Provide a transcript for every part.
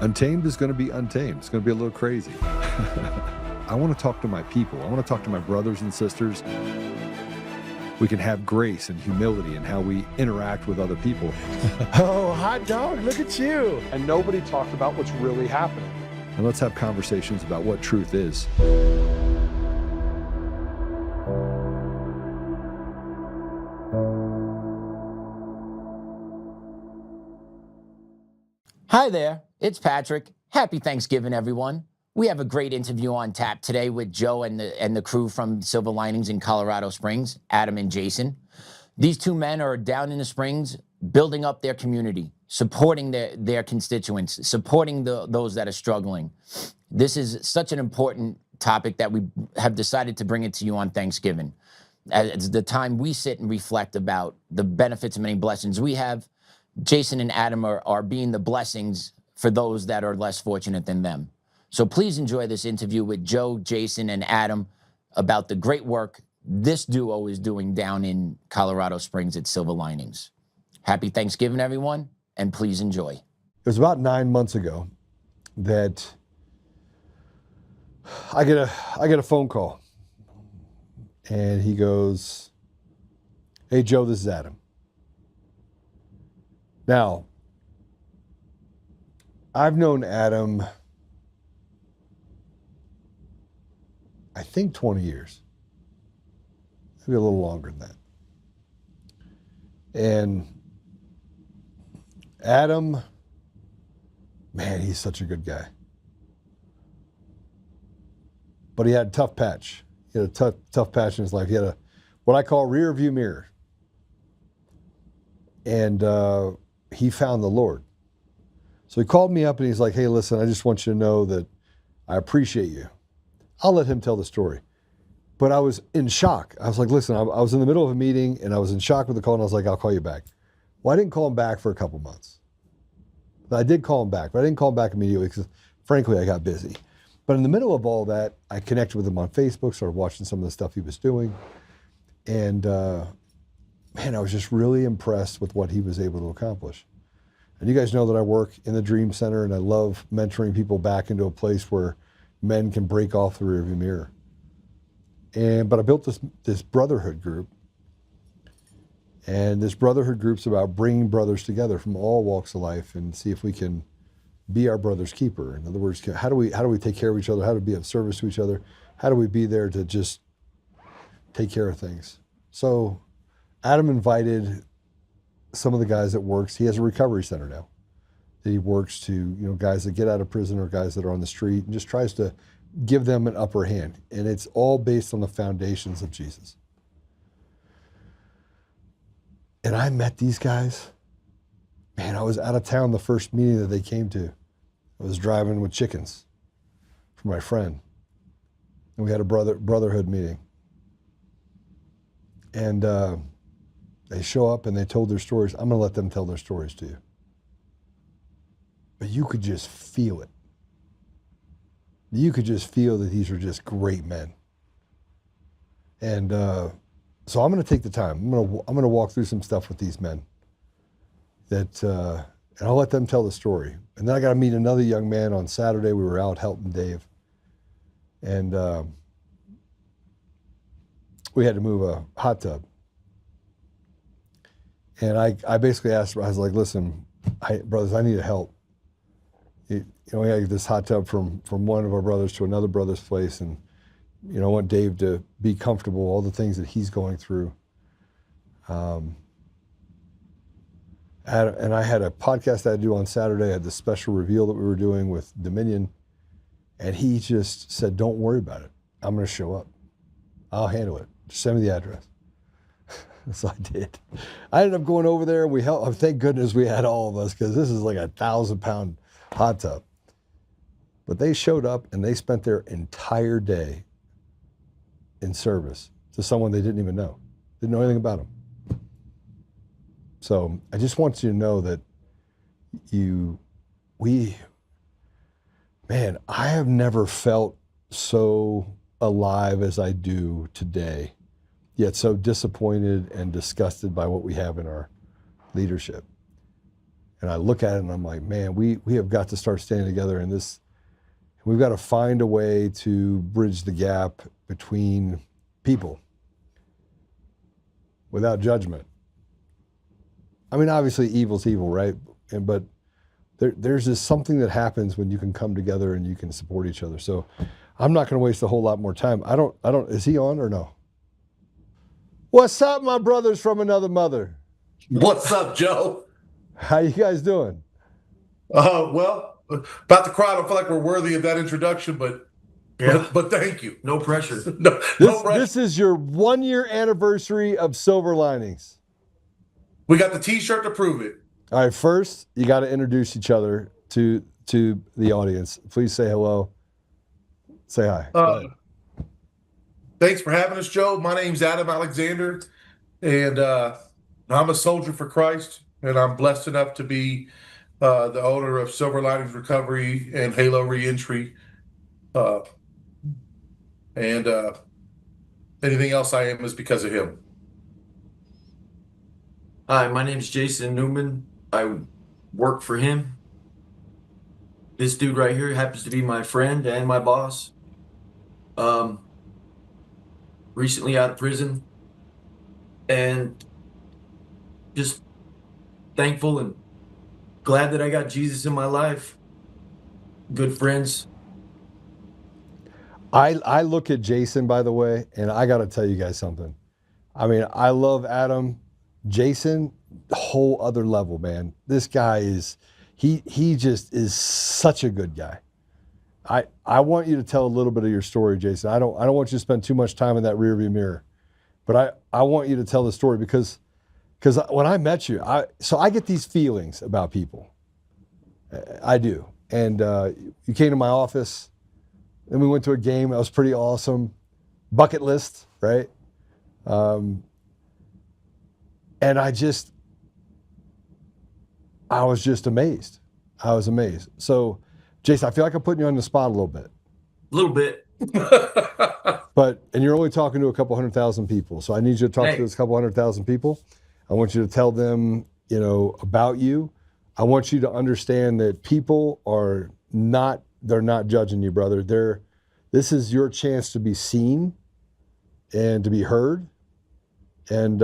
Untamed is going to be untamed. It's going to be a little crazy. I want to talk to my people. I want to talk to my brothers and sisters. We can have grace and humility in how we interact with other people. Oh, hot dog, look at you. And nobody talked about what's really happening. And let's have conversations about what truth is. Hi there, it's Patrick. Happy Thanksgiving, everyone. We have a great interview on tap today with Joe and the crew from Silver Linings in Colorado Springs, Adam and Jason. These two men are down in the Springs building up their community, supporting their constituents, supporting those that are struggling. This is such an important topic that we have decided to bring it to you on Thanksgiving. It's the time we sit and reflect about the benefits and many blessings we have. Jason and Adam are being the blessings for those that are less fortunate than them. So please enjoy this interview with Joe, Jason, and Adam about the great work this duo is doing down in Colorado Springs at Silver Linings. Happy Thanksgiving, everyone, and please enjoy. It was about 9 months ago that I get a phone call, and he goes, "Hey Joe, this is Adam." Now, I've known Adam, I think 20 years, maybe a little longer than that. And Adam, man, he's such a good guy. But he had a tough patch. He had a tough patch in his life. He had what I call rear view mirror. And he found the Lord. So he called me up and he's like, "Hey, listen, I just want you to know that I appreciate you." I'll let him tell the story. But I was in shock. I was like, listen, I was in the middle of a meeting and I was in shock with the call, and I was like, "I'll call you back." Well, I didn't call him back for a couple months. But I did call him back, but I didn't call him back immediately because, frankly, I got busy. But in the middle of all that, I connected with him on Facebook, started watching some of the stuff he was doing. And man, I was just really impressed with what he was able to accomplish. And you guys know that I work in the Dream Center, and I love mentoring people back into a place where men can break off the rearview mirror. But I built this brotherhood group, and this brotherhood group's about bringing brothers together from all walks of life and see if we can be our brother's keeper. In other words, how do we take care of each other? How do we be of service to each other? How do we be there to just take care of things? So Adam invited some of the guys that works. He has a recovery center now that he works to, guys that get out of prison or guys that are on the street, and just tries to give them an upper hand. And it's all based on the foundations of Jesus. And I met these guys. Man, I was out of town the first meeting that they came to. I was driving with chickens for my friend. And we had a brotherhood meeting. And they show up and they told their stories. I'm going to let them tell their stories to you. But you could just feel it. You could just feel that these are just great men. And so I'm going to take the time. I'm going to walk through some stuff with these men. And I'll let them tell the story. And then I got to meet another young man on Saturday. We were out helping Dave. And we had to move a hot tub. And I basically asked, I was like, "Listen, brothers, I need help. We had this hot tub from one of our brothers to another brother's place, and I want Dave to be comfortable, all the things that he's going through." And I had a podcast that I do on Saturday. I had this special reveal that we were doing with Dominion, and he just said, "Don't worry about it. I'm going to show up. I'll handle it. Just send me the address." So I did. I ended up going over there. We helped. Thank goodness we had all of us, because this is like a 1,000-pound hot tub. But they showed up and they spent their entire day in service to someone they didn't even know. Didn't know anything about them. So I just want you to know that I have never felt so alive as I do today, yet so disappointed and disgusted by what we have in our leadership. And I look at it and I'm like, man, we have got to start standing together in this. We've got to find a way to bridge the gap between people without judgment. I mean, obviously evil's evil, right? But there's just something that happens when you can come together and you can support each other. So I'm not going to waste a whole lot more time. I don't, is he on or no? What's up, my brothers from another mother? What's up, Joe? How you guys doing? Well, about to cry. I don't feel like we're worthy of that introduction, but thank you. No pressure. No pressure. This is your 1-year anniversary of Silver Linings. We got the T-shirt to prove it. All right, first, you got to introduce each other to the audience. Please say hello. Say hi. Thanks for having us, Joe. My name's Adam Alexander, and I'm a soldier for Christ, and I'm blessed enough to be the owner of Silver Linings Recovery and Halo Reentry. And anything else I am is because of him. Hi, my name's Jason Newman. I work for him. This dude right here happens to be my friend and my boss. Recently out of prison, and just thankful and glad that I got Jesus in my life. Good friends. I look at Jason, by the way, and I got to tell you guys something. I mean, I love Adam. Jason, whole other level, man. This guy is, he just is such a good guy. I want you to tell a little bit of your story, Jason. I don't want you to spend too much time in that rearview mirror, but I want you to tell the story because when I met you, I get these feelings about people. I do. And you came to my office, and we went to a game. That was pretty awesome. Bucket list, right? And I was just amazed. I was amazed. So, Jason, I feel like I'm putting you on the spot a little bit. A little bit. And you're only talking to a couple 100,000 people. So I need you to talk to those couple 100,000 people. I want you to tell them, about you. I want you to understand that people they're not judging you, brother. This is your chance to be seen and to be heard. And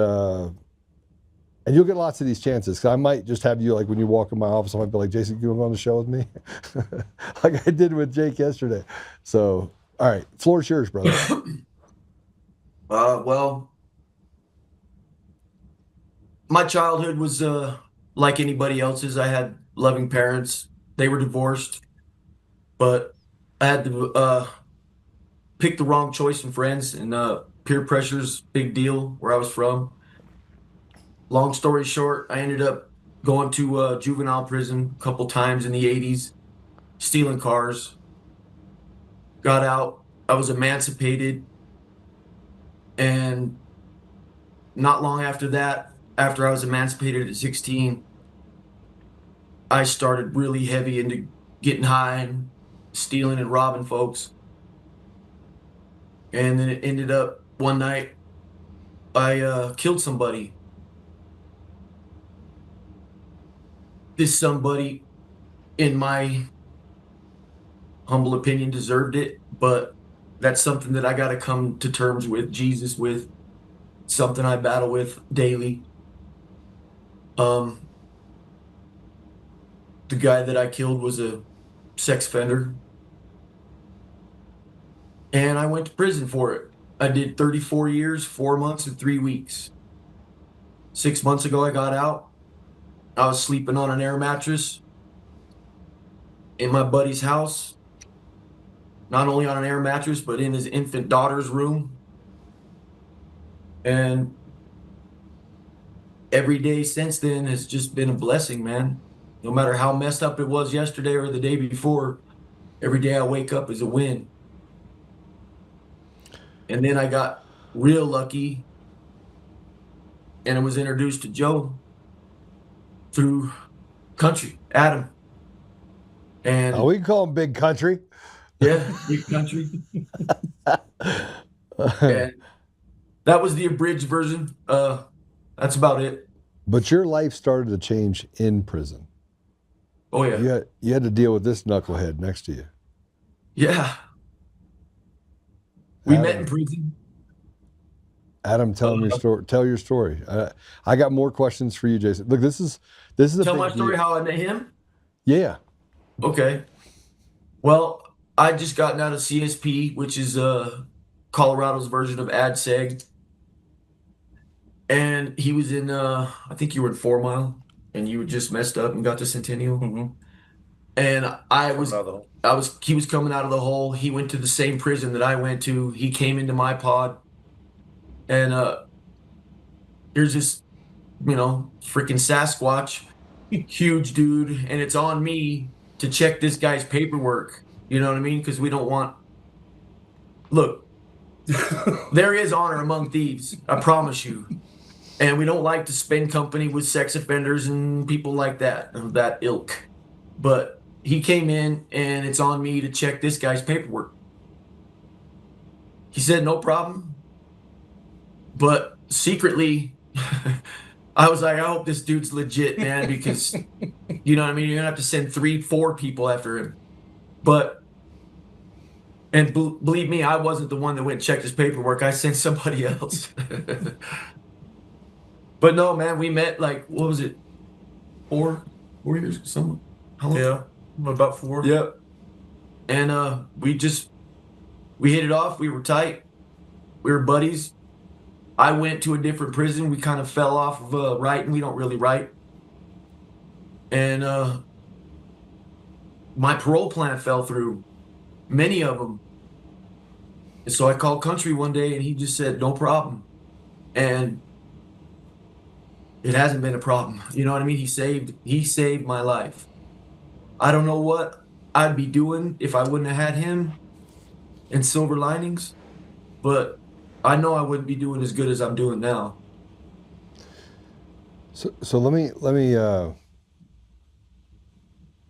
you'll get lots of these chances. Cause I might just have you, like when you walk in my office, I might be like, Jason, you want to go on the show with me? Like I did with Jake yesterday. So, all right, floor's yours, brother. Well, my childhood was like anybody else's. I had loving parents. They were divorced, but I had to pick the wrong choice in friends, and peer pressure's big deal where I was from. Long story short, I ended up going to juvenile prison a couple times in the 80s, stealing cars. Got out. I was emancipated. And not long after that, after I was emancipated at 16, I started really heavy into getting high and stealing and robbing folks. And then it ended up one night, I killed somebody. This somebody, in my humble opinion, deserved it, but that's something that I got to come to terms with, Jesus with, something I battle with daily. The guy that I killed was a sex offender, and I went to prison for it. I did 34 years, 4 months, and 3 weeks. 6 months ago, I got out. I was sleeping on an air mattress in my buddy's house, not only on an air mattress, but in his infant daughter's room. And every day since then has just been a blessing, man. No matter how messed up it was yesterday or the day before, every day I wake up is a win. And then I got real lucky, and I was introduced to Joe through Country, Adam. And we can call him Big Country. Yeah, Big Country. And that was the abridged version. That's about it. But your life started to change in prison. Oh yeah. You had to deal with this knucklehead next to you. Yeah. We met in Adam, prison. Adam, tell your story. I got more questions for you, Jason. Look, this is a Tell big my story deal. how I met him. Yeah. Okay. Well, I just gotten out of CSP, which is Colorado's version of AdSeg. And he was in I think you were in 4 Mile and you had just messed up and got to Centennial. Mm-hmm. And he was coming out of the hole. He went to the same prison that I went to. He came into my pod. And here's this, freaking Sasquatch, huge dude, and it's on me to check this guy's paperwork. You know what I mean? Because we don't want. Look, there is honor among thieves. I promise you. And we don't like to spend company with sex offenders and people like that, of that ilk. But he came in, and it's on me to check this guy's paperwork. He said, no problem. But secretly, I was like, I hope this dude's legit, man, because, you know what I mean? You're going to have to send 3-4 people after him. And believe me, I wasn't the one that went and checked his paperwork. I sent somebody else. But no, man, we met like, what was it? 4 years? Something. How long? Yeah, about 4. Yep. And we hit it off. We were tight. We were buddies. I went to a different prison. We kind of fell off of writing. We don't really write. And my parole plan fell through. Many of them. And so I called Country one day, and he just said, no problem. And it hasn't been a problem. You know what I mean? He saved my life. I don't know what I'd be doing if I wouldn't have had him in Silver Linings, but I know I wouldn't be doing as good as I'm doing now. So let me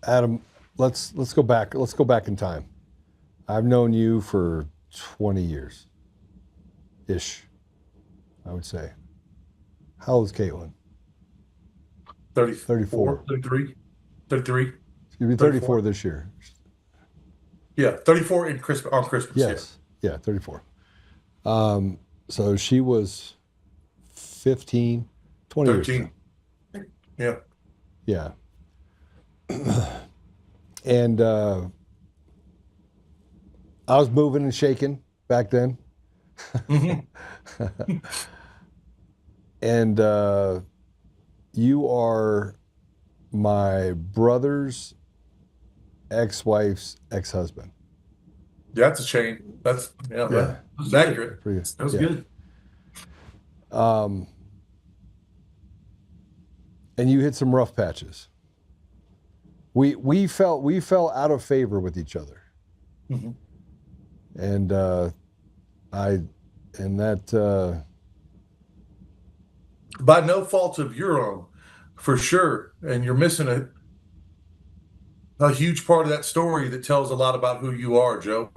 Adam, let's go back. Let's go back in time. I've known you for 20 years ish, I would say. How old is Caitlin? 34. 33. You'll be 34 this year. Yeah, 34 on Christmas. Yes. Yeah, 34. So she was 15, 20 13. years. Yeah. Yeah. And I was moving and shaking back then. Mm-hmm. And you are my brother's ex-wife's ex-husband. Yeah, that's a shame. That's accurate. Pretty good. That was good. And you hit some rough patches. We fell out of favor with each other. Mm-hmm. And By no fault of your own, for sure. And you're missing a huge part of that story that tells a lot about who you are, Joe.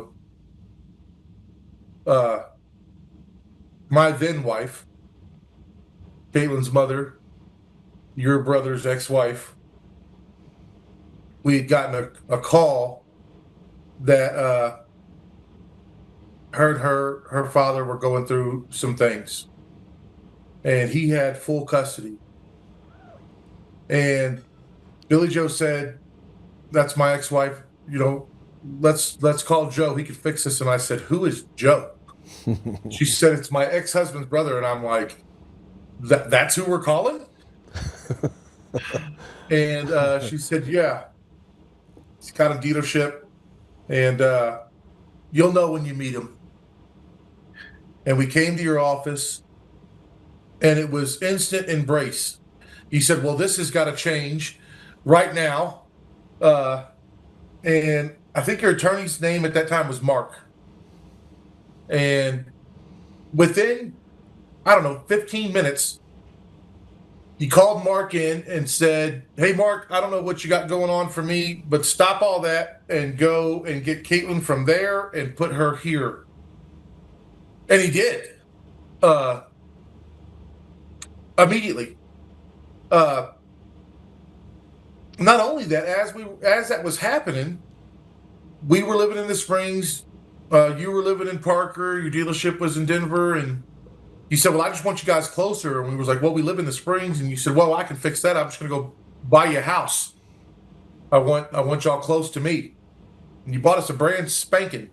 My then wife, Caitlin's mother, your brother's ex-wife, we had gotten a call that her and her father were going through some things. And he had full custody. And Billy Joe said, that's my ex-wife, let's call Joe. He could fix this. And I said, who is Joe? She said, it's my ex-husband's brother. And I'm like, that's who we're calling? And she said, yeah. It's kind of dealership. And you'll know when you meet him. And we came to your office. And it was instant embrace. He said, well, this has got to change right now. And I think your attorney's name at that time was Mark. And within, 15 minutes, he called Mark in and said, hey, Mark, I don't know what you got going on for me, but stop all that and go and get Caitlin from there and put her here. And he did. Immediately. not only that, as that was happening, we were living in the Springs. You were living in Parker. Your dealership was in Denver, and you said, "Well, I just want you guys closer." And we was like, "Well, we live in the Springs," and you said, "Well, I can fix that. I'm just going to go buy you a house. I want y'all close to me." And you bought us a brand spanking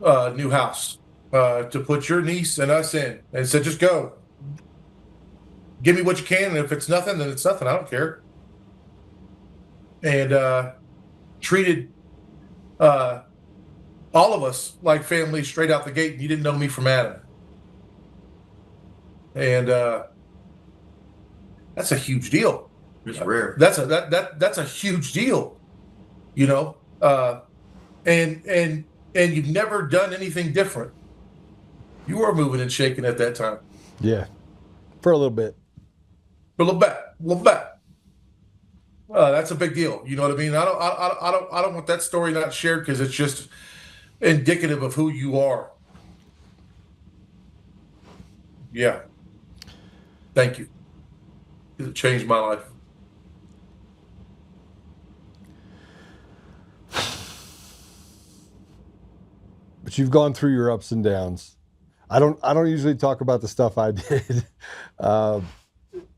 new house to put your niece and us in, and said, "Just go. Give me what you can, and if it's nothing, then it's nothing. I don't care." And treated all of us like family straight out the gate. And you didn't know me from Adam, and that's a huge deal. It's rare. That's a huge deal, you know. And you've never done anything different. You were moving and shaking at that time. Yeah, for a little bit. A little bit. That's a big deal. You know what I mean? I don't want that story not shared because it's just indicative of who you are. Yeah. Thank you. It changed my life. But you've gone through your ups and downs. I don't usually talk about the stuff I did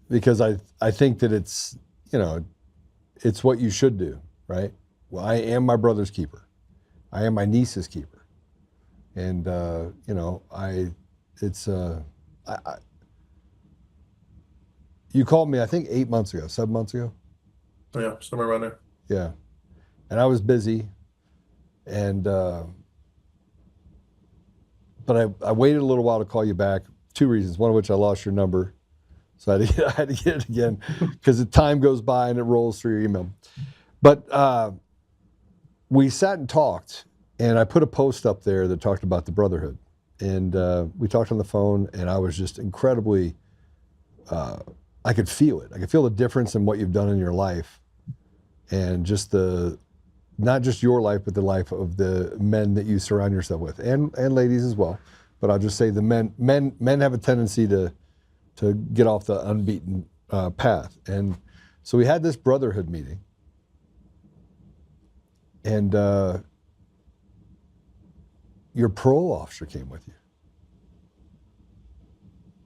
because I think that it's, you know, it's what you should do, right? Well, I am my brother's keeper. I am my niece's keeper. And, you know, you called me, I think 7 months ago. Yeah, somewhere around there. Yeah. And I was busy. And, but I waited a little while to call you back. 2 reasons. One of which I lost your number. So I had to get it again because the time goes by and it rolls through your email. But we sat and talked, and I put a post up there that talked about the brotherhood. And we talked on the phone, and I was just incredibly, I could feel it. I could feel the difference in what you've done in your life, and just not just your life, but the life of the men that you surround yourself with, and ladies as well. But I'll just say the men have a tendency to get off the unbeaten path. And so we had this brotherhood meeting, and your parole officer came with you.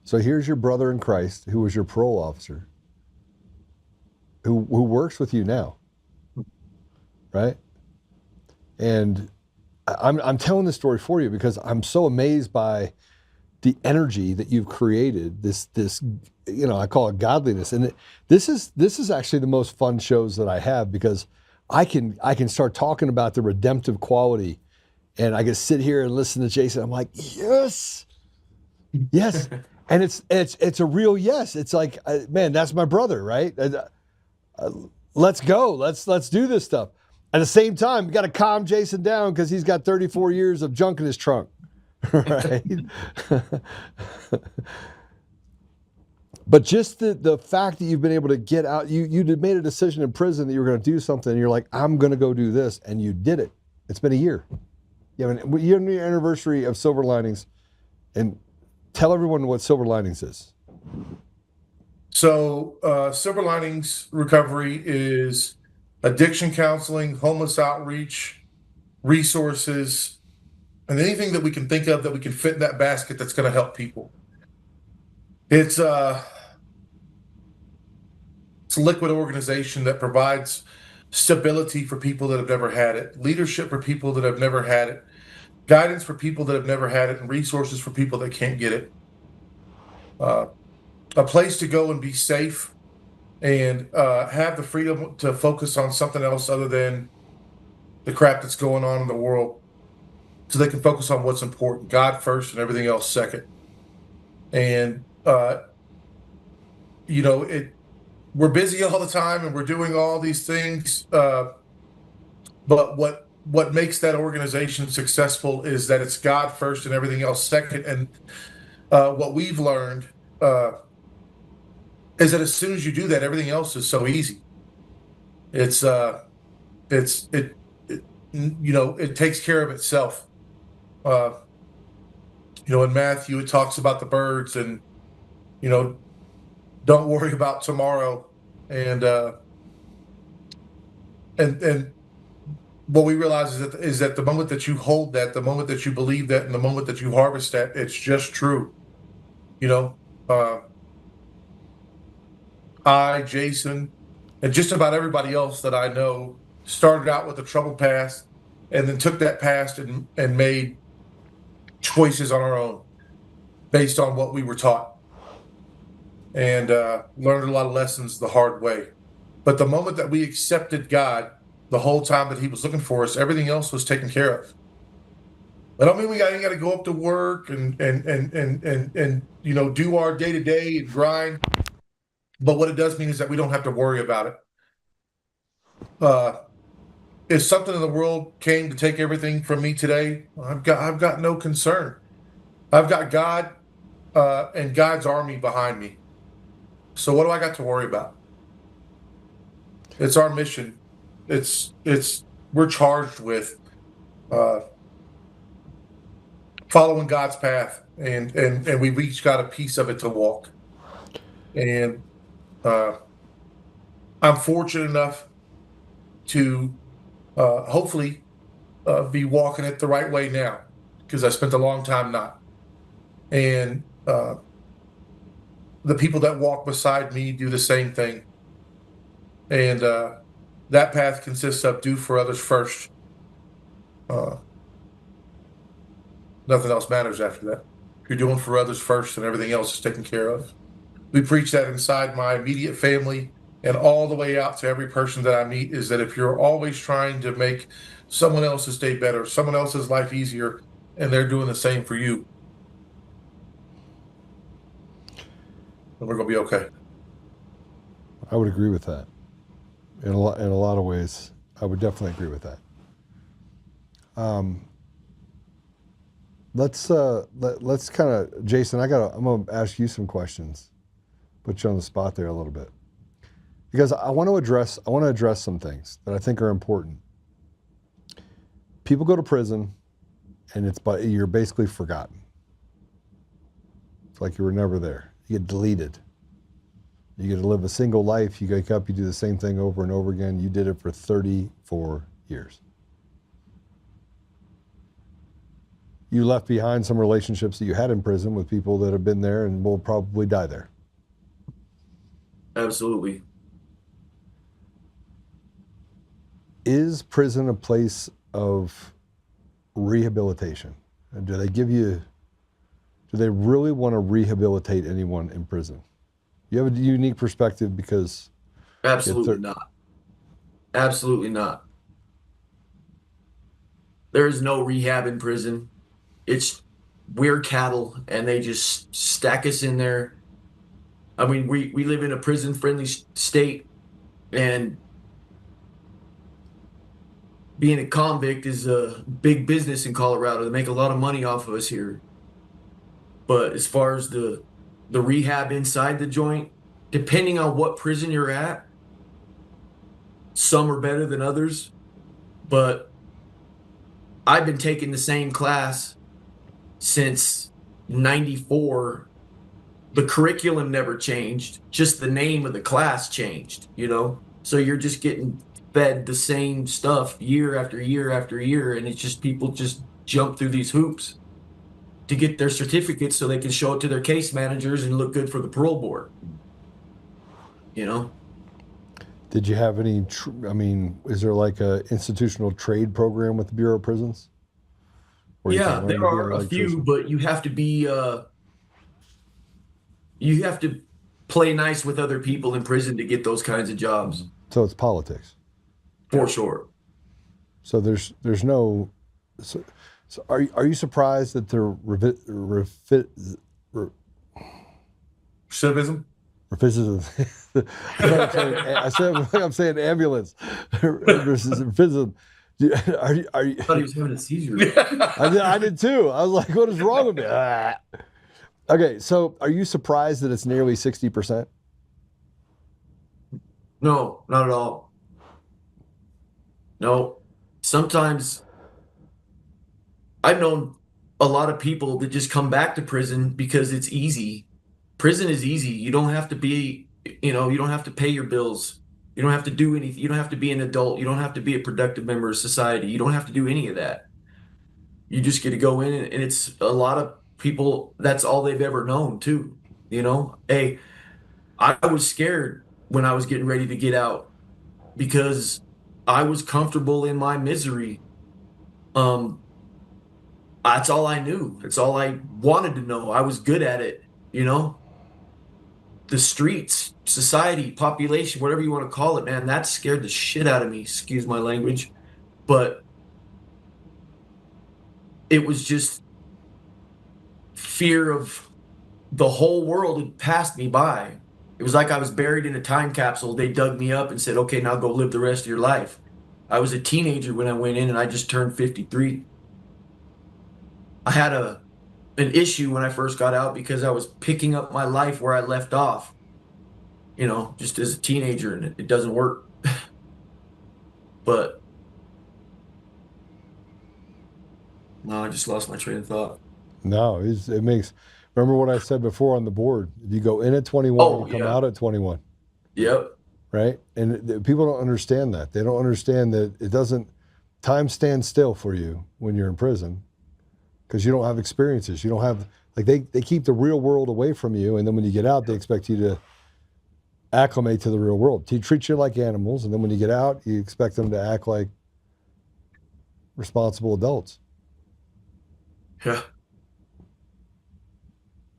So here's your brother in Christ, who was your parole officer, who works with you now, right? And I'm telling this story for you because I'm so amazed by the energy that you've created. This you know, I call it godliness, and this is actually the most fun shows that I have because I can start talking about the redemptive quality, and I can sit here and listen to Jason. I'm like, yes, and it's a real yes. It's like, man, that's my brother, right? Let's go. Let's do this stuff. At the same time, we got to calm Jason down because he's got 34 years of junk in his trunk, right? But just the fact that you've been able to get out, you made a decision in prison that you were going to do something, and you're like, I'm going to go do this, and you did it. It's been a year. You have a year anniversary of Silver Linings, and tell everyone what Silver Linings is. So Silver Linings Recovery is addiction counseling, homeless outreach, resources, and anything that we can think of that we can fit in that basket that's going to help people. It's a liquid organization that provides stability for people that have never had it, leadership for people that have never had it, guidance for people that have never had it, and resources for people that can't get it. A place to go and be safe and have the freedom to focus on something else other than the crap that's going on in the world, so they can focus on what's important, God first and everything else second. And you know, we're busy all the time and we're doing all these things, but what makes that organization successful is that it's God first and everything else second. And what we've learned is that as soon as you do that, everything else is so easy. It you know, it takes care of itself. You know, in Matthew, it talks about the birds and, you know, don't worry about tomorrow. And and what we realize is that the moment that you hold that, the moment that you believe that, and the moment that you harvest that, it's just true. You know, Jason, and just about everybody else that I know started out with a troubled past and then took that past and made choices on our own based on what we were taught, and learned a lot of lessons the hard way. But the moment that we accepted God, the whole time that he was looking for us, everything else was taken care of. I don't mean we got to go up to work and do our day to day and grind. But what it does mean is that we don't have to worry about it. If something in the world came to take everything from me today, I've got no concern. I've got God and God's army behind me. So what do I got to worry about? It's our mission. We're charged with following God's path, and we've each got a piece of it to walk. And I'm fortunate enough to hopefully be walking it the right way now, because I spent a long time not. And the people that walk beside me do the same thing. And that path consists of do for others first. Nothing else matters after that. If you're doing for others first, and everything else is taken care of. We preach that inside my immediate family and all the way out to every person that I meet, is that if you're always trying to make someone else's day better, someone else's life easier, and they're doing the same for you, then we're going to be okay. I would agree with that. In a lot of ways, I would definitely agree with that. Let's kind of, Jason, I'm going to ask you some questions. Put you on the spot there a little bit, because I want to address some things that I think are important. People go to prison, and you're basically forgotten. It's like you were never there. You get deleted. You get to live a single life. You wake up, you do the same thing over and over again. You did it for 34 years. You left behind some relationships that you had in prison with people that have been there and will probably die there. Absolutely. Is prison a place of rehabilitation? And do they really want to rehabilitate anyone in prison? You have a unique perspective because... Absolutely not. Absolutely not. There is no rehab in prison. We're cattle, and they just stack us in there. I mean, we live in a prison-friendly state, and being a convict is a big business in Colorado. They make a lot of money off of us here. But as far as the rehab inside the joint, depending on what prison you're at, some are better than others. But I've been taking the same class since '94. The curriculum never changed, just the name of the class changed, So you're just getting fed the same stuff year after year after year, and it's just people just jump through these hoops to get their certificates so they can show it to their case managers and look good for the parole board. Did you have any, is there like a institutional trade program with the Bureau of Prisons? Yeah, there are a few, but you have to be, you have to play nice with other people in prison to get those kinds of jobs. So it's politics. For sure. So there's no, so are you surprised that they're Civism? I'm saying ambulance. Recidivism. Are you? I thought he was having a seizure. I did too. I was like, what is wrong with me? Okay, so are you surprised that it's nearly 60%? No, not at all. No. Sometimes I've known a lot of people that just come back to prison because it's easy. Prison is easy. You don't have to be, you don't have to pay your bills. You don't have to do anything. You don't have to be an adult. You don't have to be a productive member of society. You don't have to do any of that. You just get to go in, and it's a lot of people, that's all they've ever known too. Hey, I was scared when I was getting ready to get out because I was comfortable in my misery. That's all I knew. It's all I wanted to know. I was good at it, The streets, society, population, whatever you want to call it, man, that scared the shit out of me. Excuse my language. But it was just fear of the whole world had passed me by. It was like I was buried in a time capsule. They dug me up and said, okay, now go live the rest of your life. I was a teenager when I went in, and I just turned 53. I had an issue when I first got out because I was picking up my life where I left off, just as a teenager, and it doesn't work. But no, I just lost my train of thought. No, it makes. Remember what I said before on the board? If you go in at 21, you come out at 21. Yep. Right? And people don't understand that. They don't understand that it doesn't. Time stands still for you when you're in prison because you don't have experiences. You don't have, like, they keep the real world away from you, and then when you get out, they expect you to acclimate to the real world. They treat you like animals, and then when you get out, you expect them to act like responsible adults. Yeah.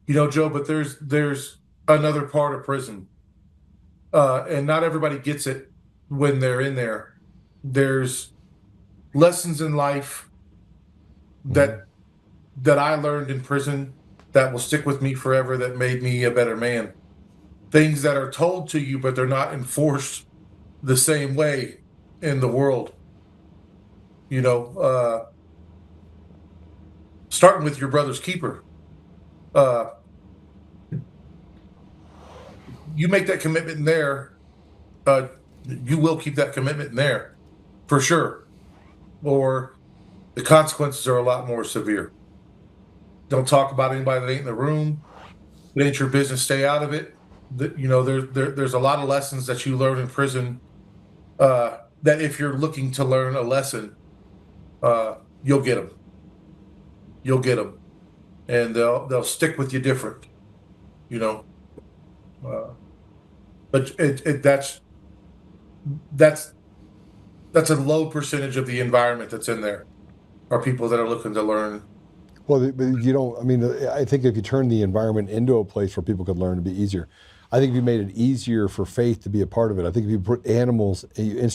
Joe, but there's another part of prison, and not everybody gets it when they're in there. There's lessons in life that I learned in prison that will stick with me forever, that made me a better man. Things that are told to you, but they're not enforced the same way in the world. Starting with your brother's keeper. You make that commitment in there, you will keep that commitment in there for sure, or the consequences are a lot more severe. Don't talk about anybody that ain't in the room. It ain't your business. Stay out of it. There's a lot of lessons that you learn in prison, that if you're looking to learn a lesson, you'll get them. You'll get them, and they'll stick with you different. But that's a low percentage of the environment that's in there are people that are looking to learn. Well, but you don't. I mean, I think if you turn the environment into a place where people could learn, it'd be easier. I think if you made it easier for faith to be a part of it, I think if you put animals, you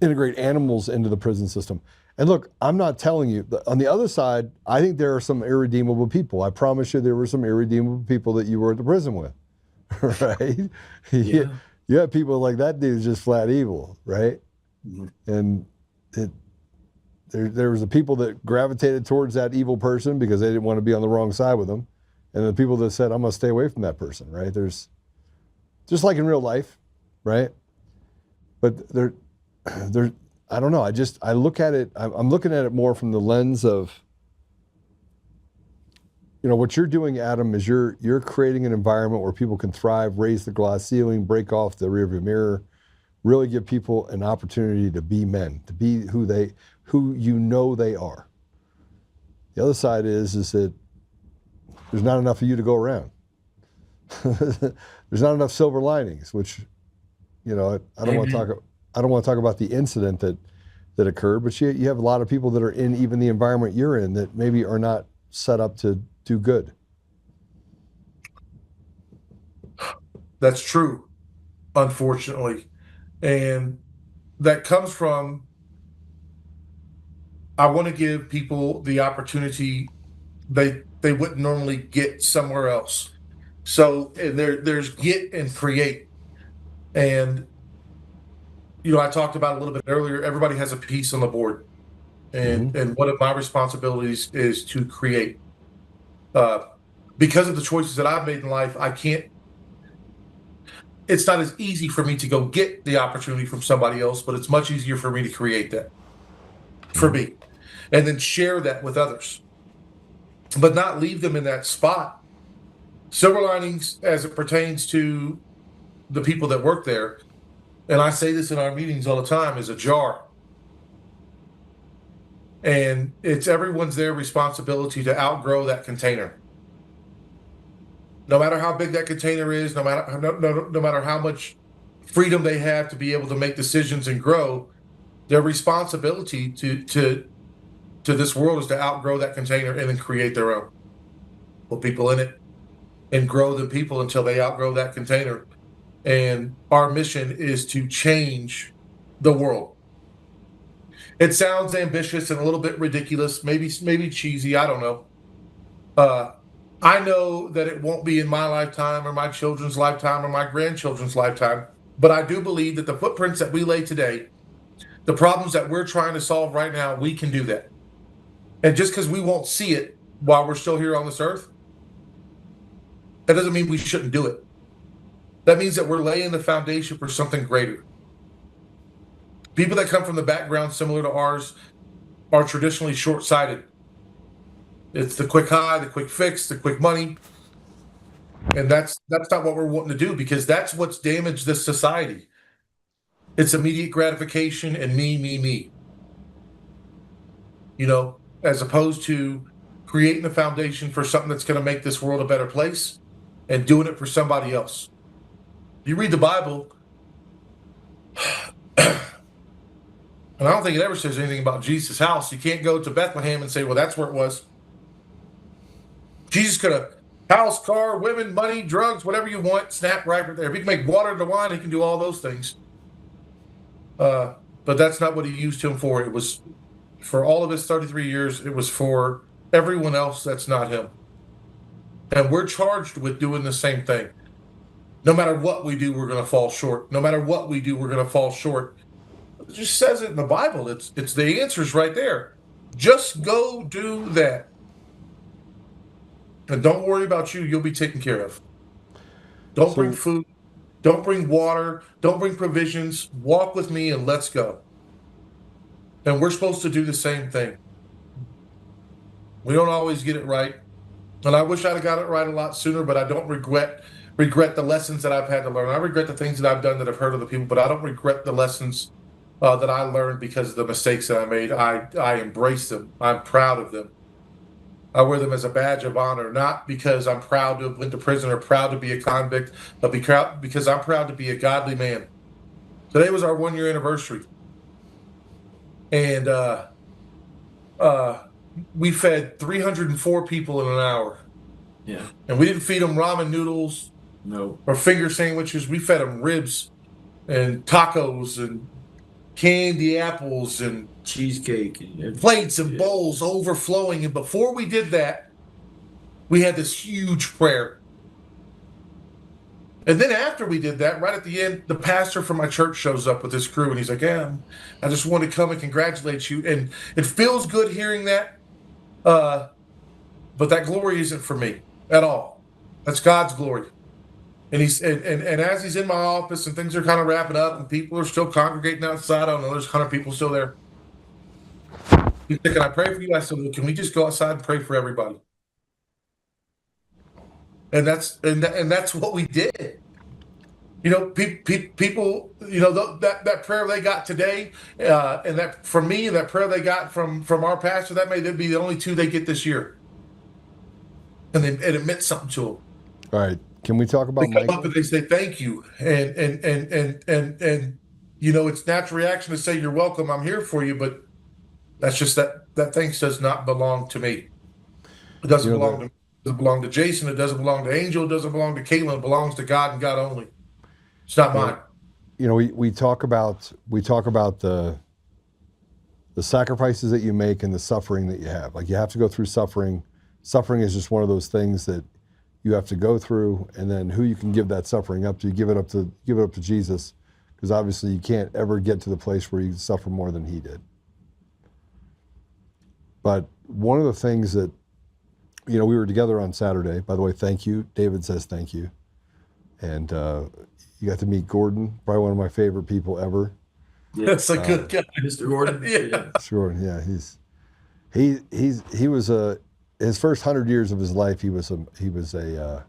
integrate animals into the prison system. And look, I'm not telling you. On the other side, I think there are some irredeemable people. I promise you, there were some irredeemable people that you were at the prison with, right? Yeah. You have people like that dude's just flat evil, right? Mm-hmm. And there was the people that gravitated towards that evil person because they didn't want to be on the wrong side with them, and the people that said, I'm going to stay away from that person, right? There's, just like in real life, right? But there, I don't know. I look at it, I'm looking at it more from the lens of, what you're doing, Adam, is you're creating an environment where people can thrive, raise the glass ceiling, break off the rearview mirror, really give people an opportunity to be men, to be who they are. The other side is that there's not enough of you to go around. There's not enough silver linings, which, I don't want to talk about the incident that occurred, but you have a lot of people that are in even the environment you're in that maybe are not set up to do good. That's true, unfortunately. And that comes from, I want to give people the opportunity they wouldn't normally get somewhere else. So there's get and create. And, I talked about a little bit earlier, everybody has a piece on the board. And one of my responsibilities is to create. Because of the choices that I've made in life, it's not as easy for me to go get the opportunity from somebody else, but it's much easier for me to create that for me and then share that with others, but not leave them in that spot. Silver linings, as it pertains to the people that work there, and I say this in our meetings all the time, is a jar. And it's everyone's their responsibility to outgrow that container. No matter how big that container is, no matter how much freedom they have to be able to make decisions and grow, their responsibility to this world is to outgrow that container and then create their own. Put people in it and grow the people until they outgrow that container. And our mission is to change the world. It sounds ambitious and a little bit ridiculous, maybe cheesy, I don't know. I know that it won't be in my lifetime or my children's lifetime or my grandchildren's lifetime, but I do believe that the footprints that we lay today, the problems that we're trying to solve right now, we can do that. And just because we won't see it while we're still here on this earth, that doesn't mean we shouldn't do it. That means that we're laying the foundation for something greater. People that come from the background similar to ours are traditionally short-sighted. It's the quick high, the quick fix, the quick money. And that's not what we're wanting to do, because that's what's damaged this society. It's immediate gratification and me. You know, as opposed to creating a foundation for something that's going to make this world a better place and doing it for somebody else. You read the Bible, and I don't think it ever says anything about Jesus' house. You can't go to Bethlehem and say, well, that's where it was. Jesus could have house, car, women, money, drugs, whatever you want, snap right there. If he can make water into wine, he can do all those things. But that's not what he used him for. It was for all of his 33 years. It was for everyone else that's not him. And we're charged with doing the same thing. No matter what we do, we're going to fall short. No matter what we do, we're going to fall short. It just says it in the Bible. It's the answer's right there. Just go do that. And don't worry about you. You'll be taken care of. Don't bring food. Don't bring water. Don't bring provisions. Walk with me and let's go. And we're supposed to do the same thing. We don't always get it right. And I wish I'd have got it right a lot sooner, but I don't regret the lessons that I've had to learn. I regret the things that I've done that have hurt other people, but I don't regret the lessons that I learned because of the mistakes that I made. I embrace them. I'm proud of them. I wear them as a badge of honor, not because I'm proud to have went to prison or proud to be a convict, but because I'm proud to be a godly man. Today was our 1-year anniversary. And we fed 304 people in an hour. Yeah. And we didn't feed them ramen noodles. No. Or finger sandwiches. We fed them ribs and tacos and candy apples and cheesecake and plates and bowls overflowing. And before we did that, we had this huge prayer. And then after we did that, right at the end, the pastor from my church shows up with his crew, and he's like, "Yeah, I just want to come and congratulate you." And it feels good hearing that, but that glory isn't for me at all. That's God's glory. And and as he's in my office and things are kind of wrapping up and people are still congregating outside, I don't know, there's 100 people still there. He said, "Can I pray for you?" I said, "Well, can we just go outside and pray for everybody?" And that's what we did. You know, people, you know, that prayer they got today, and that from me, and that prayer they got from our pastor, that may be the only 2 they get this year. And it meant something to them. All right. Can we talk about They come Michael? up and they say thank you, and you know, it's natural reaction to say you're welcome. I'm here for you, but that's just that thanks does not belong to me. It doesn't belong to me. It doesn't belong to Jason. It doesn't belong to Angel. It doesn't belong to Caitlin. It belongs to God and God only. It's not mine. You know, we talk about the sacrifices that you make and the suffering that you have. Like, you have to go through suffering. Suffering is just one of those things that you have to go through, and then who you can give that suffering up to, give it up to Jesus, because obviously you can't ever get to the place where you suffer more than he did. But one of the things that, you know, we were together on Saturday. By the way, thank you. David says thank you. And you got to meet Gordon, probably one of my favorite people ever. Yeah. That's a good guy. Mr. Gordon. Yeah. Gordon, yeah, he was his first 100 years of his life, he was a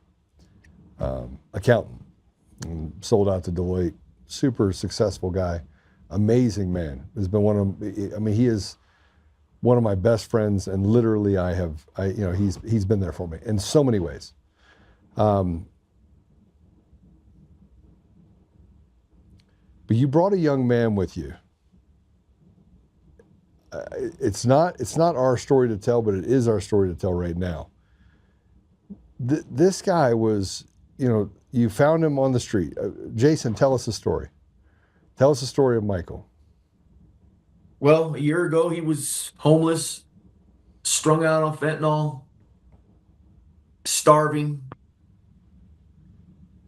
accountant, and sold out to Deloitte. Super successful guy, amazing man. Has been he is one of my best friends, and literally he's been there for me in so many ways. But you brought a young man with you. It's not our story to tell, but it is our story to tell right now. This guy was, you found him on the street. Jason, tell us the story. Tell us the story of Michael. Well, a year ago, he was homeless, strung out on fentanyl, starving.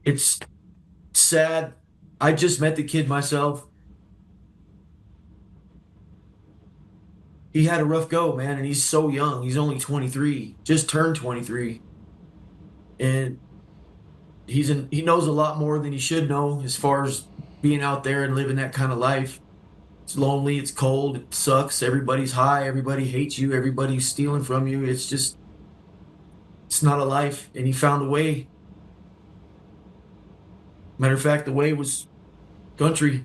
It's sad. I just met the kid myself. He had a rough go, man, and he's so young. He's only 23, just turned 23. And he knows a lot more than he should know as far as being out there and living that kind of life. It's lonely, it's cold, it sucks. Everybody's high, everybody hates you, everybody's stealing from you. It's not a life. And he found a way. Matter of fact, the way was country.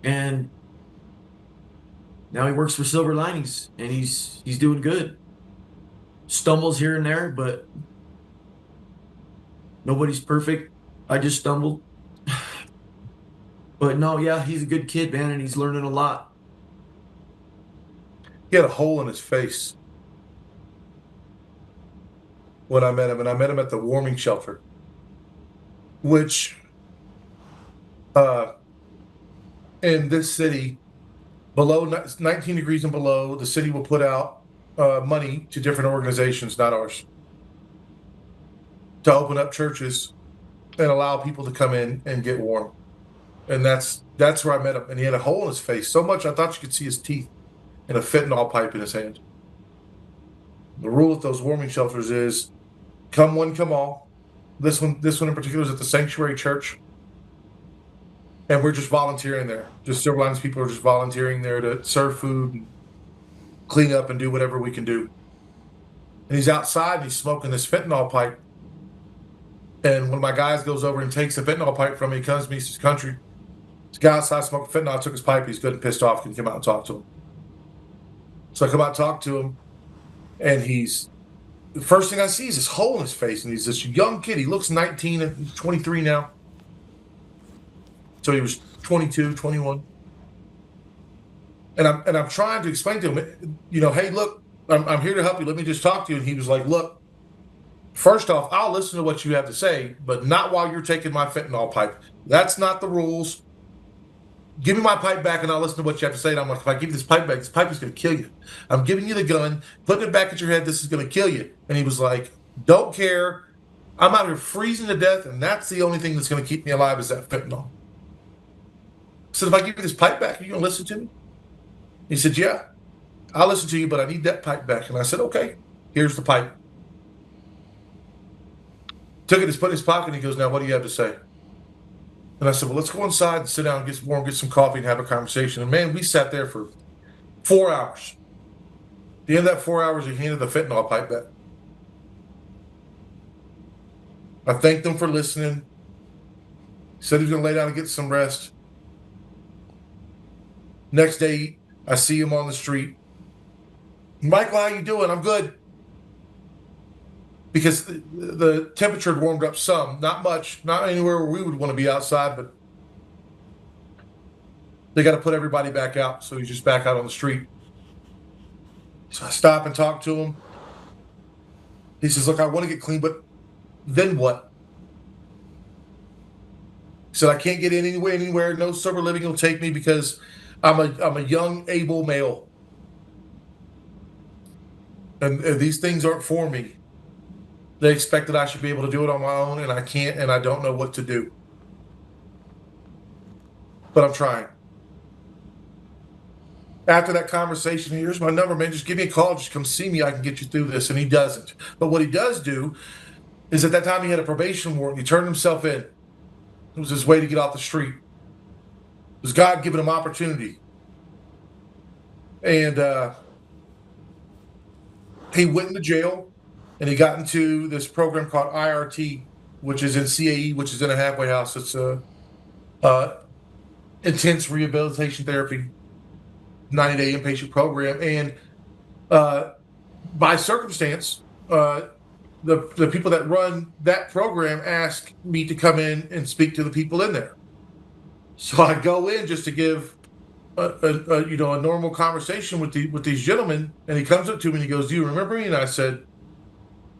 And now he works for Silver Linings, and he's doing good. Stumbles here and there, but nobody's perfect. I just stumbled. But no, yeah, he's a good kid, man, and he's learning a lot. He had a hole in his face when I met him, and I met him at the warming shelter, which in this city, below 19 degrees and below, the city will put out money to different organizations, not ours, to open up churches and allow people to come in and get warm. And that's where I met him. And he had a hole in his face, so much I thought you could see his teeth, and a fentanyl pipe in his hand. The rule at those warming shelters is come one, come all. This one in particular is at the Sanctuary Church. And we're just volunteering there. Just Silver Linings people are just volunteering there to serve food and clean up and do whatever we can do. And he's outside and he's smoking this fentanyl pipe. And one of my guys goes over and takes the fentanyl pipe from me. He comes to me, he says, "Country, this guy outside smoking fentanyl, took his pipe. He's good and pissed off. Can you come out and talk to him?" So I come out and talk to him. And the first thing I see is this hole in his face. And he's this young kid. He looks 19 and he's 23 now. So he was 22, 21. And I'm trying to explain to him, hey, look, I'm here to help you. Let me just talk to you. And he was like, "Look, first off, I'll listen to what you have to say, but not while you're taking my fentanyl pipe. That's not the rules. Give me my pipe back and I'll listen to what you have to say." And I'm like, "If I give you this pipe back, this pipe is going to kill you. I'm giving you the gun, putting it back at your head. This is going to kill you." And he was like, "Don't care. I'm out here freezing to death, and that's the only thing that's going to keep me alive is that fentanyl." I said, "If I give you this pipe back, are you going to listen to me?" He said, "Yeah, I'll listen to you, but I need that pipe back." And I said, "Okay, here's the pipe." Took it, put it in his pocket, and he goes, "Now, what do you have to say?" And I said, "Well, let's go inside and sit down and get warm, get some coffee, and have a conversation." And man, we sat there for 4 hours. At the end of that 4 hours, he handed the fentanyl pipe back. I thanked him for listening. He said he was going to lay down and get some rest. Next day, I see him on the street. "Michael, how you doing?" "I'm good." Because the temperature had warmed up some, not much, not anywhere where we would want to be outside, but they got to put everybody back out. So he's just back out on the street. So I stop and talk to him. He says, "Look, I want to get clean, but then what?" He said, "I can't get in anywhere. No sober living will take me because I'm a young, able male. And these things aren't for me. They expect that I should be able to do it on my own, and I can't, and I don't know what to do. But I'm trying." After that conversation, "Here's my number, man. Just give me a call. Just come see me. I can get you through this." And he doesn't. But what he does do is at that time he had a probation warrant. He turned himself in. It was his way to get off the street. It was God giving him opportunity. And he went into jail, and he got into this program called IRT, which is in CAE, which is in a halfway house. It's a intense rehabilitation therapy, 90-day inpatient program. And by circumstance, the people that run that program ask me to come in and speak to the people in there. So I go in just to give a normal conversation with these gentlemen, and he comes up to me and he goes, "Do you remember me?" And I said,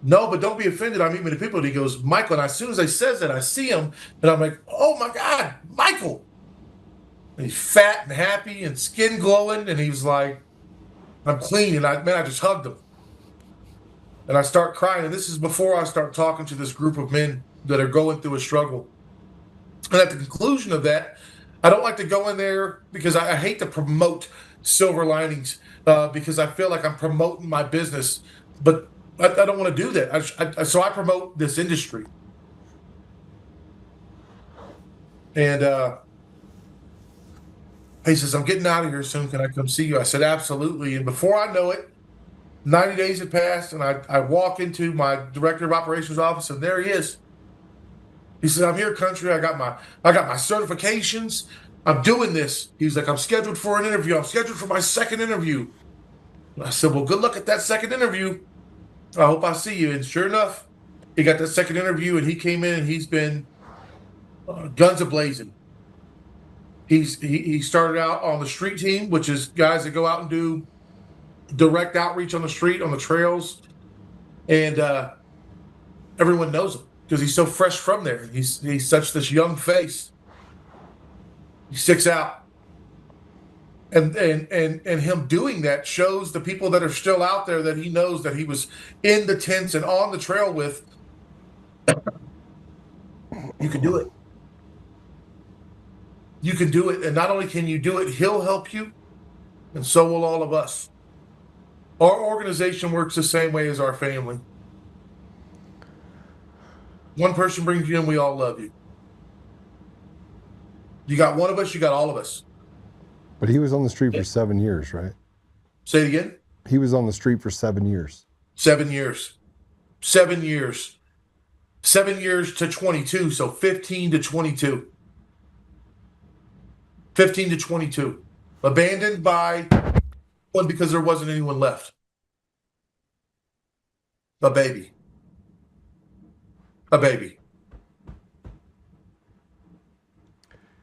"No, but don't be offended. I'm meeting the people." And he goes, "Michael." And as soon as he says that, I see him, and I'm like, "Oh my God, Michael!" And he's fat and happy and skin glowing, and he was like, "I'm clean." And I just hugged him. And I start crying. And this is before I start talking to this group of men that are going through a struggle. And at the conclusion of that, I don't like to go in there because I hate to promote Silver Linings because I feel like I'm promoting my business. But I don't want to do that. So I promote this industry. And he says, "I'm getting out of here soon. Can I come see you?" I said, "Absolutely." And before I know it, 90 days had passed, and I walk into my director of operations office, and there he is. He said, "I'm here, country. I got my certifications. I'm doing this." He's like, "I'm scheduled for an interview. I'm scheduled for my second interview." And I said, "Well, good luck at that second interview. I hope I see you." And sure enough, he got that second interview, and he came in, and he's been guns a-blazing. He started out on the street team, which is guys that go out and do direct outreach on the street, on the trails, and everyone knows him because he's so fresh from there. He's such this young face. He sticks out, and him doing that shows the people that are still out there that he knows that he was in the tents and on the trail with. You can do it. You can do it, and not only can you do it, he'll help you, and so will all of us. Our organization works the same way as our family. One person brings you in, we all love you. You got one of us, you got all of us. But he was on the street for 7 years, right? Say it again? He was on the street for 7 years. 7 years. 7 years. 7 years to 22, so 15 to 22. 15 to 22. Abandoned by one because there wasn't anyone left. A baby. A baby.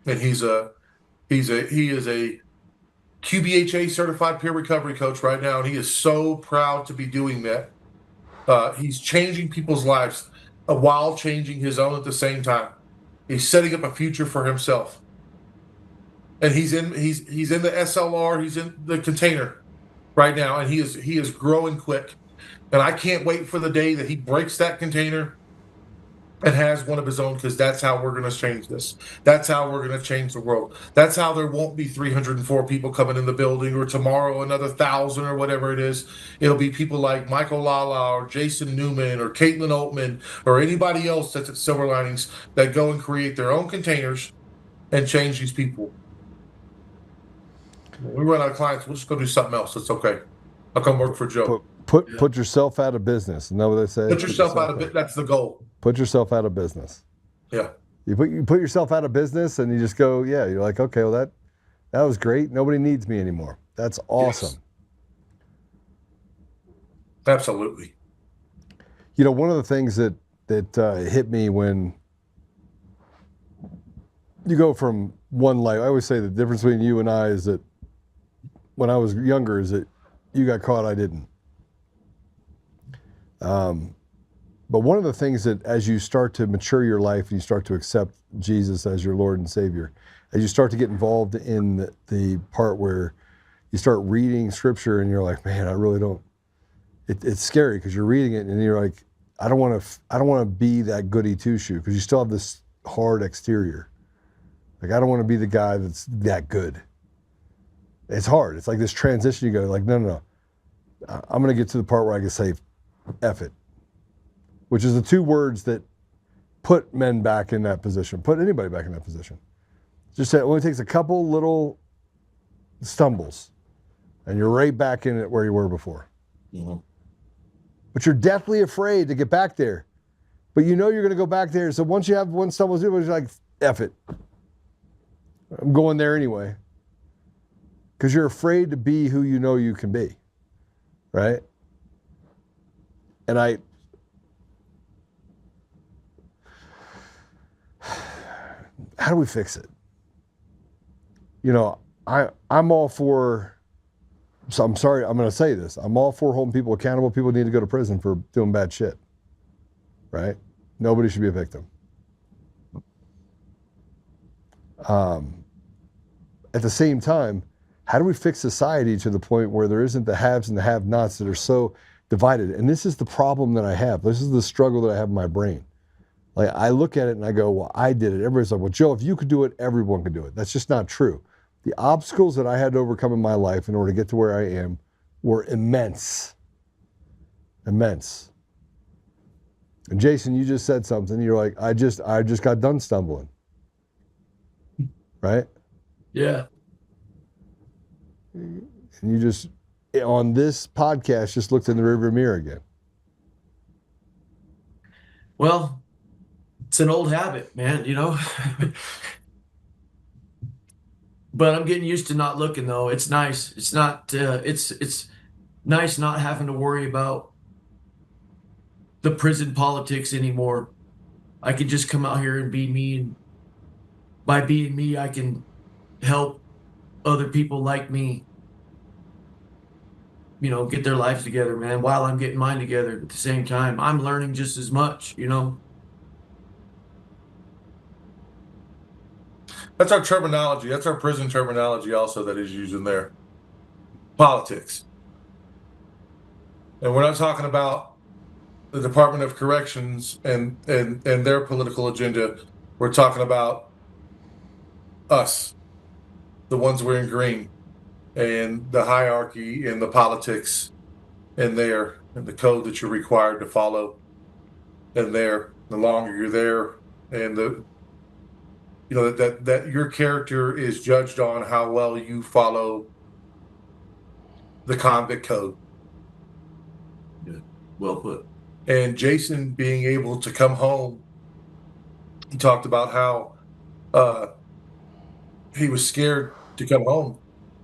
And he is a QBHA certified peer recovery coach right now, and he is so proud to be doing that. He's changing people's lives while changing his own at the same time. He's setting up a future for himself. And he's in the SLR, he's in the container right now, and he is growing quick. And I can't wait for the day that he breaks that container and has one of his own, because that's how we're going to change this. That's how we're going to change the world. That's how there won't be 304 people coming in the building, or tomorrow another 1,000 or whatever it is. It'll be people like Michael Lala or Jason Newman or Caitlin Oltmann or anybody else that's at Silver Linings that go and create their own containers and change these people. When we run out of clients, we'll just go do something else. It's okay. I'll come work for Joe. Put yourself out of business. Know what they say? Put yourself out of business. That's the goal. Put yourself out of business. Yeah. You put yourself out of business, and you just go, yeah. You're like, okay, well that was great. Nobody needs me anymore. That's awesome. Yes. Absolutely. You know, one of the things that hit me when you go from one life, I always say the difference between you and I is that when I was younger is that you got caught, I didn't. But one of the things that as you start to mature your life and you start to accept Jesus as your Lord and Savior, as you start to get involved in the part where you start reading scripture and you're like, man, I really don't, it's scary because you're reading it and you're like, I don't want to be that goody two shoe, because you still have this hard exterior. Like, I don't want to be the guy that's that good. It's hard. It's like this transition. You go like, no. I'm going to get to the part where I can say, F it, which is the two words that put men back in that position, put anybody back in that position. Just say it only takes a couple little stumbles and you're right back in it where you were before. Mm-hmm. But you're deathly afraid to get back there But you know you're going to go back there. So once you have one stumble, you're like, F it. I'm going there anyway. Because you're afraid to be who you know you can be. Right? And how do we fix it? You know, I'm all for, so I'm sorry, I'm going to say this. I'm all for holding people accountable. People need to go to prison for doing bad shit. Right? Nobody should be a victim. At the same time, how do we fix society to the point where there isn't the haves and the have-nots that are so divided? And this is the problem that I have. This is the struggle that I have in my brain. Like, I look at it and I go, well, I did it. Everybody's like, well, Joe, if you could do it, everyone could do it. That's just not true. The obstacles that I had to overcome in my life in order to get to where I am were immense. Immense. And Jason, you just said something. You're like, I just got done stumbling. Right? Yeah. And you just, on this podcast, just looked in the rearview mirror again. Well, it's an old habit, man, you know? But I'm getting used to not looking, though. It's nice. It's not, it's nice not having to worry about the prison politics anymore. I can just come out here and be me, and by being me, I can help other people like me, you know, get their lives together, man, while I'm getting mine together at the same time. I'm learning just as much, you know? That's our terminology. That's our prison terminology also that is used in there. Politics. And we're not talking about the Department of Corrections and their political agenda. We're talking about us, the ones wearing green, and the hierarchy and the politics in there, and the code that you're required to follow in there. The longer you're there, and the, you know, that your character is judged on how well you follow the convict code. Yeah, well put. And Jason being able to come home, he talked about how he was scared to come home.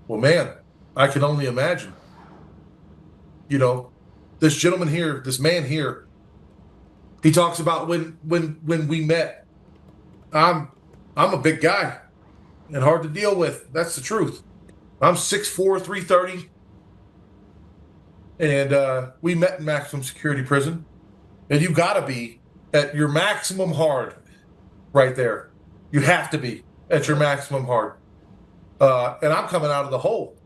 Well, man, I can only imagine. You know, this gentleman here, this man here, he talks about when we met. I'm a big guy and hard to deal with. That's the truth. I'm 6'4", 330. And we met in maximum security prison. And you got to be at your maximum hard right there. You have to be at your maximum hard. And I'm coming out of the hole.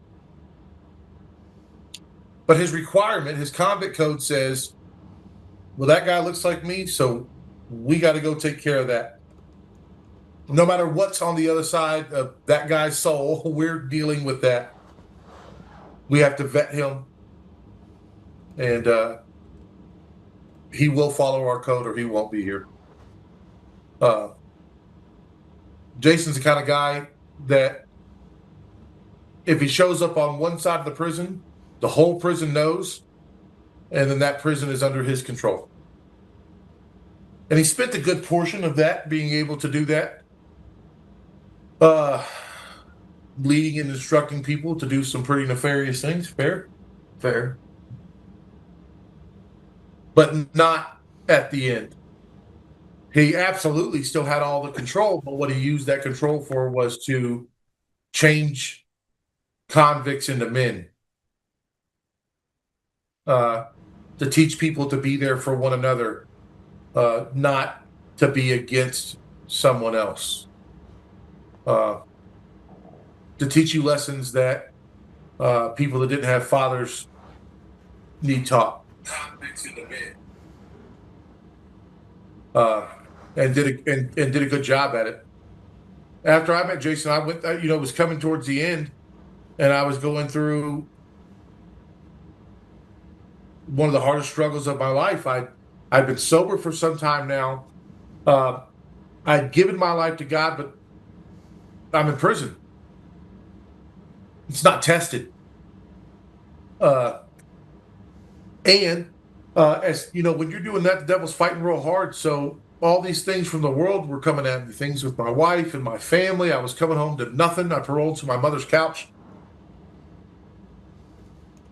But his requirement, his convict code says, well, that guy looks like me, so we got to go take care of that. No matter what's on the other side of that guy's soul, we're dealing with that. We have to vet him. And he will follow our code or he won't be here. Jason's the kind of guy that if he shows up on one side of the prison, the whole prison knows, and then that prison is under his control. And he spent a good portion of that being able to do that, leading and instructing people to do some pretty nefarious things. Fair? Fair. But not at the end. He absolutely still had all the control, but what he used that control for was to change convicts into men. To teach people to be there for one another, not to be against someone else. To teach you lessons that people that didn't have fathers need taught. Convicts into men. And did a good job at it. After I met Jason, I went, it was coming towards the end, and I was going through one of the hardest struggles of my life. I'd been sober for some time now. I'd given my life to God, but I'm in prison. It's not tested. And as you know, when you're doing that, the devil's fighting real hard. So all these things from the world were coming at me, things with my wife and my family. I was coming home to nothing. I paroled to my mother's couch.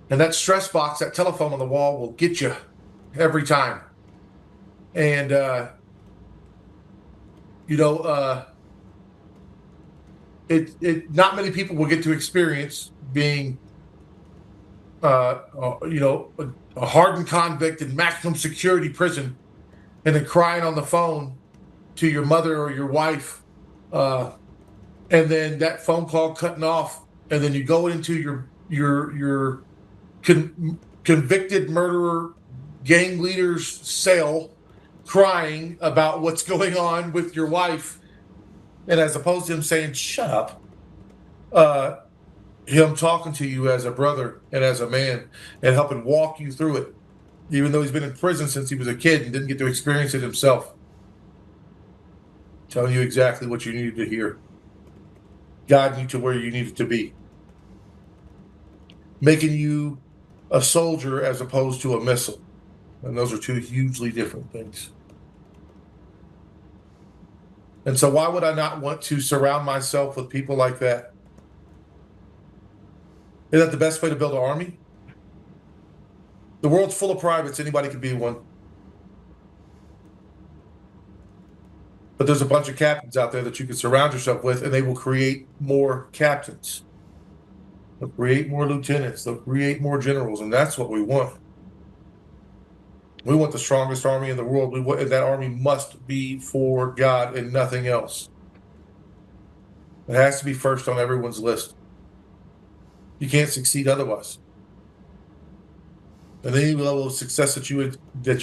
And that stress box, that telephone on the wall will get you every time. And, not many people will get to experience being, a hardened convict in maximum security prison and then crying on the phone to your mother or your wife. And then that phone call cutting off. And then you go into your convicted murderer gang leader's cell crying about what's going on with your wife, and as opposed to him saying shut up, him talking to you as a brother and as a man and helping walk you through it, even though he's been in prison since he was a kid and didn't get to experience it himself, telling you exactly what you needed to hear, guiding you to where you needed to be, making you a soldier as opposed to a missile. And those are two hugely different things. And so why would I not want to surround myself with people like that? Isn't that the best way to build an army? The world's full of privates. Anybody can be one. But there's a bunch of captains out there that you can surround yourself with, and they will create more captains. They'll create more lieutenants. They'll create more generals, and that's what we want. We want the strongest army in the world. And that army must be for God and nothing else. It has to be first on everyone's list. You can't succeed otherwise. And any level of success that you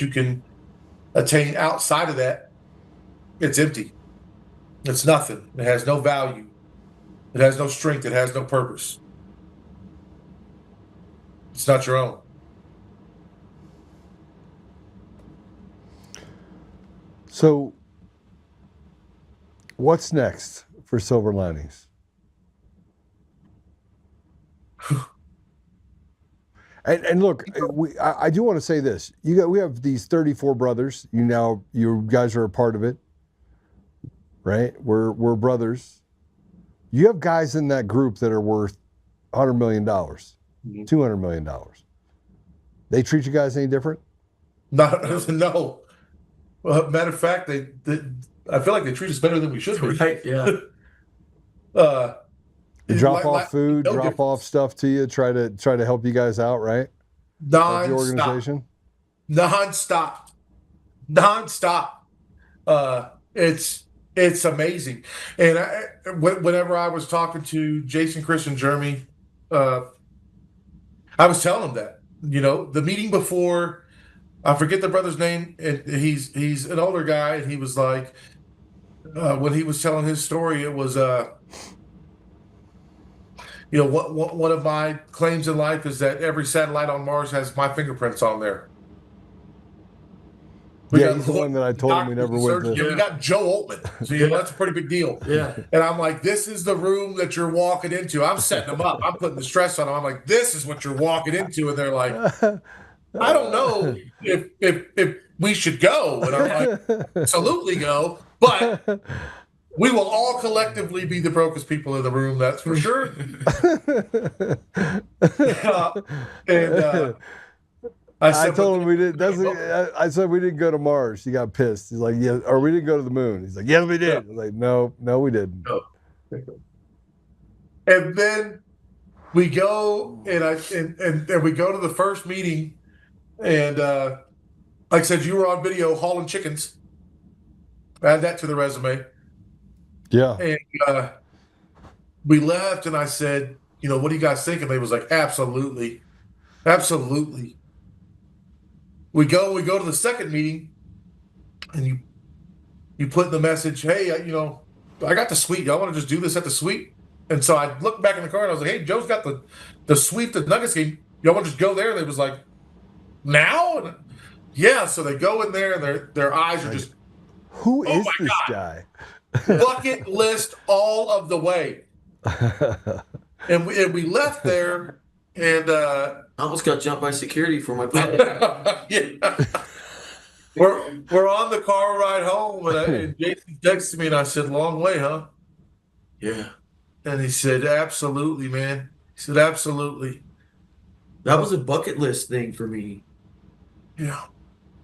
can attain outside of that, it's empty. It's nothing. It has no value. It has no strength. It has no purpose. It's not your own. So, what's next for Silver Linings? And look, I do want to say this. We have these 34 brothers. You guys are a part of it, right? We're brothers. You have guys in that group that are worth $100 million, $200 million. They treat you guys any different? No. Well, matter of fact, they I feel like they treat us better than we should be. Right, yeah. They drop off food, drop off stuff to you, try to help you guys out, right? Non-stop. The organization? Non-stop. It's amazing. And whenever I was talking to Jason, Chris, and Jeremy, I was telling them that, the meeting before, I forget the brother's name, and he's an older guy, and he was like, when he was telling his story, it was, one of my claims in life is that every satellite on Mars has my fingerprints on there. He's the one that I told him we never went to. We got Joe Oltmann, so that's a pretty big deal. Yeah. And I'm like, this is the room that you're walking into. I'm setting them up. I'm putting the stress on them. I'm like, this is what you're walking into, and they're like, I don't know if we should go. And I'm like, absolutely go, but we will all collectively be the brokest people in the room, that's for sure. I told him we didn't. I said we didn't go to Mars. He got pissed. He's like, yeah, or we didn't go to the moon. He's like, yes, we did. I was like, no, we didn't. No. And then we go and we go to the first meeting, and like I said, you were on video hauling chickens. Add that to the resume. Yeah. And we left, and I said, what do you guys think? And they was like, absolutely. We go to the second meeting, and you put in the message, hey, I got the suite. Y'all want to just do this at the suite? And so I looked back in the car, and I was like, hey, Joe's got the suite, the Nuggets game. Y'all want to just go there? And they was like, now? And yeah, so they go in there, and their eyes are just, who is this guy? Bucket list all of the way. And we left there, And I almost got jumped by security for my podcast. yeah. We're on the car ride home, and Jason texted me, and I said, "Long way, huh?" Yeah. And he said, "Absolutely, man." He said, "Absolutely." That was a bucket list thing for me. Yeah.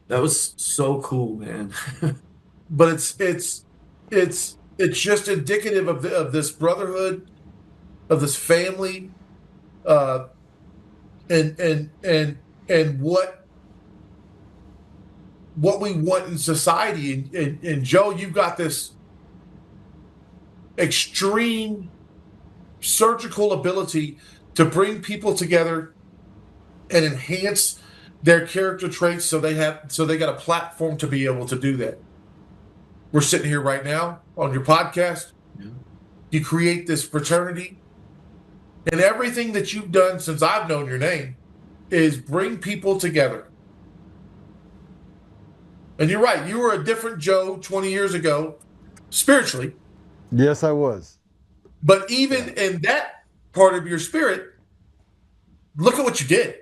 That was so cool, man. But it's just indicative of this brotherhood, of this family, uh, and what we want in society. And Joe, you've got this extreme surgical ability to bring people together and enhance their character traits so they got a platform to be able to do that. We're sitting here right now on your podcast. Yeah. You create this fraternity, and everything that you've done since I've known your name is bring people together. And you're right, you were a different Joe 20 years ago, spiritually. Yes, I was. But even in that part of your spirit, look at what you did.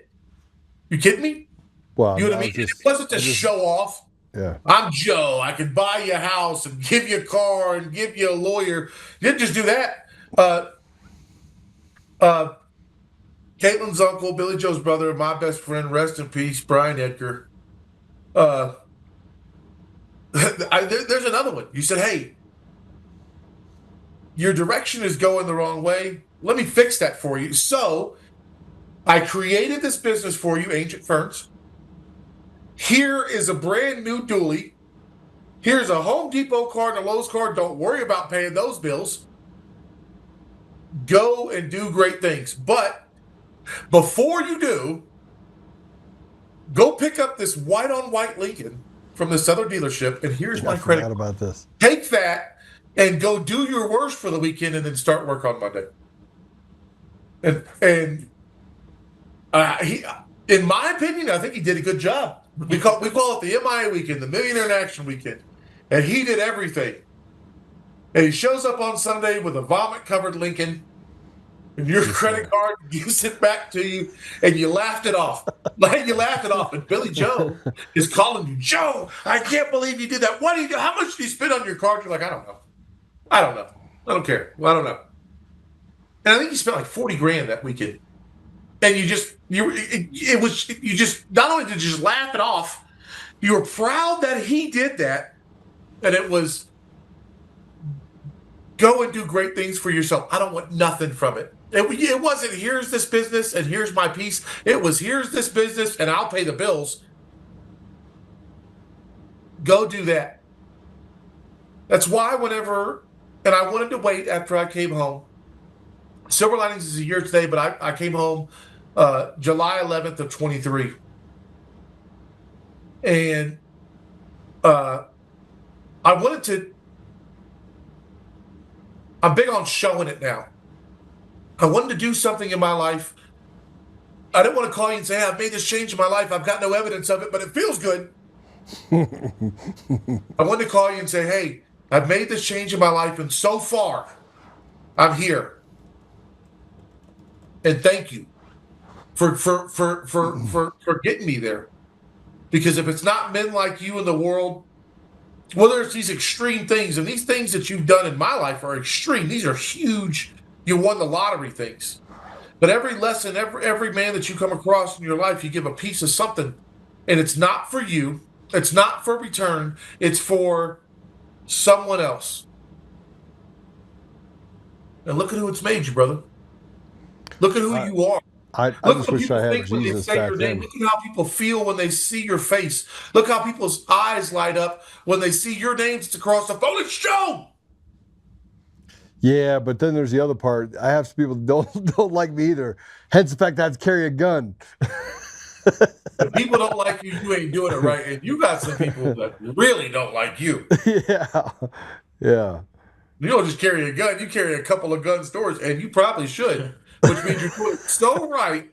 You kidding me? Well, You know what I mean? It wasn't to show off. Yeah. I'm Joe. I can buy you a house and give you a car and give you a lawyer. You didn't just do that. Caitlin's uncle, Billy Joe's brother, my best friend, rest in peace, Brian Edgar. There's another one. You said, "Hey, your direction is going the wrong way. Let me fix that for you." So I created this business for you, Ancient Ferns. Here is a brand new dually. Here's a Home Depot card and a Lowe's card. Don't worry about paying those bills. Go and do great things. But before you do, go pick up this white-on-white Lincoln from this other dealership, and here's my credit card. About this. Take that and go do your worst for the weekend, and then start work on Monday. And he, in my opinion, I think he did a good job. We call it the MIA weekend, the Millionaire in Action weekend, and he did everything. And he shows up on Sunday with a vomit-covered Lincoln, and your credit card gives it back to you, and you laughed it off. Like you laughed it off. And Billy Joe is calling you, "Joe, I can't believe you did that. What do you do? How much do you spend on your card?" You're like, "I don't know. I don't care. Well, I don't know." And I think you spent like 40 grand that weekend. And you just not only did you just laugh it off, you were proud that he did that, and it was go and do great things for yourself. I don't want nothing from it. It wasn't here's this business and here's my piece. It was here's this business and I'll pay the bills. Go do that. That's why and I wanted to wait after I came home. Silver Linings is a year today, but I came home July 11th of 23. And I wanted to, I'm big on showing it now. I wanted to do something in my life. I didn't want to call you and say, "Hey, I've made this change in my life. I've got no evidence of it, but it feels good." I wanted to call you and say, "Hey, I've made this change in my life, and so far, I'm here. And thank you for getting me there. Because if it's not men like you in the world, well, there's these extreme things, and these things that you've done in my life are extreme. These are huge. You won the lottery things. But every lesson, every man that you come across in your life, you give a piece of something, and it's not for you. It's not for return. It's for someone else. And look at who it's made you, brother. Look at who you are. I just wish I had Jesus back then. Look at how people feel when they see your face. Look how people's eyes light up when they see your name across the phone. It's Joe. Yeah, but then there's the other part. I have some people that don't like me either. Hence the fact I have to carry a gun. If people don't like you, you ain't doing it right. And you got some people that really don't like you. Yeah. You don't just carry a gun. You carry a couple of gun stores, and you probably should, which means you're doing so right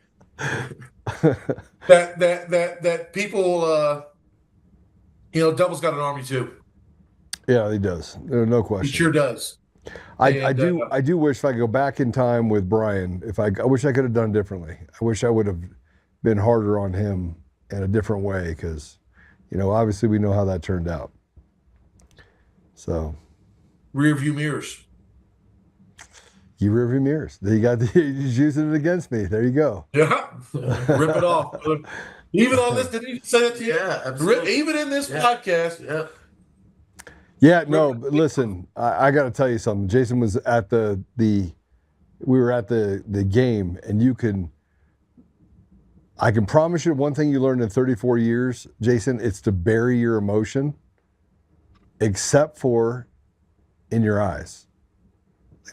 that people, Devil's got an army too. Yeah, he does. There's no question. He sure does. I do wish if I could go back in time with Brian, I wish I could have done it differently. I wish I would have been harder on him in a different way because, obviously we know how that turned out. So. Rear view mirrors. You rear view mirrors. He's using it against me. There you go. Yeah. Rip it off. Even on this, did he say it to you? Yeah, absolutely. Even in this podcast. Yeah. Yeah, no, but listen, I got to tell you something. Jason was at we were at the game, and I can promise you one thing you learned in 34 years, Jason, it's to bury your emotion, except for in your eyes.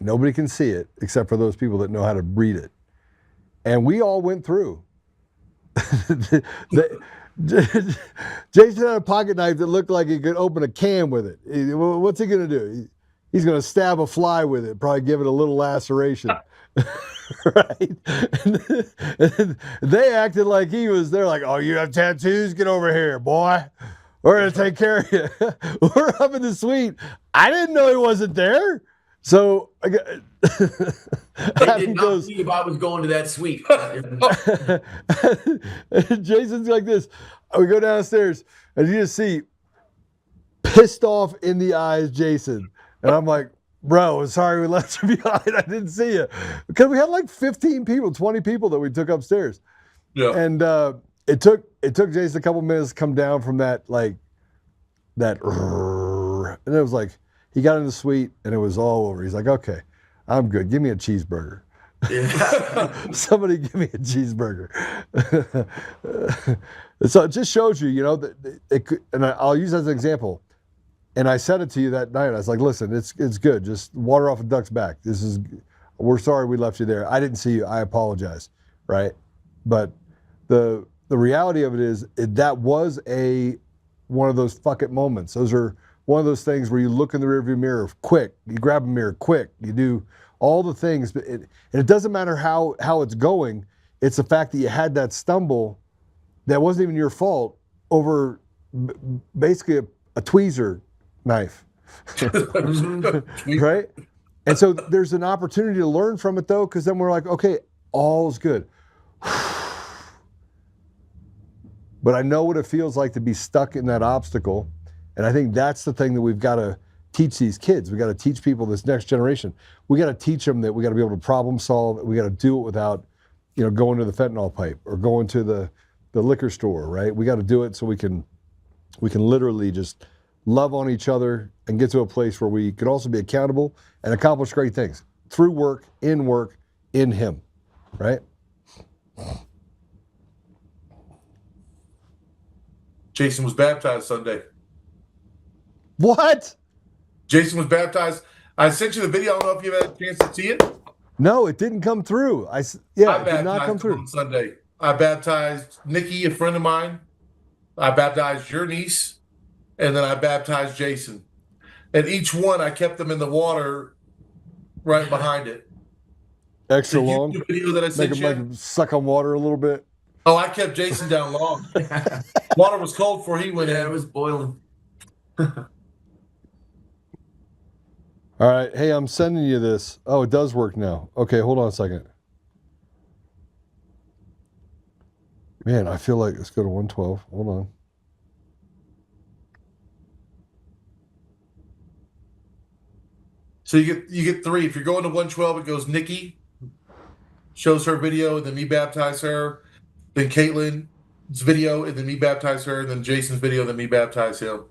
Nobody can see it except for those people that know how to read it. And we all went through. Jason had a pocket knife that looked like he could open a can with it. What's he going to do? He's going to stab a fly with it, probably give it a little laceration. Right? And they acted like they're like, oh, you have tattoos? Get over here, boy. We're going to take care of you. We're up in the suite. I didn't know he wasn't there. So They did not see if I was going to that suite. Jason's like this. We go downstairs, and you just see pissed off in the eyes, Jason. And I'm like, bro, sorry we left you behind. I didn't see you. Because we had like 15 people, 20 people that we took upstairs. Yeah. And it took Jason a couple minutes to come down from that. And it was like, he got in the suite and it was all over. He's like, okay, I'm good. Give me a cheeseburger. Yeah. Somebody give me a cheeseburger. So it just shows you, that it could, and I'll use that as an example. And I said it to you that night. I was like, listen, it's good. Just water off a duck's back. We're sorry we left you there. I didn't see you. I apologize. Right? But the reality of it is that was one of those fuck it moments. Those are one of those things where you look in the rearview mirror quick, you grab a mirror quick, you do all the things, and it doesn't matter how it's going. It's the fact that you had that stumble that wasn't even your fault over basically a tweezer knife, right? And so there's an opportunity to learn from it though, because then we're like, okay, all's good. But I know what it feels like to be stuck in that obstacle. And I think that's the thing that we've got to teach these kids. We got to teach people, this next generation. We got to teach them that we got to be able to problem solve. We got to do it without, going to the fentanyl pipe or going to the liquor store, right? We got to do it so we can literally just love on each other and get to a place where we can also be accountable and accomplish great things through work, in Him, right? Jason was baptized Sunday. What? Jason was baptized. I sent you the video. I don't know if you had a chance to see it. No, it didn't come through. I it did not come him through. On Sunday. I baptized Nikki, a friend of mine. I baptized your niece, and then I baptized Jason. And each one, I kept them in the water right behind it. Extra long. The video that I sent Make them suck on water a little bit. Oh, I kept Jason down long. Water was cold before he went in. It was boiling. All right. Hey, I'm sending you this. Oh, it does work now. Okay, hold on a second. Man, I feel like let's go to 112. Hold on. So you get three. If you're going to 112, it goes Nikki, shows her video, and then me baptize her. Then Caitlin's video, and then me baptize her. And then Jason's video, and then me baptize him.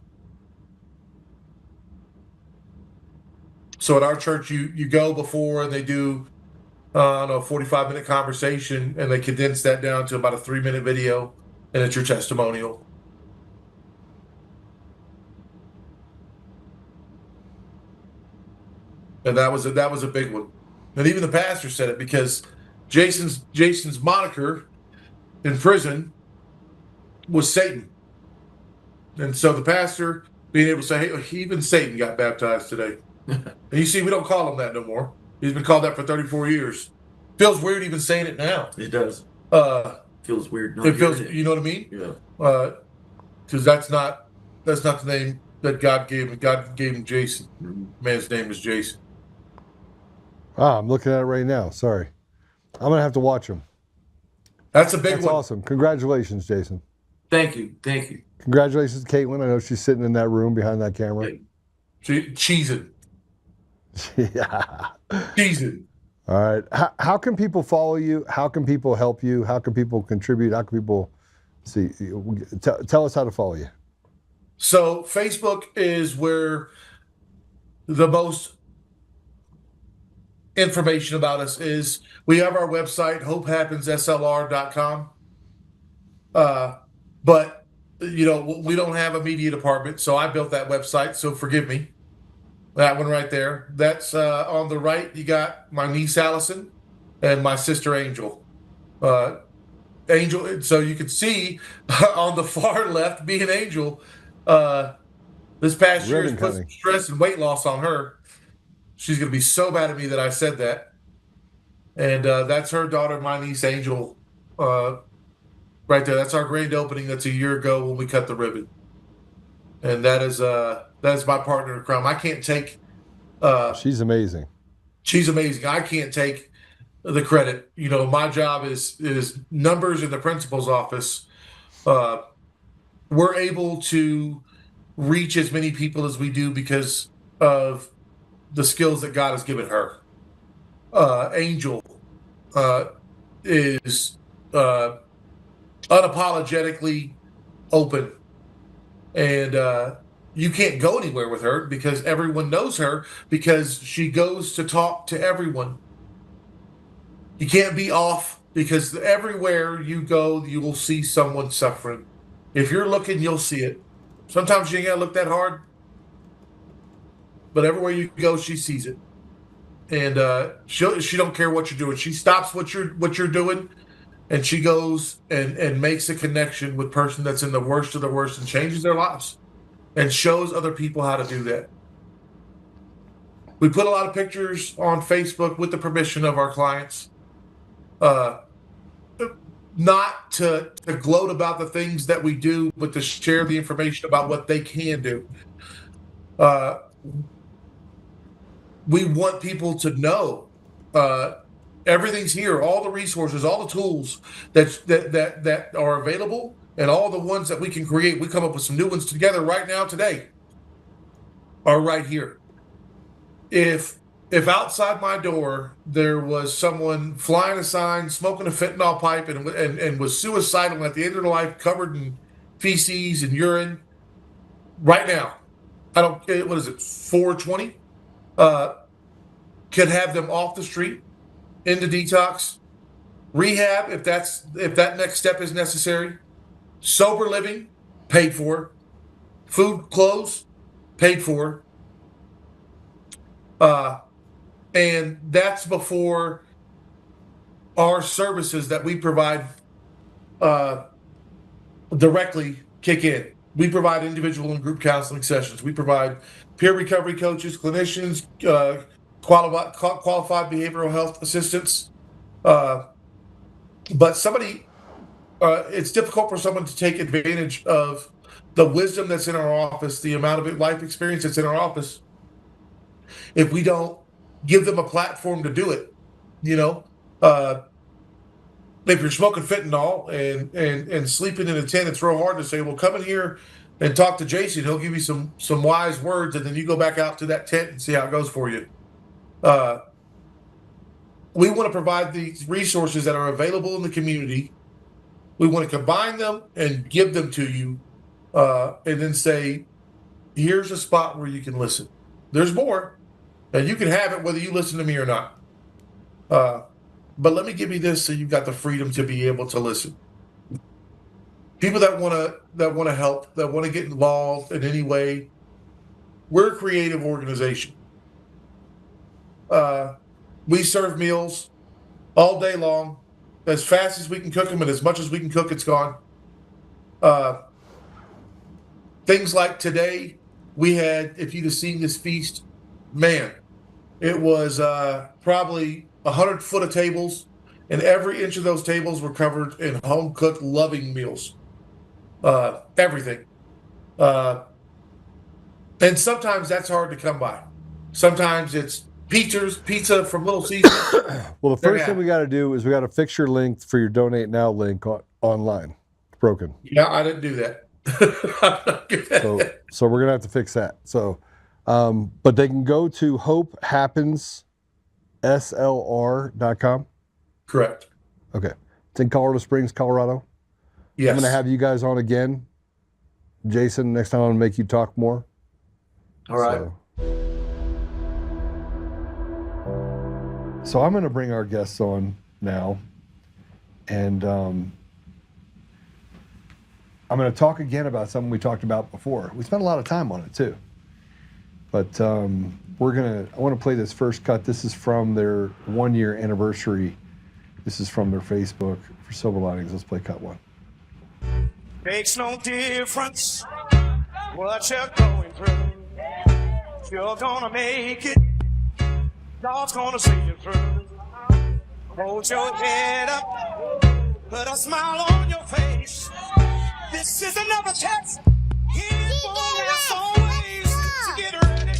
So at our church, you go before and they do, 45-minute conversation, and they condense that down to about a 3-minute video, and it's your testimonial. And that was a big one. And even the pastor said it because Jason's moniker in prison was Satan. And so the pastor being able to say, hey, even Satan got baptized today. And you see, we don't call him that no more. He's been called that for 34 years. Feels weird even saying it now. It does. Feels weird. It feels, you know what I mean? Yeah. Because that's not the name that God gave him. God gave him Jason. Man's name is Jason. I'm looking at it right now. Sorry. I'm going to have to watch them. That's a big That's one. awesome. Congratulations, Jason. Thank you. Thank you. Congratulations, Caitlin. I know she's sitting in that room behind that camera. Cheesing. Yeah. Cheesing. All right. How can people follow you? How can people help you? How can people contribute? How can people see? Tell us how to follow you. So Facebook is where the most information about us is. We have our website, hopehappensslr.com. But we don't have a media department, so I built that website, so forgive me. That one right there. That's on the right. You got my niece Allison and my sister Angel. Angel. So you can see on the far left, being Angel. This past year has put some stress and weight loss on her. She's going to be so mad at me that I said that. And that's her daughter, my niece Angel. Right there. That's our grand opening. That's a year ago when we cut the ribbon. And that is my partner in crime. I can't take. She's amazing. She's amazing. I can't take the credit. My job is numbers in the principal's office. We're able to reach as many people as we do because of the skills that God has given her. Angel is unapologetically open, and you can't go anywhere with her because everyone knows her because she goes to talk to everyone. You can't be off because everywhere you go, you will see someone suffering. If you're looking, you'll see it. Sometimes you ain't gotta look that hard, but everywhere you go, she sees it, and she don't care what you're doing. She stops what you're doing, and she goes and makes a connection with person that's in the worst of the worst and changes their lives and shows other people how to do that. We put a lot of pictures on Facebook with the permission of our clients, not to gloat about the things that we do, but to share the information about what they can do. We want people to know everything's here, all the resources, all the tools that are available, and all the ones that we can create. We come up with some new ones together right now today. Are right here. If outside my door there was someone flying a sign, smoking a fentanyl pipe, and was suicidal at the end of their life, covered in feces and urine, right now, what is it, 420? Could have them off the street, into detox, rehab if that next step is necessary, sober living, paid for, food, clothes, paid for. And that's before our services that we provide directly kick in. We provide individual and group counseling sessions. We provide peer recovery coaches, clinicians, qualified behavioral health assistants. But it's difficult for someone to take advantage of the wisdom that's in our office, the amount of life experience that's in our office, if we don't give them a platform to do it. If you're smoking fentanyl and sleeping in a tent, it's real hard to say, well, come in here and talk to Jason. He'll give you some wise words, and then you go back out to that tent and see how it goes for you. We want to provide these resources that are available in the community. We want to combine them and give them to you, and then say, here's a spot where you can listen. There's more, and you can have it whether you listen to me or not. But let me give you this so you've got the freedom to be able to listen. People that want to help, that want to get involved in any way, we're a creative organization. We serve meals all day long, as fast as we can cook them, and as much as we can cook, it's gone. Things like today, we had, if you'd have seen this feast, man, it was probably 100 foot of tables, and every inch of those tables were covered in home cooked, loving meals. Everything. And sometimes that's hard to come by. Sometimes it's pizza from Little Caesars. Well, the They're first thing happy. we got to do is we got to fix your link for your donate now link online. It's broken. Yeah, I didn't do that. I'm not good at So that. so we're gonna have to fix that. So, but they can go to hopehappensslr.com. Correct. Okay, it's in Colorado Springs, Colorado. Yes. I'm gonna have you guys on again, Jason. Next time I'm gonna make you talk more. All right. So I'm gonna bring our guests on now, and I'm going to talk again about something we talked about before. We spent a lot of time on it too. But I want to play this first cut. This is from their 1-year anniversary. This is from their Facebook for Silver Linings. Let's play cut 1. Makes no difference what you're going through. You're gonna make it. God's gonna see you through. Hold your head up. Put a smile on your face. This is another test. Here's one last always. So get ready.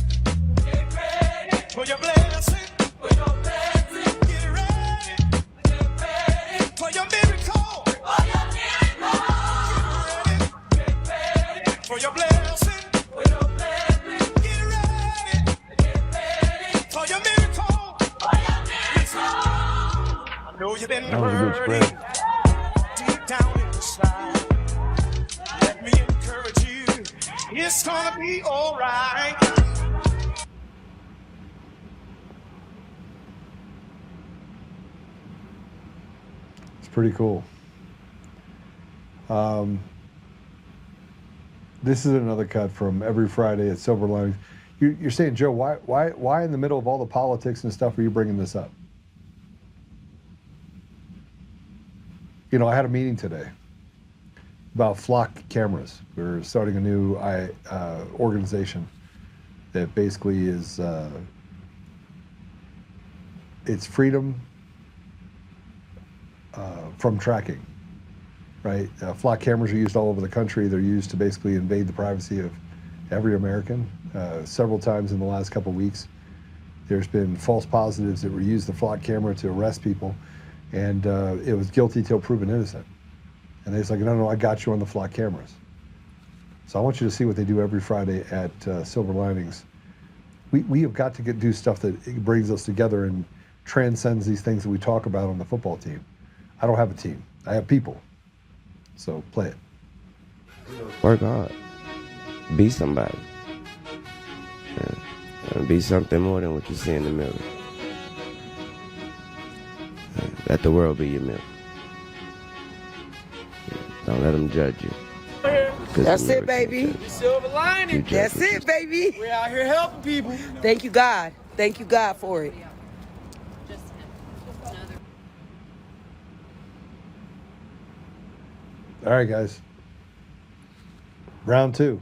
Get ready for your blessing. For your blessing. Get ready. Get ready for your miracle. For your miracle. Get ready for your blessing. For your blessing. Get ready. Get ready for your miracle. For your miracle. I know you've been hurting deep down inside. Let me encourage you, it's gonna be all right. It's pretty cool. This is another cut from every Friday at Silver Linings. You're saying, Joe, why in the middle of all the politics and stuff are you bringing this up? You know, I had a meeting today about flock cameras. We're starting a new organization that basically is it's freedom from tracking, right? Flock cameras are used all over the country. They're used to basically invade the privacy of every American. Several times in the last couple of weeks, there's been false positives that were used the flock camera to arrest people, and it was guilty till proven innocent. And they're like, no, I got you on the flock cameras. So I want you to see what they do every Friday at Silver Linings. We have got to do stuff that brings us together and transcends these things that we talk about on the football team. I don't have a team. I have people. So play it. Work hard. Be somebody. And be something more than what you see in the mirror. Let the world be your mirror. Don't let them judge you. That's it, baby. Silver lining. That's it, baby. We're out here helping people. Thank you, God. Thank you, God, for it. All right, guys. Round 2.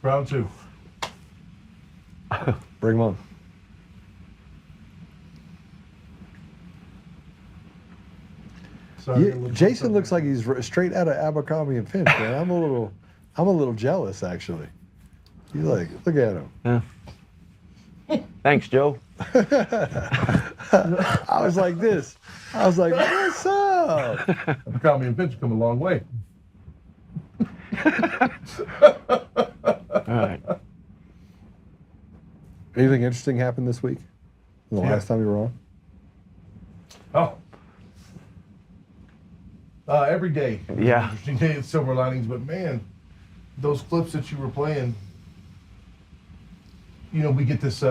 Round 2. Bring them on. Jason looks like he's straight out of Abercrombie and Finch, man. I'm a little jealous, actually. He's like, look at him. Yeah. Thanks, Joe. I was like this. I was like, what's up? Abercrombie and Finch come a long way. All right. Anything interesting happened this week? The last time you were on? Oh. Every day. Yeah. Interesting day at Silver Linings, but man, those clips that you were playing, you know, we get this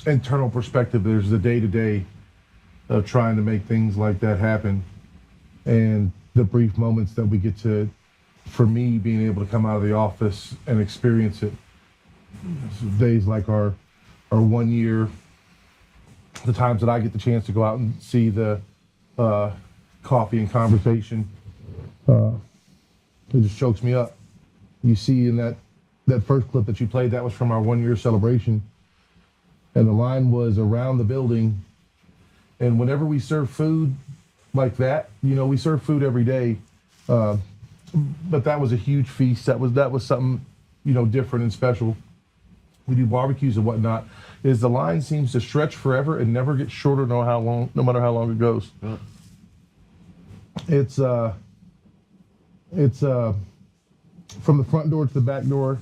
internal perspective. There's the day-to-day of trying to make things like that happen, and the brief moments that we get to, for me, being able to come out of the office and experience it. Days like our 1 year, the times that I get the chance to go out and see the coffee and conversation, it just chokes me up. You see in that first clip that you played, that was from our 1 year celebration, and the line was around the building. And whenever we serve food like that, you know, we serve food every day, but that was a huge feast. That was something, you know, different and special. we do barbecues and whatnot, is the line seems to stretch forever and never gets shorter no matter how long it goes. Yeah. It's from the front door to the back door,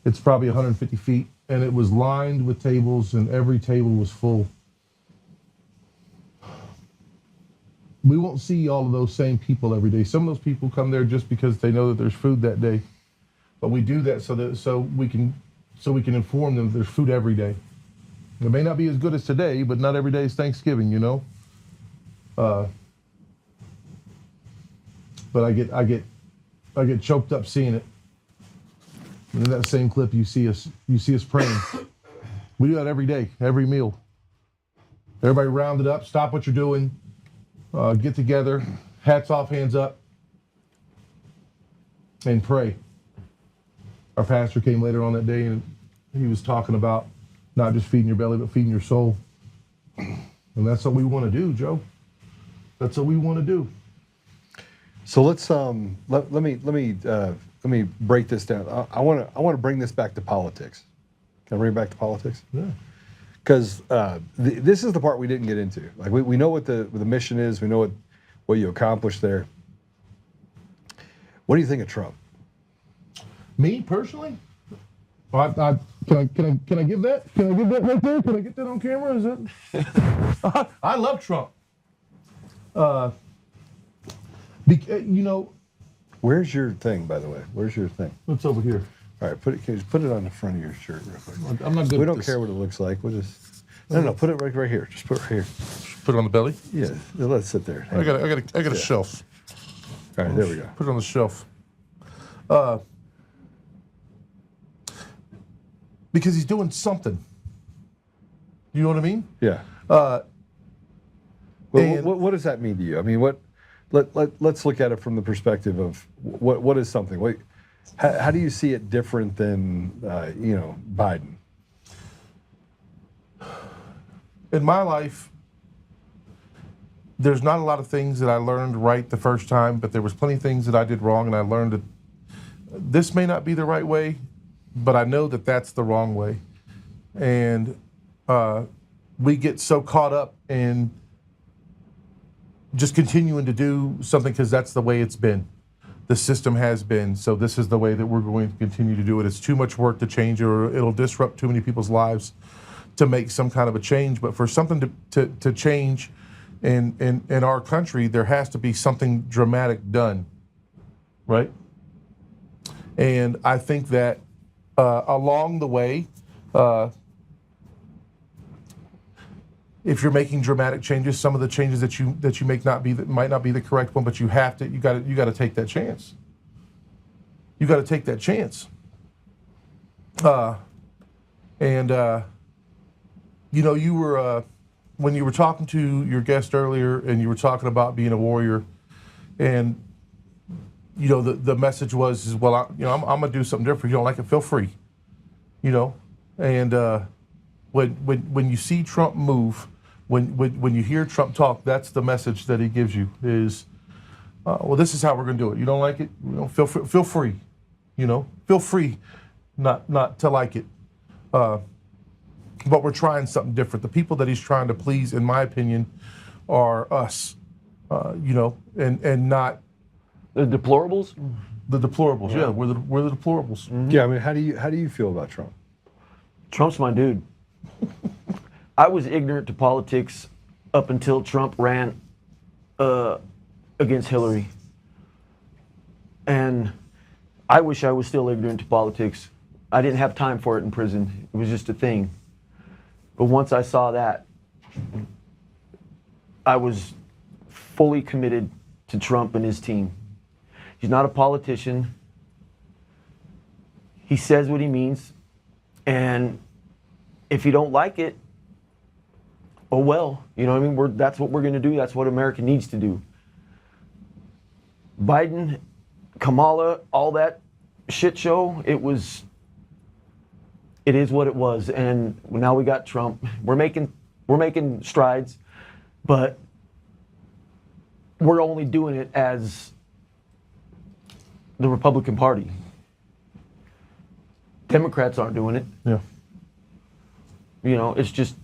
it's probably 150 feet, and it was lined with tables, and every table was full. We won't see all of those same people every day. Some of those people come there just because they know that there's food that day, but we do that so we can inform them that there's food every day. It may not be as good as today, but not every day is Thanksgiving, you know. But I get choked up seeing it. And in that same clip, you see us praying. We do that every day, every meal. Everybody rounded up, stop what you're doing, get together, hats off, hands up, and pray. Our pastor came later on that day, and he was talking about not just feeding your belly, but feeding your soul. And that's what we want to do, Joe. That's what we want to do. So let's let me break this down. I want to bring this back to politics. Can I bring it back to politics? Yeah. Because this is the part we didn't get into. Like we know what the mission is. We know what you accomplished there. What do you think of Trump? Me personally, can I give that? Can I give that right there? Can I get that on camera? Is that? I love Trump. You know. Where's your thing, by the way? Where's your thing? It's over here. All right, can you just put it on the front of your shirt real quick? I'm not good. We don't care what it looks like. We'll just no. Put it right here. Just put it right here. Put it on the belly. Yeah, let it sit there. I got a shelf. All right, there we go. Put it on the shelf. Because he's doing something. You know what I mean? Yeah. What does that mean to you? I mean, let's look at it from the perspective of what is something. How do you see it different than Biden? In my life, there's not a lot of things that I learned right the first time, but there was plenty of things that I did wrong, and I learned that this may not be the right way, but I know that that's the wrong way. And we get so caught up in just continuing to do something because that's the way it's been. The system has been, so this is the way that we're going to continue to do it. It's too much work to change, or it'll disrupt too many people's lives to make some kind of a change. But for something to change in our country, there has to be something dramatic done, right? And I think that along the way, if you're making dramatic changes, some of the changes that you make might not be the correct one, but you got to take that chance. You got to take that chance. You were when you were talking to your guest earlier, and you were talking about being a warrior, and the message was I'm gonna do something different. You don't like it, feel free. And when you see Trump move, when you hear Trump talk, that's the message that he gives you is, this is how we're going to do it. You don't like it? Feel free. Feel free not to like it. But we're trying something different. The people that he's trying to please, in my opinion, are us. And not the deplorables. The deplorables. Yeah, we're the deplorables. Mm-hmm. Yeah, I mean, how do you feel about Trump? Trump's my dude. I was ignorant to politics up until Trump ran against Hillary. And I wish I was still ignorant to politics. I didn't have time for it in prison. It was just a thing. But once I saw that, I was fully committed to Trump and his team. He's not a politician. He says what he means. And if you don't like it, oh well, you know what I mean? That's what we're going to do. That's what America needs to do. Biden, Kamala, all that shit show, it is what it was. And now we got Trump. We're making strides, but we're only doing it as the Republican Party. Democrats aren't doing it. Yeah. You know, it's just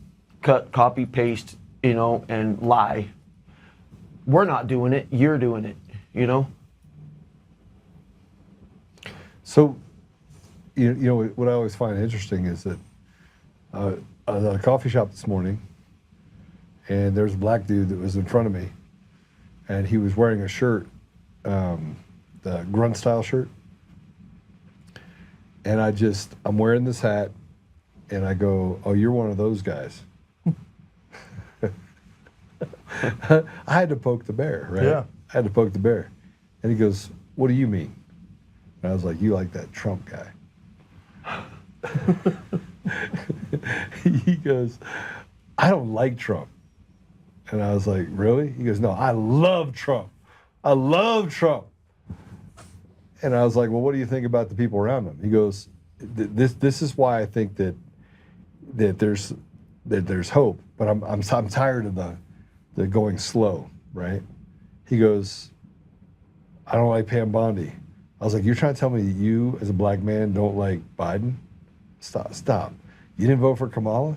cut, copy, paste, you know, and lie. We're not doing it, you're doing it, you know? So, you know, what I always find interesting is that I was at a coffee shop this morning, and there's a black dude that was in front of me, and he was wearing a shirt, the grunt style shirt. And I'm wearing this hat, and I go, "Oh, you're one of those guys." I had to poke the bear, right? Yeah. I had to poke the bear. And he goes, "What do you mean?" And I was like, "You like that Trump guy." He goes, "I don't like Trump." And I was like, "Really?" He goes, "No, I love Trump. I love Trump." And I was like, "Well, what do you think about the people around him?" He goes, "This is why I think that there's hope, but I'm tired of the going slow, right?" He goes, "I don't like Pam Bondi." I was like, "You're trying to tell me that you, as a black man, don't like Biden? Stop. You didn't vote for Kamala?"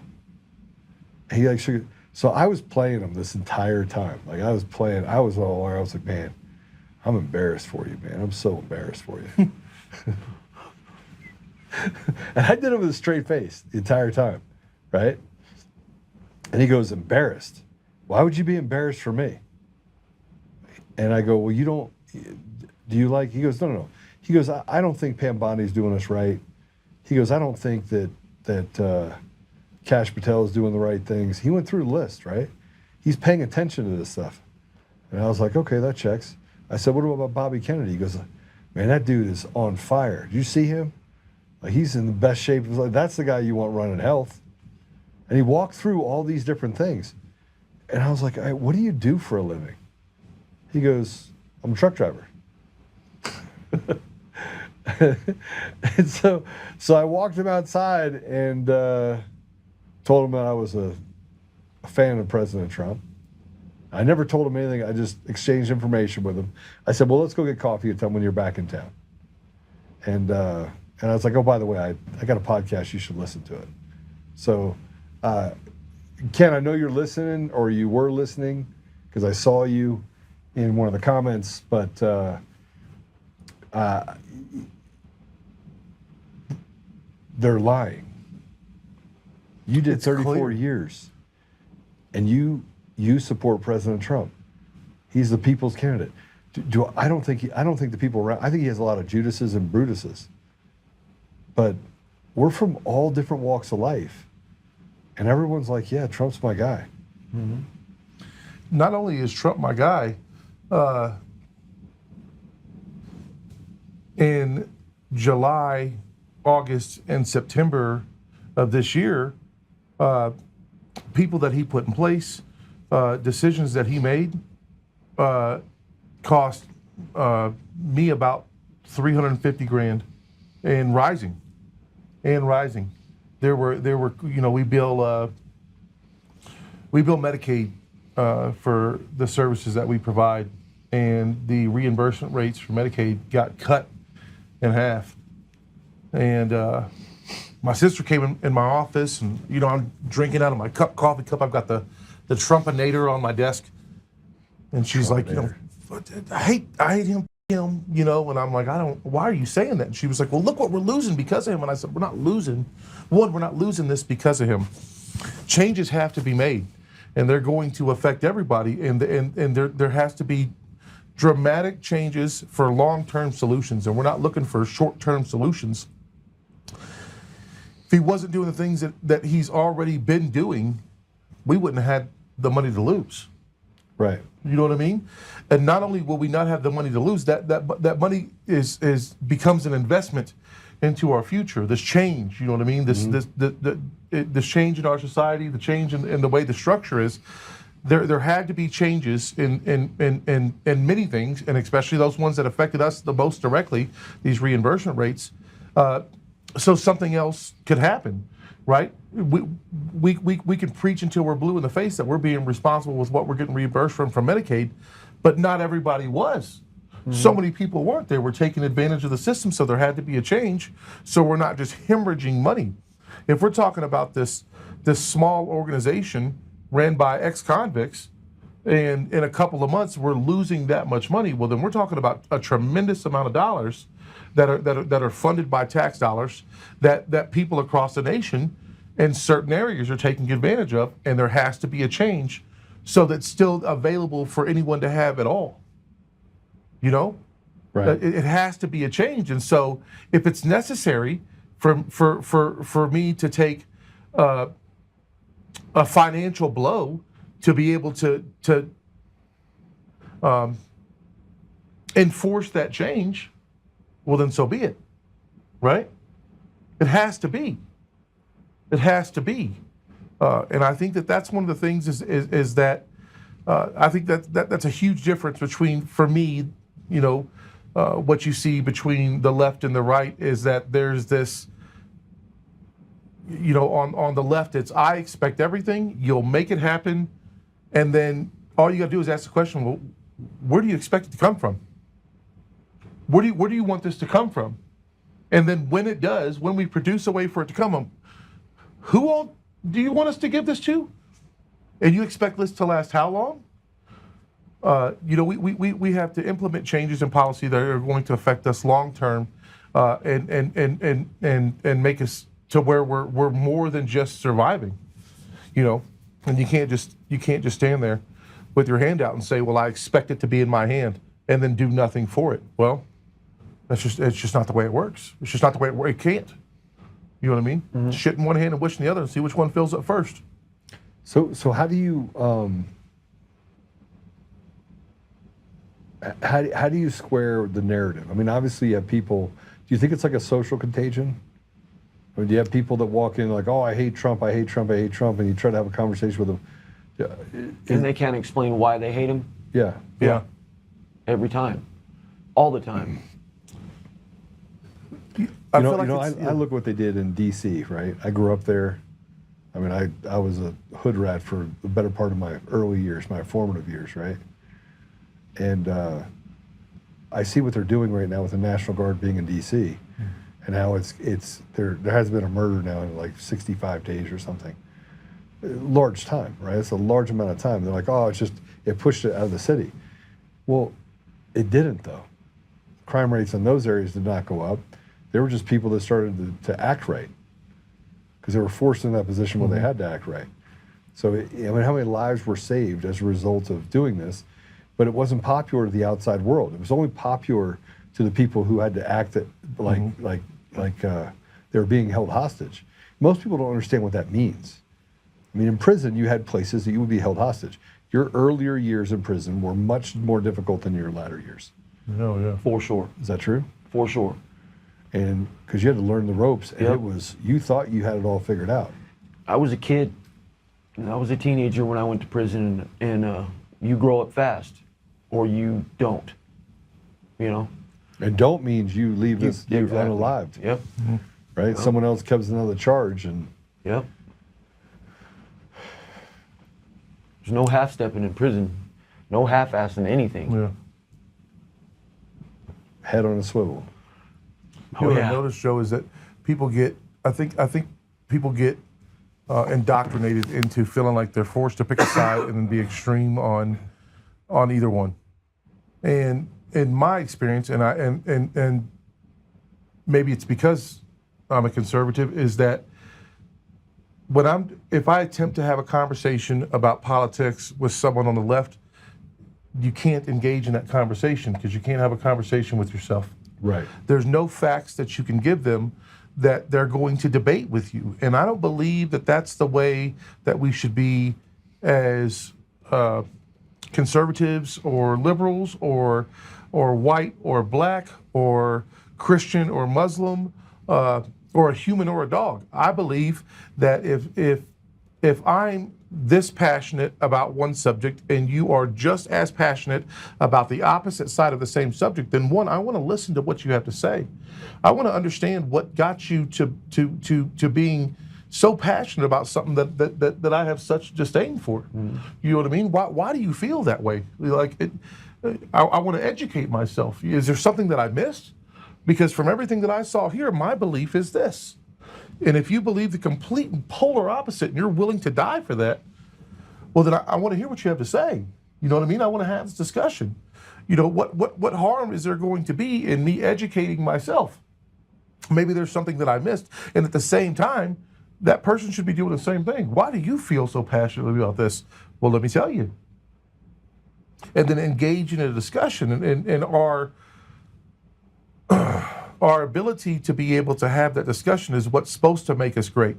And he like shook. So I was playing him this entire time. Like I was all I was like, "Man, I'm embarrassed for you, man. I'm so embarrassed for you." And I did it with a straight face the entire time, right? And he goes, "Embarrassed? Why would you be embarrassed for me?" And I go, "Well, do you like," he goes, No. He goes, I don't think Pam Bondi's doing us right. He goes, "I don't think that Kash Patel is doing the right things." He went through the list, right? He's paying attention to this stuff. And I was like, "Okay, that checks." I said, "What about Bobby Kennedy?" He goes, "Man, that dude is on fire. Did you see him? Like, he's in the best shape. That's the guy you want running health." And he walked through all these different things. And I was like, "What do you do for a living?" He goes, "I'm a truck driver." And so I walked him outside and told him that I was a fan of President Trump. I never told him anything. I just exchanged information with him. I said, "Well, let's go get coffee and tell him when you're back in town." And I was like, "Oh, by the way, I got a podcast. You should listen to it." So, Ken, I know you're listening, or you were listening, because I saw you in one of the comments, but they're lying. You did 34 years, and you support President Trump. He's the people's candidate. I don't think the people around. I think he has a lot of Judases and Brutuses. But we're from all different walks of life, and everyone's like, "Yeah, Trump's my guy." Mm-hmm. Not only is Trump my guy, in July, August, and September of this year, people that he put in place, decisions that he made, cost me about $350,000 and rising. There were we bill Medicaid for the services that we provide, and the reimbursement rates for Medicaid got cut in half. And my sister came in my office, and I'm drinking out of my coffee cup. I've got the Trumpinator on my desk, and she's like, I hate him, and I'm like, why are you saying that? And she was like, "Well, look what we're losing because of him." And I said, "We're not losing. We're not losing this because of him. Changes have to be made, and they're going to affect everybody, and there has to be dramatic changes for long-term solutions, and we're not looking for short-term solutions." If he wasn't doing the things that he's already been doing, we wouldn't have had the money to lose. Right. You know what I mean? And not only will we not have the money to lose, that money becomes an investment into our future. This change, you know what I mean? This change in our society, the change in the way the structure is. There had to be changes in many things, and especially those ones that affected us the most directly, these reimbursement rates, so something else could happen, right? We can preach until we're blue in the face that we're being responsible with what we're getting reimbursed from Medicaid, but not everybody was. Mm-hmm. So many people weren't. They were taking advantage of the system, so there had to be a change, so we're not just hemorrhaging money. If we're talking about this this small organization ran by ex-convicts, and in a couple of months we're losing that much money. Well, then we're talking about a tremendous amount of dollars that are funded by tax dollars that people across the nation in certain areas are taking advantage of, and there has to be a change so that's still available for anyone to have at all. You know, Right. it has to be a change, and so if it's necessary for me to take a financial blow to be able to enforce that change, well, then so be it, right? It has to be. It has to be, and I think that's one of the things is that I think that's a huge difference between, for me, you know, what you see between the left and the right is that there's this, you know, on the left, it's I expect everything, you'll make it happen, and then all you got to do is ask the question, well, where do you expect it to come from? Where do you want this to come from? And then when it does, when we produce a way for it to come, who all do you want us to give this to? And you expect this to last how long? You know, we have to implement changes in policy that are going to affect us long term, and make us to where we're more than just surviving. You know, and you can't just stand there with your hand out and say, well, I expect it to be in my hand, and then do nothing for it. Well, it's just not the way it works. It's just not the way it works. It can't. You know what I mean? Mm-hmm. Shit in one hand and wish in the other, and see which one fills up first. So how do you how do you square the narrative? I mean, obviously you have people. Do you think it's like a social contagion? Or do you have people that walk in like, oh, I hate Trump, I hate Trump, I hate Trump, and you try to have a conversation with them? And they can't explain why they hate him? Yeah. Yeah. Every time. All the time. I look what they did in D.C., right? I grew up there. I mean, I was a hood rat for the better part of my early years, my formative years, right? And I see what they're doing right now with the National Guard being in D.C. and how there has been a murder now in like 65 days or something. Large time, right? It's a large amount of time. They're like, oh, it pushed it out of the city. Well, it didn't though. Crime rates in those areas did not go up. They were just people that started to act right because they were forced in that position where they had to act right. So, I mean, how many lives were saved as a result of doing this? But it wasn't popular to the outside world. It was only popular to the people who had to act like they were being held hostage. Most people don't understand what that means. I mean, in prison, you had places that you would be held hostage. Your earlier years in prison were much more difficult than your latter years. Oh, yeah. For sure. Is that true? For sure. And because you had to learn the ropes, and you thought you had it all figured out. I was a kid, and I was a teenager when I went to prison, and you grow up fast, or you don't, you know? And don't means you leave this unalived. Yep. Mm-hmm. Right? Yep. Someone else comes another charge, and... Yep. There's no half-stepping in prison. No half-assing anything. Yeah. Head on a swivel. What I noticed, Joe, is that people get, I think people get indoctrinated into feeling like they're forced to pick a side and then be extreme on either one. And in my experience, and maybe it's because I'm a conservative, is that if I attempt to have a conversation about politics with someone on the left, you can't engage in that conversation because you can't have a conversation with yourself. Right. There's no facts that you can give them that they're going to debate with you. And I don't believe that that's the way that we should be as conservatives or liberals or white or black or Christian or Muslim or a human or a dog. I believe that if I'm this passionate about one subject and you are just as passionate about the opposite side of the same subject, then one, I want to listen to what you have to say. I want to understand what got you to being so passionate about something that I have such disdain for. Mm-hmm. You know what I mean? Why do you feel that way? Like I want to educate myself. Is there something that I missed? Because from everything that I saw here, my belief is this. And if you believe the complete and polar opposite and you're willing to die for that, well, then I want to hear what you have to say. You know what I mean? I want to have this discussion. You know, what harm is there going to be in me educating myself? Maybe there's something that I missed. And at the same time, that person should be doing the same thing. Why do you feel so passionately about this? Well, let me tell you. And then engage in a discussion. And our ability to be able to have that discussion is what's supposed to make us great.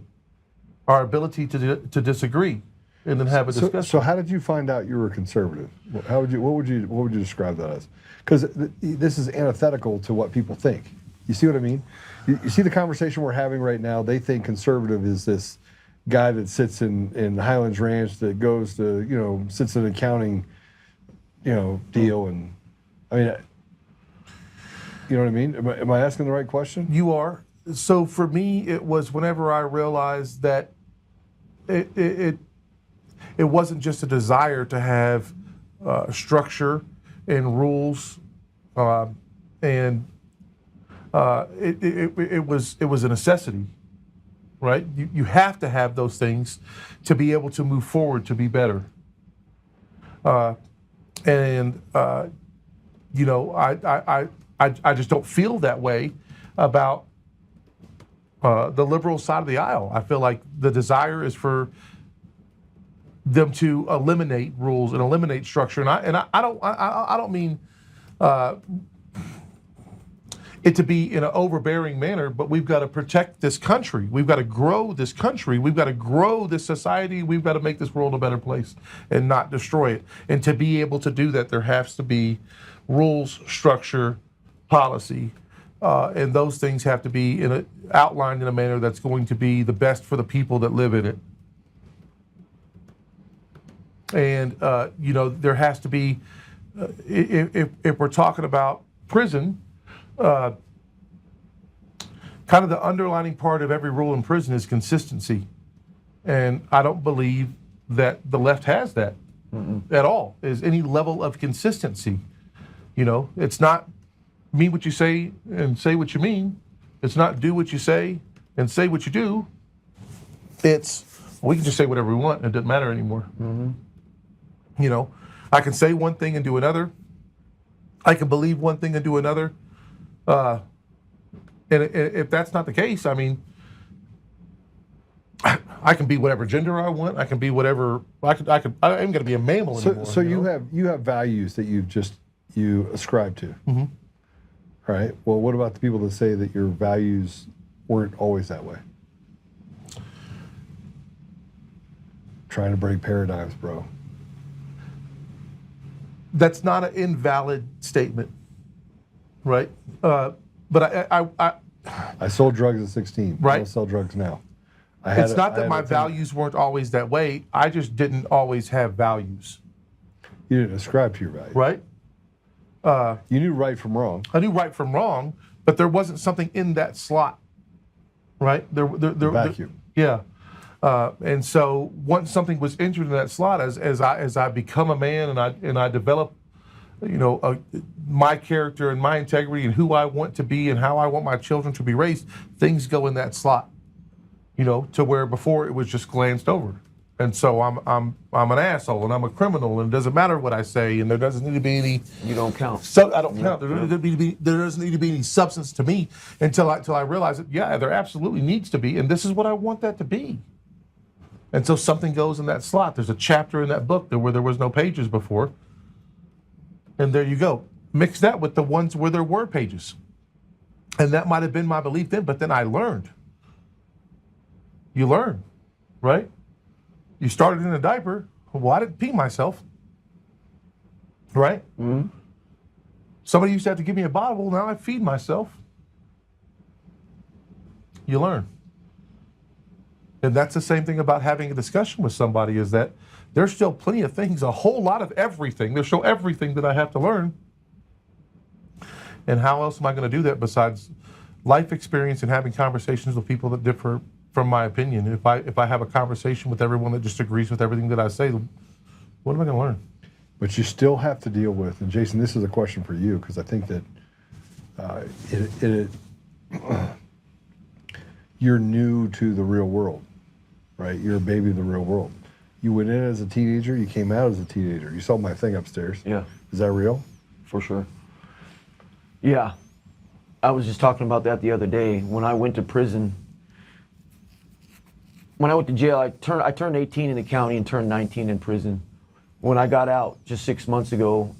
Our ability to disagree and then have a discussion. So how did you find out you were conservative? What would you describe that as? Because this is antithetical to what people think. You see what I mean? You see the conversation we're having right now. They think conservative is this guy that sits in Highlands Ranch that goes to, sits in an accounting, deal. And I mean, you know what I mean? Am I asking the right question? You are. So for me, it was whenever I realized that it wasn't just a desire to have structure and rules, and it was a necessity, right? You have to have those things to be able to move forward, to be better. I just don't feel that way about the liberal side of the aisle. I feel like the desire is for them to eliminate rules and eliminate structure, and I don't mean it to be in an overbearing manner, but we've got to protect this country. We've got to grow this country. We've got to grow this society. We've got to make this world a better place and not destroy it. And to be able to do that, there has to be rules, structure, policy, and those things have to be outlined in a manner that's going to be the best for the people that live in it. And there has to be, if we're talking about prison, kind of the underlining part of every rule in prison is consistency, and I don't believe that the left has that at all. Is any level of consistency? It's not mean what you say and say what you mean. It's not do what you say and say what you do. It's we can just say whatever we want and it doesn't matter anymore. I can say one thing and do another. I can believe one thing and do another. And if that's not the case, I mean, I can be whatever gender I want. I can be whatever. I ain't going to be a mammal anymore. So you have values that you ascribe to. Mm-hmm. All right. Well, what about the people that say that your values weren't always that way? Trying to break paradigms, bro. That's not an invalid statement, right? But I sold drugs at 16. Right. I don't sell drugs now. It's not that my values weren't always that way. I just didn't always have values. You didn't ascribe to your values. Right. You knew right from wrong. I knew right from wrong, but there wasn't something in that slot, right? There vacuum. Yeah. And so once something was entered in that slot, as I become a man and I develop, my character and my integrity and who I want to be and how I want my children to be raised, things go in that slot, to where before it was just glanced over. And so I'm an asshole and I'm a criminal and it doesn't matter what I say and there doesn't need to be any. You don't count. I don't count. There doesn't need to be any substance to me until I realize that there absolutely needs to be, and this is what I want that to be. And so something goes in that slot. There's a chapter in that book where there was no pages before. And there you go. Mix that with the ones where there were pages. And that might have been my belief then, but then I learned. You learn, right? You started in a diaper. Well, I didn't pee myself, right? Mm-hmm. Somebody used to have to give me a bottle. Now I feed myself. You learn. And that's the same thing about having a discussion with somebody, is that there's still plenty of things, a whole lot of everything. There's still everything that I have to learn. And how else am I going to do that besides life experience and having conversations with people that differ from my opinion? If I have a conversation with everyone that just agrees with everything that I say, what am I going to learn? But you still have to deal with, and Jason, this is a question for you, because I think that you're new to the real world, right? You're a baby of the real world. You went in as a teenager, you came out as a teenager. You saw my thing upstairs. Yeah. Is that real? For sure. Yeah. I was just talking about that the other day. When I went to prison, when I went to jail, I turned 18 in the county and turned 19 in prison. When I got out just 6 months ago,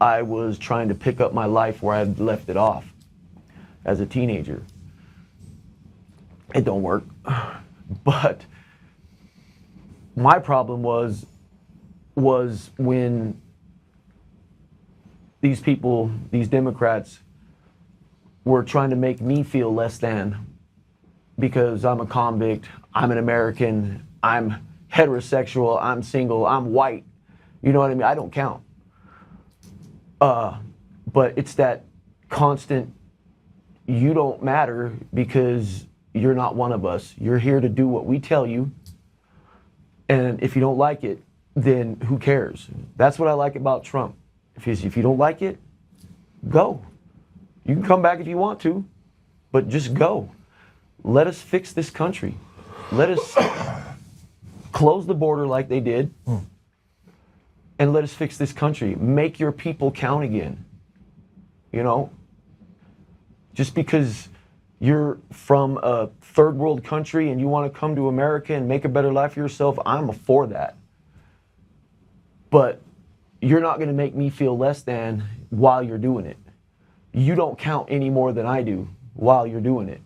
I was trying to pick up my life where I had left it off as a teenager. It don't work. But my problem was when these people, these Democrats, were trying to make me feel less than because I'm a convict, I'm an American, I'm heterosexual, I'm single, I'm white. You know what I mean? I don't count. But it's that constant, you don't matter because you're not one of us. You're here to do what we tell you. And if you don't like it, then who cares? That's what I like about Trump. If you don't like it, go. You can come back if you want to, but just go. Let us fix this country. Let us close the border like they did, and let us fix this country. Make your people count again. You know? Just because you're from a third world country and you want to come to America and make a better life for yourself, I'm for that. But you're not going to make me feel less than while you're doing it. You don't count any more than I do while you're doing it.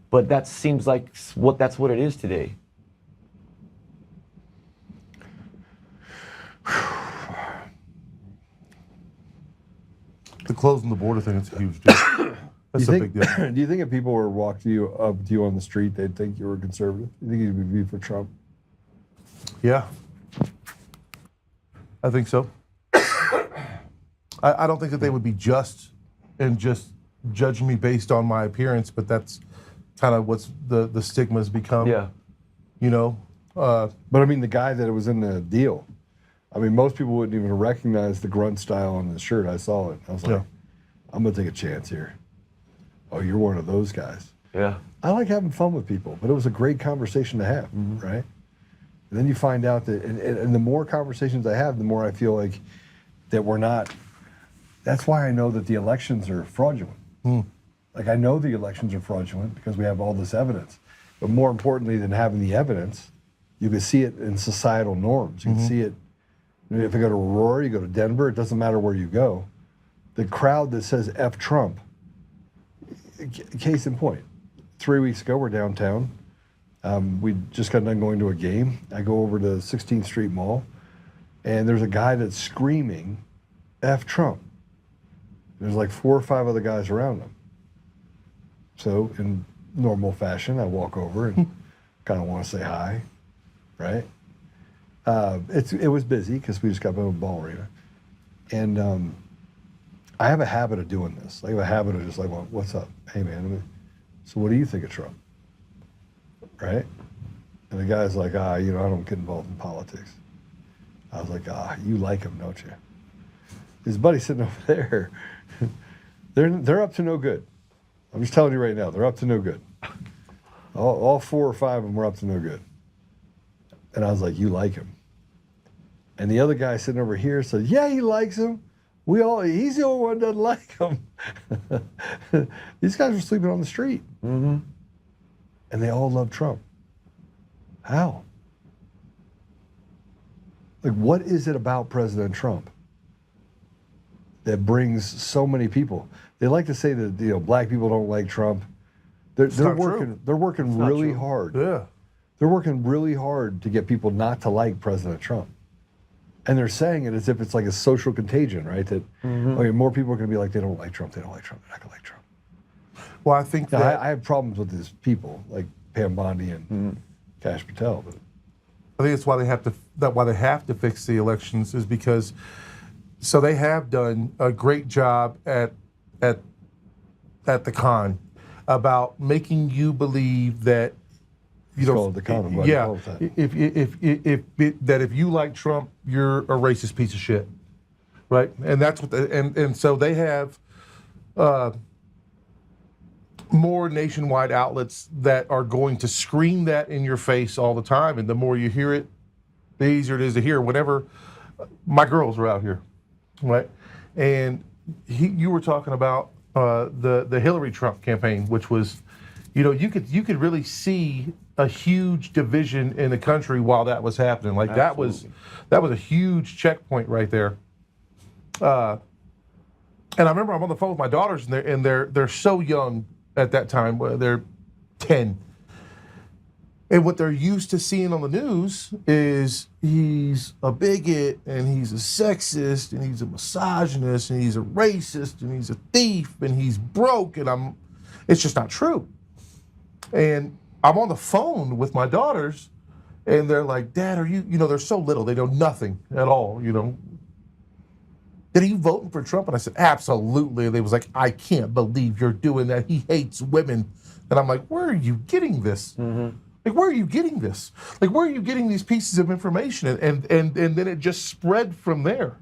But that seems like that's what it is today. The closing the border thing is a huge deal. That's a big deal. Do you think if people were walked up to you on the street, they'd think you were conservative? You think you'd be for Trump? Yeah. I think so. I don't think that they would be just judge me based on my appearance, but that's kind of what's the stigma's become. Yeah. You know? But I mean, the guy that was in the deal, I mean, most people wouldn't even recognize the grunt style on the shirt. I saw it. I was like, Yeah. I'm going to take a chance here. Oh, you're one of those guys. Yeah. I like having fun with people, but it was a great conversation to have, right? And then you find out that, and the more conversations I have, the more I feel like that we're not. That's why I know that the elections are fraudulent. Like, I know the elections are fraudulent because we have all this evidence. But more importantly than having the evidence, you can see it in societal norms. You can see it. If you go to Aurora, you go to Denver, it doesn't matter where you go. The crowd that says F Trump, case in point, 3 weeks ago, we're downtown. We just got done going to a game. I go over to 16th Street Mall, and there's a guy that's screaming F Trump. There's like 4 or 5 other guys around him. So in normal fashion, I walk over and kind of want to say hi, right? It was busy because we just got to a ball arena. And I have a habit of doing this. I have a habit of just like, well, what's up? Hey, man, so what do you think of Trump? Right? And the guy's like, I don't get involved in politics. I was like, you like him, don't you? His buddy sitting over there, they're up to no good. I'm just telling you right now, they're up to no good. All 4 or 5 of them were up to no good. And I was like, you like him? And the other guy sitting over here said, yeah, he likes him. He's the only one that doesn't like him. These guys were sleeping on the street. And they all love Trump. How? Like, what is it about President Trump that brings so many people? They like to say that black people don't like Trump. They're working. They're working really hard. Yeah. They're working really hard to get people not to like President Trump. And they're saying it as if it's like a social contagion, right? That more people are going to be like, they don't like Trump, they don't like Trump, they're not going to like Trump. Well, I think that I have problems with these people like Pam Bondi and Kash Patel. But I think that's why they have to fix the elections is because so they have done a great job at the con about making you believe that the con. Yeah, if you like Trump, you're a racist piece of shit, right? And that's what and so they have more nationwide outlets that are going to scream that in your face all the time, and the more you hear it, the easier it is to hear. Whenever my girls were out here, right, and you were talking about the Hillary Trump campaign, which was, you could really see a huge division in the country while that was happening. Like that was a huge checkpoint right there. And I remember I'm on the phone with my daughters, and they're so young at that time. They're 10. And what they're used to seeing on the news is he's a bigot, and he's a sexist, and he's a misogynist, and he's a racist, and he's a thief, and he's broke, and it's just not true. And I'm on the phone with my daughters, and they're like, Dad, they're so little, they know nothing at all, Are you voting for Trump? And I said, absolutely. And they was like, I can't believe you're doing that. He hates women. And I'm like, where are you getting this? Mm-hmm. Like, where are you getting this? Like, where are you getting these pieces of information? And then it just spread from there.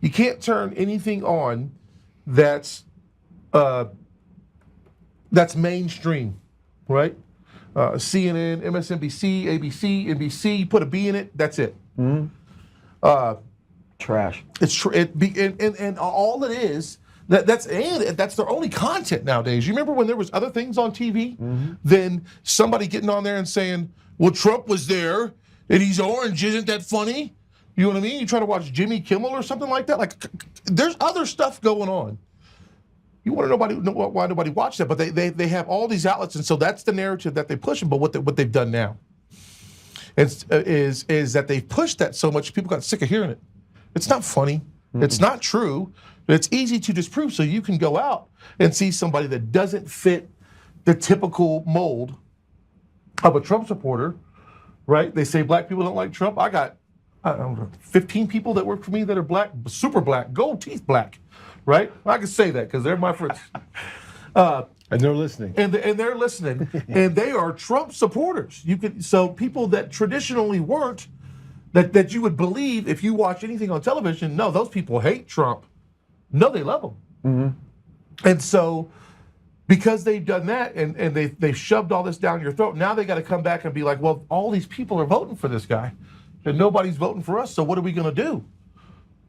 You can't turn anything on that's mainstream, right? CNN, MSNBC, ABC, NBC, put a B in it, that's it. Mm-hmm. Trash. And all it is, that's their only content nowadays. You remember when there was other things on TV than somebody getting on there and saying, well, Trump was there and he's orange, isn't that funny? You know what I mean? You try to watch Jimmy Kimmel or something like that. Like, there's other stuff going on. You want to know why nobody watched that, but they have all these outlets, and so that's the narrative that they push. But what they've done now is that they've pushed that so much people got sick of hearing it. It's not funny. Mm-hmm. It's not true. But it's easy to disprove. So you can go out and see somebody that doesn't fit the typical mold of a Trump supporter, right? They say black people don't like Trump. I got 15 people that work for me that are black, super black, gold teeth black, right? I can say that because they're my friends. And they're listening. And they're listening. And they are Trump supporters. So people that traditionally weren't, that you would believe if you watch anything on television, no, those people hate Trump. No, they love him. Mm-hmm. And so because they've done that and they've shoved all this down your throat, now they got to come back and be like, well, all these people are voting for this guy and nobody's voting for us, so what are we going to do?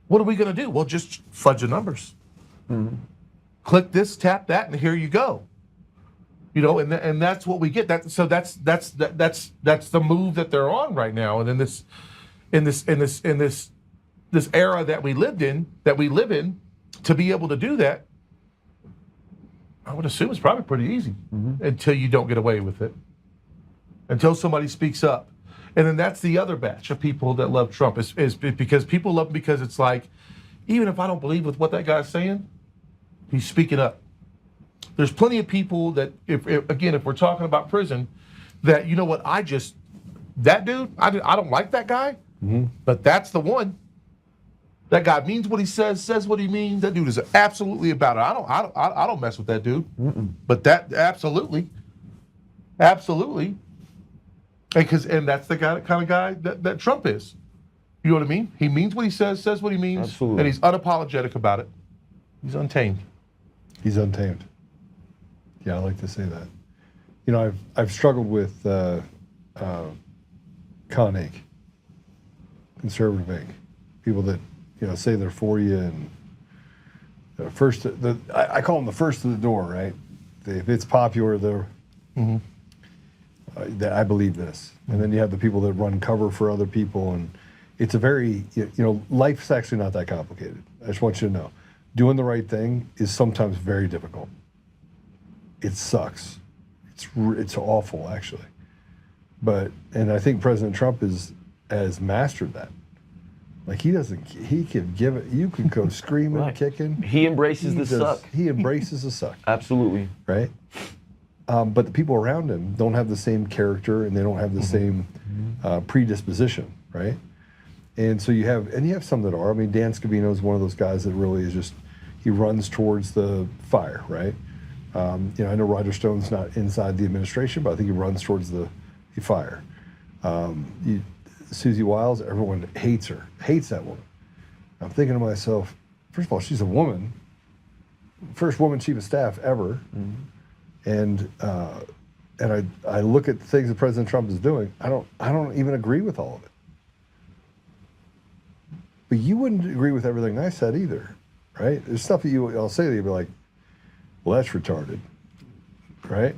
What are we going to do? Well, just fudge the numbers. Mm-hmm. Click this, tap that, and here you go. And that's what we get. That's the move that they're on right now. And in this era that we live in, to be able to do that, I would assume it's probably pretty easy until you don't get away with it, until somebody speaks up. And then that's the other batch of people that love Trump is because people love him because it's like, even if I don't believe with what that guy's saying, he's speaking up. There's plenty of people that, if we're talking about prison, that, you know what, that dude, I don't like that guy, but that's the one. That guy means what he says what he means. That dude is absolutely about it. I don't mess with that dude. But that absolutely. And that's the kind of guy that Trump is. You know what I mean? He means what he says what he means, absolutely. And he's unapologetic about it. He's untamed. He's untamed. Yeah, I like to say that. I've struggled with Con Inc., conservative Inc., people that say they're for you and I call them the first to the door, right? If it's popular, they're that I believe this, and then you have the people that run cover for other people, and it's a very life's actually not that complicated. I just want you to know, doing the right thing is sometimes very difficult. It sucks. It's awful actually, and I think President Trump has mastered that. Like he can give it, you can go screaming, right. Kicking. He embraces the suck. He embraces the suck. Absolutely. Right? But the people around him don't have the same character and they don't have the same predisposition, right? And so you have some that are. I mean, Dan Scavino is one of those guys that really is just, he runs towards the fire, right? I know Roger Stone's not inside the administration, but I think he runs towards the fire. Susie Wiles, everyone hates that woman. I'm thinking to myself, first of all, she's a woman, first woman chief of staff ever, And I look at the things that President Trump is doing. I don't even agree with all of it. But you wouldn't agree with everything I said either, right? There's stuff that I'll say that you'll be like, well, that's retarded, right?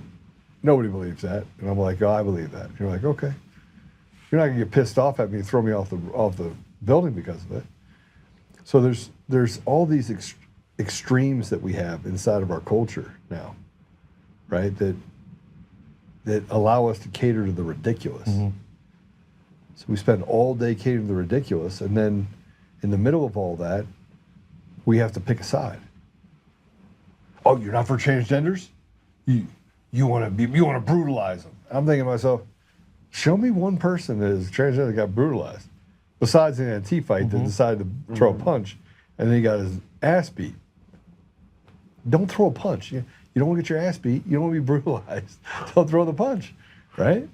Nobody believes that, and I'm like, oh, I believe that. You're like, okay. You're not gonna get pissed off at me and throw me off the building because of it. So there's all these extremes that we have inside of our culture now, right? That allow us to cater to the ridiculous. Mm-hmm. So we spend all day catering to the ridiculous, and then in the middle of all that, we have to pick a side. Oh, you're not for transgenders? You want to brutalize them? I'm thinking to myself, show me one person that is transgender that got brutalized, besides an Antifa that decided to throw a punch, and then he got his ass beat. Don't throw a punch. You don't want to get your ass beat. You don't want to be brutalized. Don't throw the punch, right?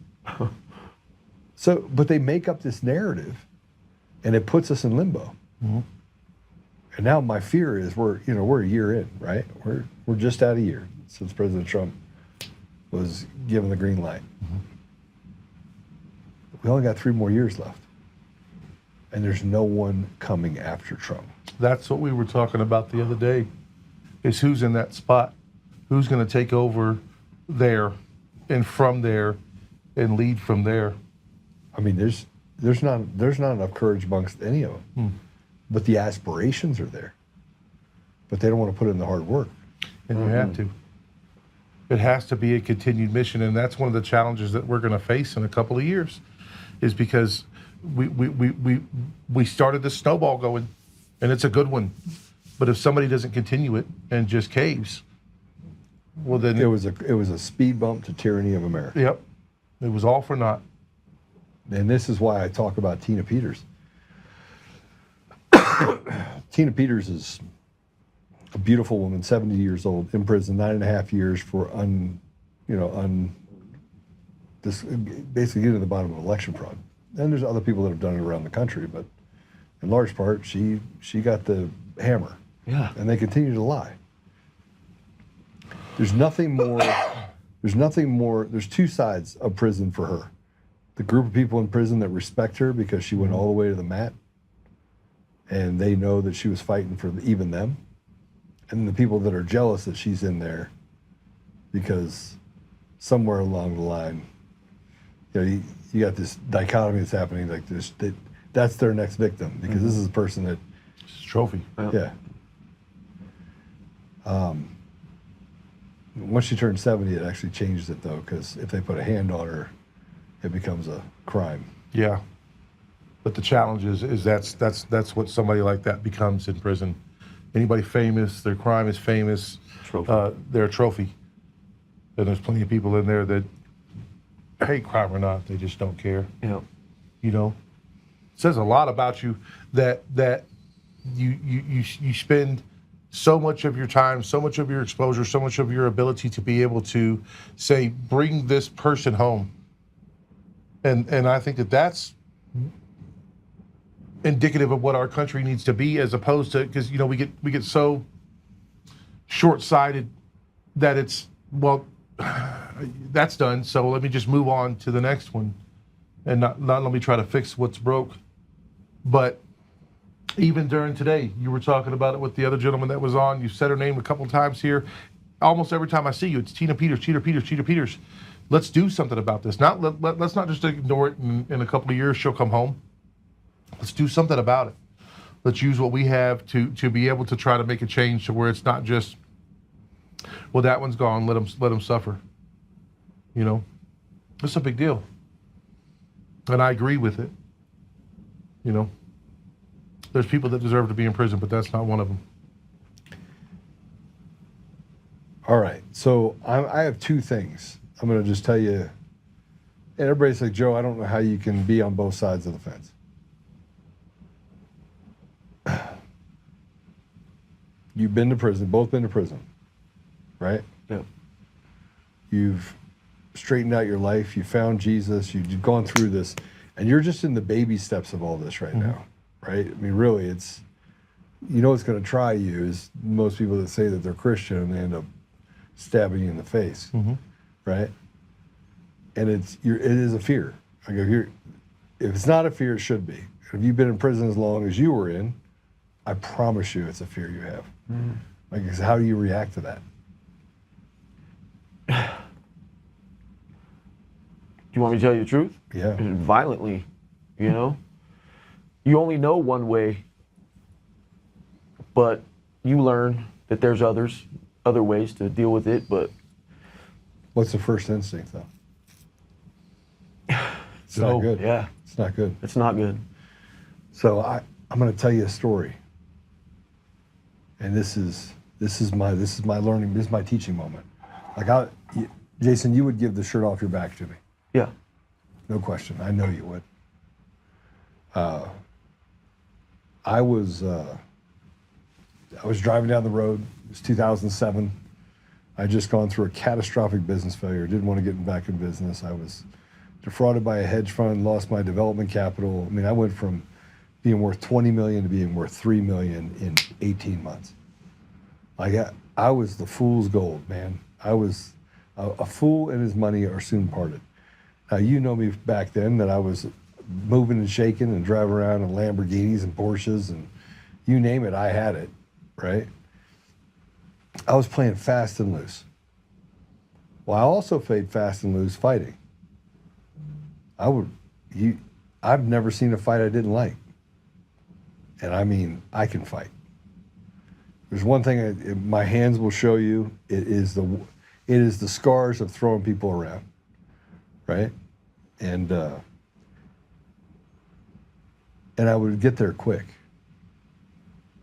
So, but they make up this narrative, and it puts us in limbo. Mm-hmm. And now my fear is we're a year in, right? We're just out a year since President Trump was given the green light. Mm-hmm. We only got 3 more years left, and there's no one coming after Trump. That's what we were talking about the other day, is who's in that spot, who's going to take over there and from there and lead from there. I mean, there's not enough courage amongst any of them, but the aspirations are there, but they don't want to put in the hard work. And you have to. It has to be a continued mission, and that's one of the challenges that we're going to face in a couple of years, is because we started this snowball going, and it's a good one. But if somebody doesn't continue it and just caves, well then it was a speed bump to tyranny of America. Yep, it was all for naught. And this is why I talk about Tina Peters. Tina Peters is a beautiful woman, 70 years old, in prison, 9.5 years for basically getting to the bottom of election fraud. And there's other people that have done it around the country, but in large part, she got the hammer. Yeah. And they continue to lie. There's nothing more. There's 2 sides of prison for her. The group of people in prison that respect her because she went all the way to the mat, and they know that she was fighting for even them. And the people that are jealous that she's in there because somewhere along the line, you got this dichotomy that's happening like this. That's their next victim because this is a person that. It's a trophy. Yeah. Once she turns 70, it actually changes it though, because if they put a hand on her, it becomes a crime. Yeah. But the challenge is that's what somebody like that becomes in prison. Anybody famous, their crime is famous, they're a trophy. And there's plenty of people in there that hate crime or not, they just don't care. Yeah. It says a lot about you that you spend so much of your time, so much of your exposure, so much of your ability to be able to say, bring this person home. And I think that's indicative of what our country needs to be, as opposed to, because we get so short-sighted that it's, well, that's done, so let me just move on to the next one and not let me try to fix what's broke. But even during today, you were talking about it with the other gentleman that was on. You said her name a couple times here. Almost every time I see you, it's Tina Peters, Tina Peters, Tina Peters. Let's do something about this. Let's not just ignore it and in a couple of years she'll come home. Let's do something about it. Let's use what we have to be able to try to make a change to where it's not just, well, that one's gone, let them suffer. It's a big deal. And I agree with it. There's people that deserve to be in prison, but that's not one of them. All right, so I have 2 things. I'm going to just tell you, and everybody's like, Joe, I don't know how you can be on both sides of the fence. You've been to prison, both been to prison, right? Yeah. You've straightened out your life, you found Jesus, you've gone through this, and you're just in the baby steps of all this right now, right? I mean, really, it's, what's going to try you is most people that say that they're Christian and they end up stabbing you in the face, right? And it is a fear. Like if it's not a fear, it should be. If you've been in prison as long as you were in, I promise you it's a fear you have. Like, how do you react to that? Do you want me to tell you the truth? Yeah. Violently, you know? You only know one way, but you learn that there's other ways to deal with it, but... What's the first instinct, though? It's not good. Yeah. It's not good. It's not good. So I'm going to tell you a story. And this is my learning, this is my teaching moment. Like Jason, you would give the shirt off your back to me. Yeah. No question. I know you would. I was driving down the road. It was 2007. I had just gone through a catastrophic business failure. Didn't want to get back in business. I was defrauded by a hedge fund, lost my development capital. I mean, I went from being worth 20 million to being worth 3 million in 18 months. Like I was the fool's gold, man. I was a fool and his money are soon parted. Now, you know me back then that I was moving and shaking and driving around in Lamborghinis and Porsches and you name it, I had it, right? I was playing fast and loose. Well, I also played fast and loose fighting. I've never seen a fight I didn't like. And I mean, I can fight. There's one thing my hands will show you. It is the scars of throwing people around, right? And I would get there quick.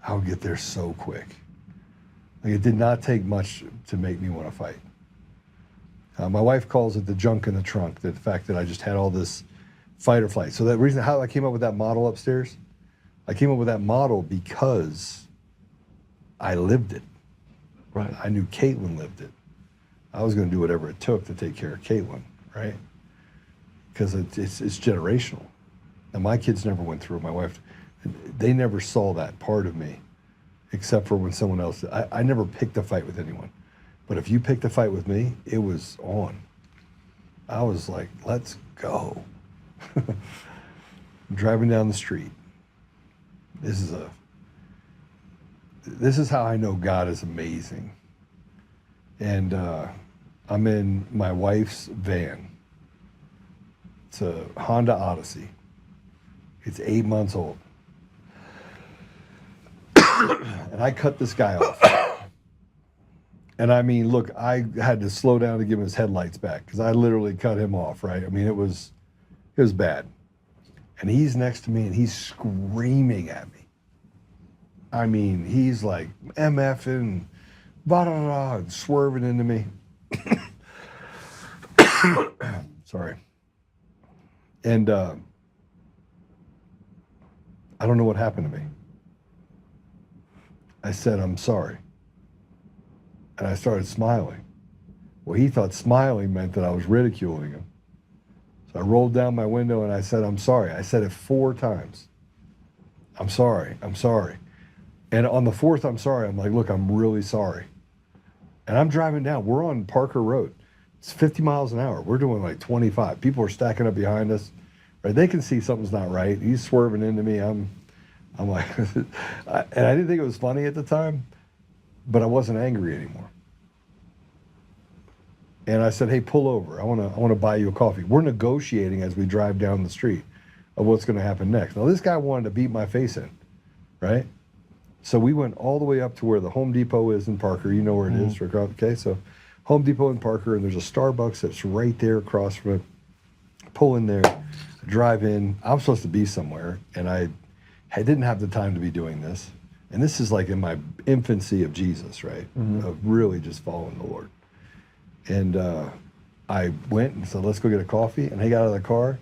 I would get there so quick. Like it did not take much to make me want to fight. My wife calls it the junk in the trunk, the fact that I just had all this fight or flight. So that reason how I came up with that model upstairs, I came up with that model because I lived it. Right. I knew Caitlin lived it. I was going to do whatever it took to take care of Caitlin, right? Because it's generational. And my kids never went through it. My wife, they never saw that part of me, except for when someone else did. I never picked a fight with anyone. But if you picked a fight with me, it was on. I was like, let's go. Driving down the street. This is how I know God is amazing. And I'm in my wife's van. It's a Honda Odyssey. It's 8 months old. And I cut this guy off. And I mean, look, I had to slow down to give him his headlights back because I literally cut him off, right? I mean, it was bad. And he's next to me and he's screaming at me. I mean, he's like MFing, blah, blah, blah, and swerving into me. Sorry. And I don't know what happened to me. I said, I'm sorry. And I started smiling. Well, he thought smiling meant that I was ridiculing him. So I rolled down my window and I said, I'm sorry. I said it 4 times. I'm sorry. I'm sorry. And on the 4th, I'm sorry. I'm like, look, I'm really sorry. And I'm driving down. We're on Parker Road. It's 50 miles an hour. We're doing like 25. People are stacking up behind us. Right? They can see something's not right. He's swerving into me. I'm like, and I didn't think it was funny at the time, but I wasn't angry anymore. And I said, hey, pull over. I want to buy you a coffee. We're negotiating as we drive down the street of what's going to happen next. Now, this guy wanted to beat my face in, right? So we went all the way up to where the Home Depot is in Parker. You know where it is, okay? So Home Depot in Parker, and there's a Starbucks that's right there across from it. Pull in there, drive in. I'm supposed to be somewhere, and I didn't have the time to be doing this. And this is like in my infancy of Jesus, right? Of really just following the Lord. And I went and said, let's go get a coffee. And he got out of the car,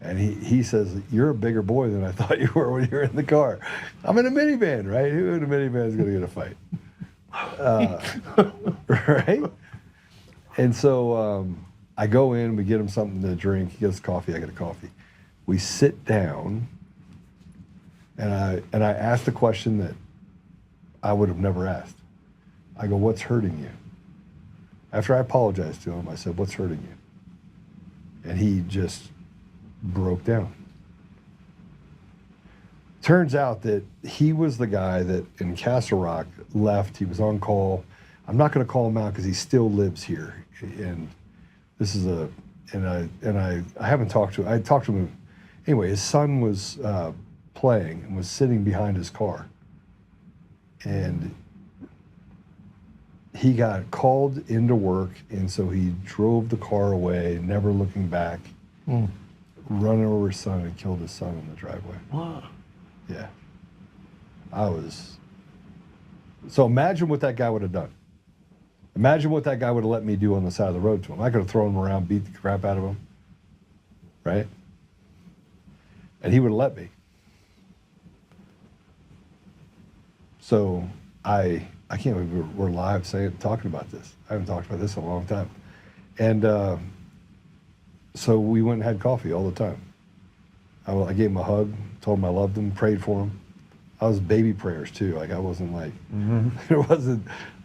and he says, you're a bigger boy than I thought you were when you were in the car. I'm in a minivan, right? Who in a minivan is going to get a fight? Right? And so I go in, we get him something to drink. He gets coffee, I get a coffee. We sit down, and I asked a question that I would have never asked. I go, what's hurting you? After I apologized to him, I said, "What's hurting you?" And he just broke down. Turns out that he was the guy that in Castle Rock left. He was on call. I'm not going to call him out because he still lives here. And this is I haven't talked to him. I talked to him. Anyway, his son was playing and was sitting behind his car. And he got called into work, and so he drove the car away, never looking back, running over his son and killed his son in the driveway. Wow. Yeah. So imagine what that guy would have done. Imagine what that guy would have let me do on the side of the road to him. I could have thrown him around, beat the crap out of him, right? And he would have let me. So I can't believe we're live talking about this. I haven't talked about this in a long time. And so we went and had coffee all the time. I gave him a hug, told him I loved him, prayed for him. I was baby prayers too. Like I wasn't like,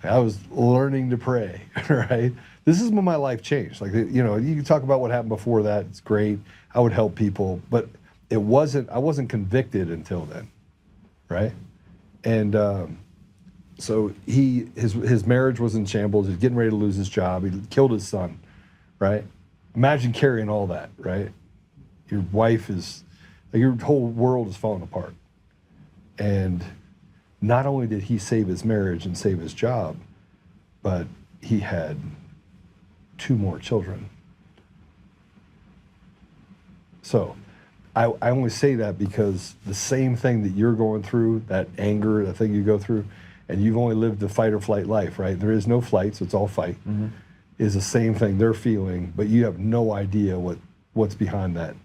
I was learning to pray, right? This is when my life changed. Like, you know, you can talk about what happened before that. It's great. I would help people, but I wasn't convicted until then, right? And so his marriage was in shambles. He was getting ready to lose his job. He killed his son, right? Imagine carrying all that, right? Your wife is, like, your whole world is falling apart. And not only did he save his marriage and save his job, but he had 2 more children. So I only say that because the same thing that you're going through, that anger, that thing you go through, and you've only lived the fight or flight life, right? There is no flight, so it's all fight, is the same thing they're feeling, but you have no idea what's behind that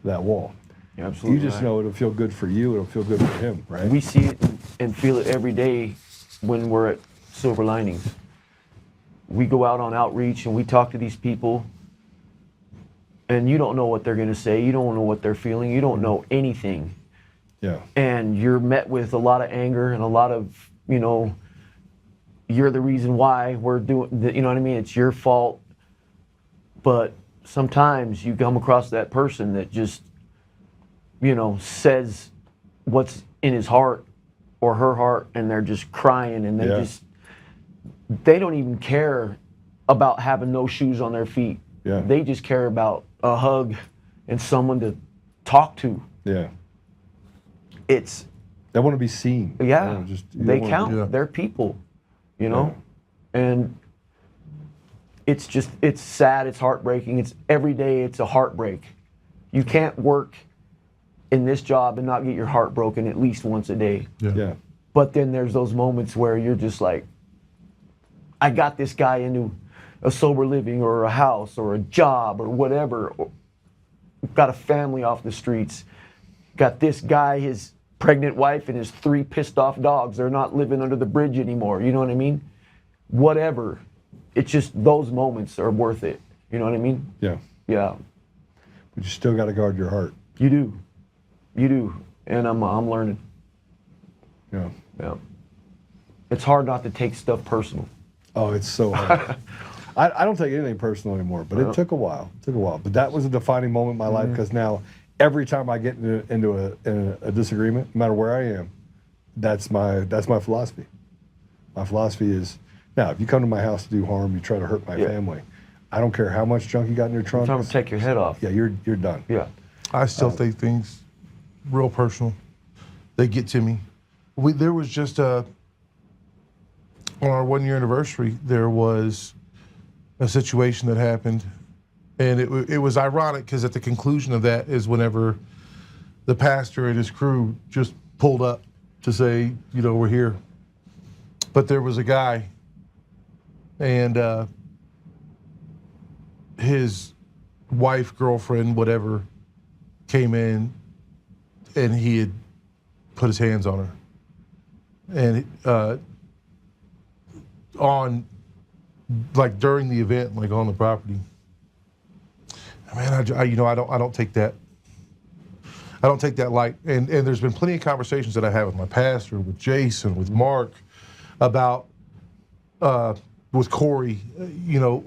wall. You're absolutely You just know it'll feel good for you, it'll feel good for him, right? We see it and feel it every day when we're at Silver Linings. We go out on outreach and we talk to these people, and you don't know what they're going to say. You don't know what they're feeling. You don't know anything. Yeah. And you're met with a lot of anger and a lot of, you know, you're the reason why we're doing, you know what I mean? It's your fault. But sometimes you come across that person that just, you know, says what's in his heart or her heart, and they're just crying, and they don't even care about having no shoes on their feet. Yeah. They just care about a hug and someone to talk to. Yeah. They want to be seen. Yeah. They count. Yeah. They're people, you know? Yeah. And it's sad, it's heartbreaking. It's every day, it's a heartbreak. You can't work in this job and not get your heart broken at least once a day. Yeah. But then there's those moments where you're just like, I got this guy into a sober living or a house or a job or whatever. Got a family off the streets. Got this guy, his pregnant wife, and his 3 pissed off dogs. They're not living under the bridge anymore. You know what I mean? Whatever. It's just those moments are worth it. You know what I mean? Yeah. Yeah. But you still got to guard your heart. You do. You do. And I'm learning. Yeah. Yeah. It's hard not to take stuff personal. Oh, it's so hard. I don't take anything personal anymore, but it took a while. But that was a defining moment in my life, because now every time I get into a disagreement, no matter where I am, that's my philosophy. My philosophy is, now, if you come to my house to do harm, you try to hurt my family, I don't care how much junk you got in your trunk. I'm trying to take your head off. Yeah, you're done. Yeah. I still take things real personal. They get to me. There was just on our 1-year anniversary, there was a situation that happened, and it was ironic because at the conclusion of that is whenever the pastor and his crew just pulled up to say, you know, we're here. But there was a guy, and his wife, girlfriend, whatever, came in, and he had put his hands on her. And during the event, like on the property, man, I don't take that. I don't take that light. And there's been plenty of conversations that I have with my pastor, with Jason, with Mark, about Corey, you know,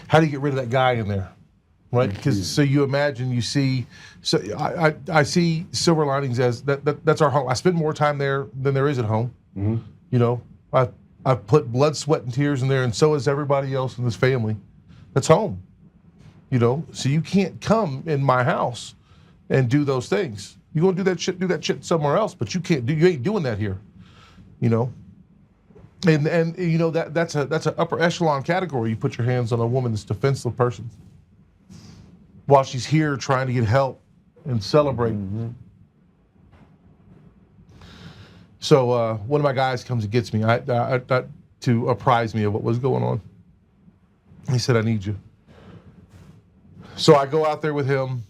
how do you get rid of that guy in there, right? Because so you imagine, you see, so I see Silver Linings as that's our home. I spend more time there than there is at home. Mm-hmm. You know, I've put blood, sweat, and tears in there, and so has everybody else in this family. That's home. You know, so you can't come in my house and do those things. You gonna do that shit somewhere else, but you ain't doing that here. You know. And you know that's an upper echelon category. You put your hands on a woman that's a defenseless person while she's here trying to get help and celebrate. Mm-hmm. So one of my guys comes and gets me to apprise me of what was going on. He said, "I need you." So I go out there with him.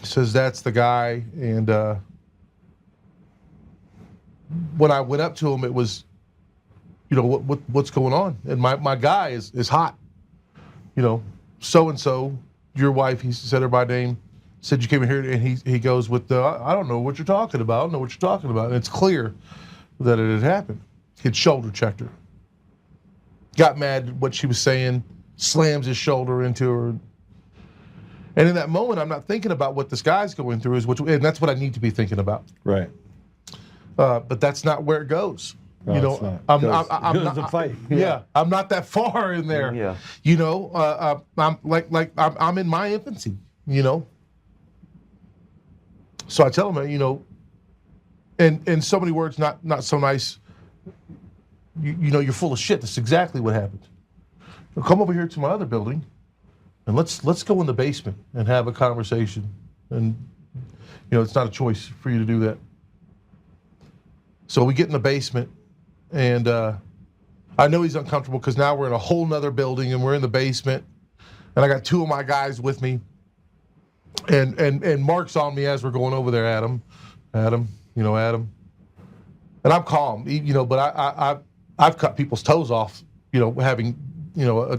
Says that's the guy, and when I went up to him, it was, you know, what's going on? And my guy is hot. You know, so and so, your wife. He said her by name. Said you came in here, and he goes with the, I don't know what you're talking about. I don't know what you're talking about. And it's clear that it had happened. He'd shoulder checked her. Got mad at what she was saying. Slams his shoulder into her. And in that moment, I'm not thinking about what this guy's going through, and that's what I need to be thinking about. Right. But that's not where it goes. No, you know, it's not. I'm It goes not. to fight. Yeah, I'm not that far in there. Yeah. You know, I'm in my infancy. You know. So I tell him, you know, and in so many words, not so nice. You know, you're full of shit. That's exactly what happened. Now come over here to my other building, and let's go in the basement and have a conversation. And you know, it's not a choice for you to do that. So we get in the basement, and I know he's uncomfortable because now we're in a whole nother building and we're in the basement, and I got two of my guys with me, and Mark's on me as we're going over there. Adam, you know, Adam, and I'm calm, you know, but I've cut people's toes off, you know, having, you know,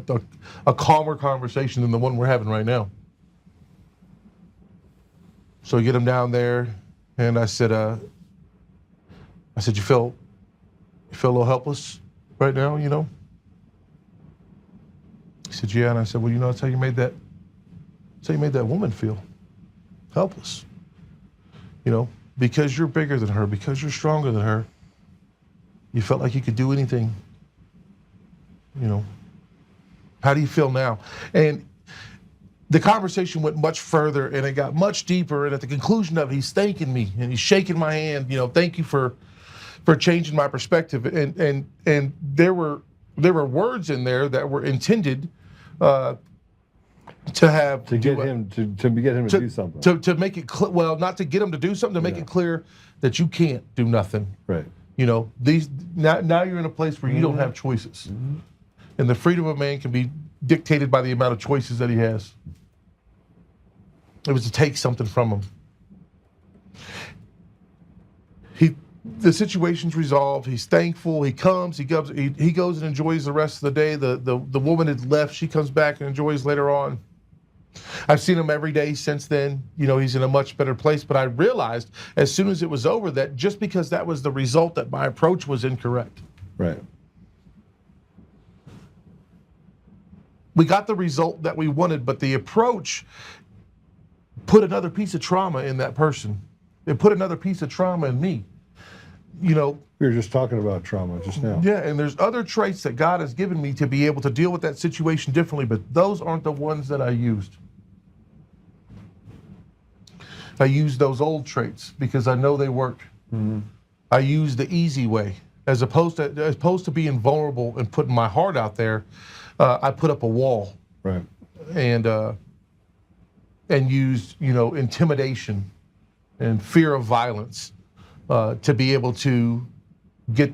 a calmer conversation than the one we're having right now. So we get him down there, and I said, you feel a little helpless right now, you know? He said, yeah. And I said, well, you know, that's how you made that woman feel helpless. You know, because you're bigger than her, because you're stronger than her, you felt like you could do anything. You know, how do you feel now? And the conversation went much further, and it got much deeper. And at the conclusion of it, he's thanking me and he's shaking my hand. You know, thank you for changing my perspective. And there were words in there that were intended to get him to do something. To make it clear, well, not to get him to do something, to make it clear that you can't do nothing. Right. You know, now you're in a place where you don't have choices. Mm-hmm. And the freedom of man can be dictated by the amount of choices that he has. It was to take something from him. The situation's resolved. He's thankful. He comes. He goes and enjoys the rest of the day. The woman had left. She comes back and enjoys later on. I've seen him every day since then. You know, he's in a much better place. But I realized as soon as it was over that just because that was the result, that my approach was incorrect. Right. We got the result that we wanted, but the approach put another piece of trauma in that person. It put another piece of trauma in me. You know, we were just talking about trauma just now. Yeah, and there's other traits that God has given me to be able to deal with that situation differently, but those aren't the ones that I used. I used those old traits because I know they work. Mm-hmm. I used the easy way. As opposed to being vulnerable and putting my heart out there, I put up a wall. Right. And used, you know, intimidation and fear of violence to be able to get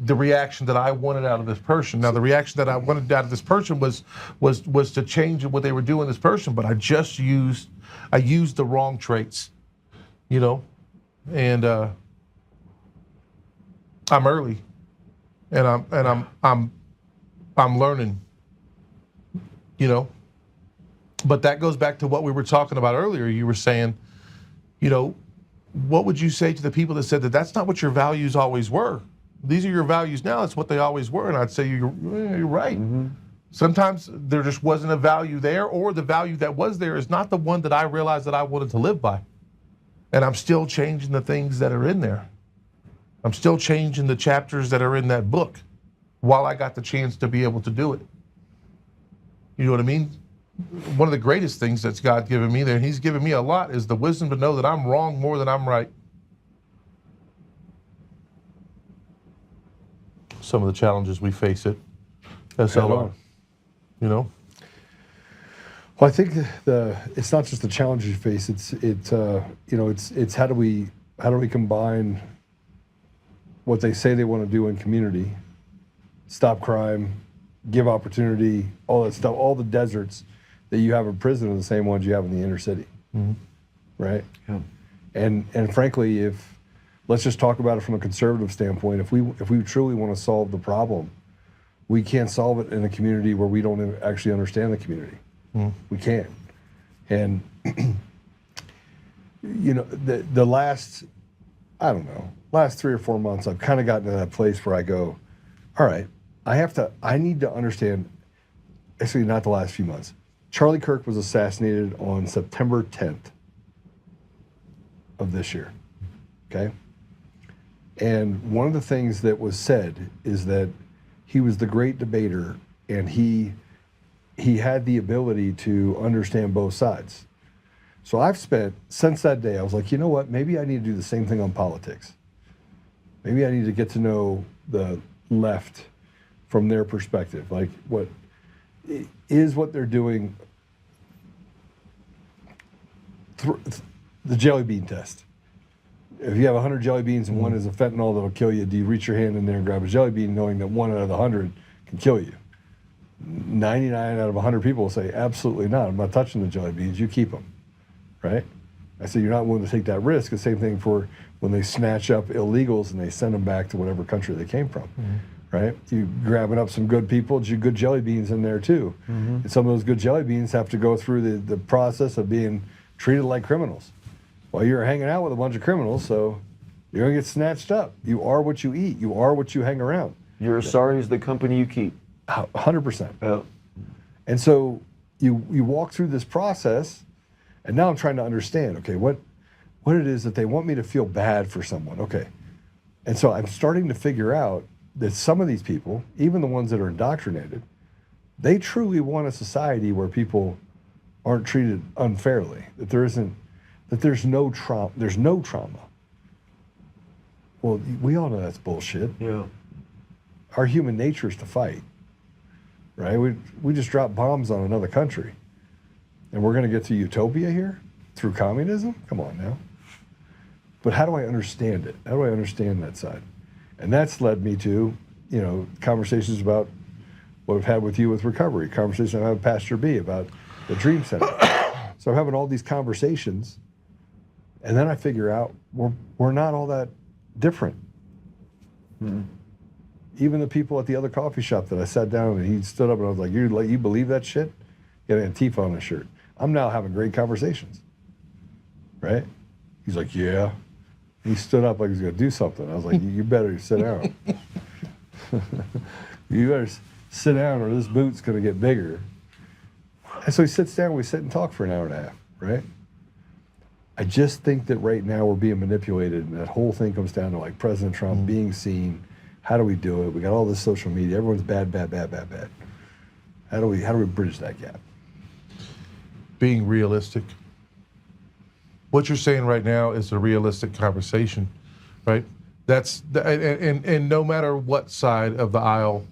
the reaction that I wanted out of this person. Now, the reaction that I wanted out of this person was to change what they were doing this person, but I used the wrong traits, you know, and I'm early, and I'm learning, you know. But that goes back to what we were talking about earlier. You were saying, you know, what would you say to the people that said that that's not what your values always were? These are your values now. It's what they always were. And I'd say you're right. Sometimes there just wasn't a value there, or the value that was there is not the one that I realized that I wanted to live by. And I'm still changing the things that are in there. I'm still changing the chapters that are in that book while I got the chance to be able to do it. You know what I mean? One of the greatest things that's God given me there, and he's given me a lot, is the wisdom to know that I'm wrong more than I'm right. Some of the challenges we face at SLR, you know? Well, I think it's not just the challenges you face. It's how do we combine what they say they want to do in community, stop crime, give opportunity, all that stuff, all the deserts that you have in prison are the same ones you have in the inner city, right? Yeah. And frankly, let's just talk about it from a conservative standpoint. If we truly want to solve the problem, we can't solve it in a community where we don't actually understand the community. We can't. And the last 3 or 4 months, I've kind of gotten to that place where I go, all right, I need to understand. Actually, not the last few months. Charlie Kirk was assassinated on September 10th of this year. Okay. And one of the things that was said is that he was the great debater, and he had the ability to understand both sides. So I've spent, since that day, I was like, you know what, maybe I need to do the same thing on politics. Maybe I need to get to know the left from their perspective. Like, what they're doing, the jelly bean test. If you have 100 jelly beans and one is a fentanyl that'll kill you, do you reach your hand in there and grab a jelly bean knowing that 1 out of the 100 can kill you? 99 out of 100 people will say, absolutely not. I'm not touching the jelly beans. You keep them, right? I said, you're not willing to take that risk. The same thing for when they snatch up illegals and they send them back to whatever country they came from, right? You grabbing up some good people, good jelly beans in there too. And some of those good jelly beans have to go through the process of being treated like criminals. Well, you're hanging out with a bunch of criminals, so you're gonna get snatched up. You are what you eat. You are what you hang around. You're as sorry as the company you keep. 100%. Yeah. And so you walk through this process, and now I'm trying to understand, okay, what it is that they want me to feel bad for someone, okay. And so I'm starting to figure out that some of these people, even the ones that are indoctrinated, they truly want a society where people aren't treated unfairly, that there's no trauma. Well, we all know that's bullshit. Yeah. Our human nature is to fight, right? We just dropped bombs on another country, and we're going to get to utopia here through communism? Come on now. But how do I understand it? How do I understand that side? And that's led me to, conversations about what I've had with you with recovery, conversations I've had with Pastor B about the Dream Center. So I'm having all these conversations, and then I figure out we're not all that different. Even the people at the other coffee shop that I sat down and he stood up and I was like, you believe that shit? He had Antifa on his shirt. I'm now having great conversations, right? He's like, yeah. He stood up like he was going to do something. I was like, you better sit down. You better sit down or this boot's going to get bigger. And so he sits down, we sit and talk for an hour and a half, right? I just think that right now we're being manipulated, and that whole thing comes down to like President Trump being seen. How do we do it? We got all this social media. Everyone's bad. How do we bridge that gap? Being realistic. What you're saying right now is a realistic conversation, right? And no matter what side of the aisle,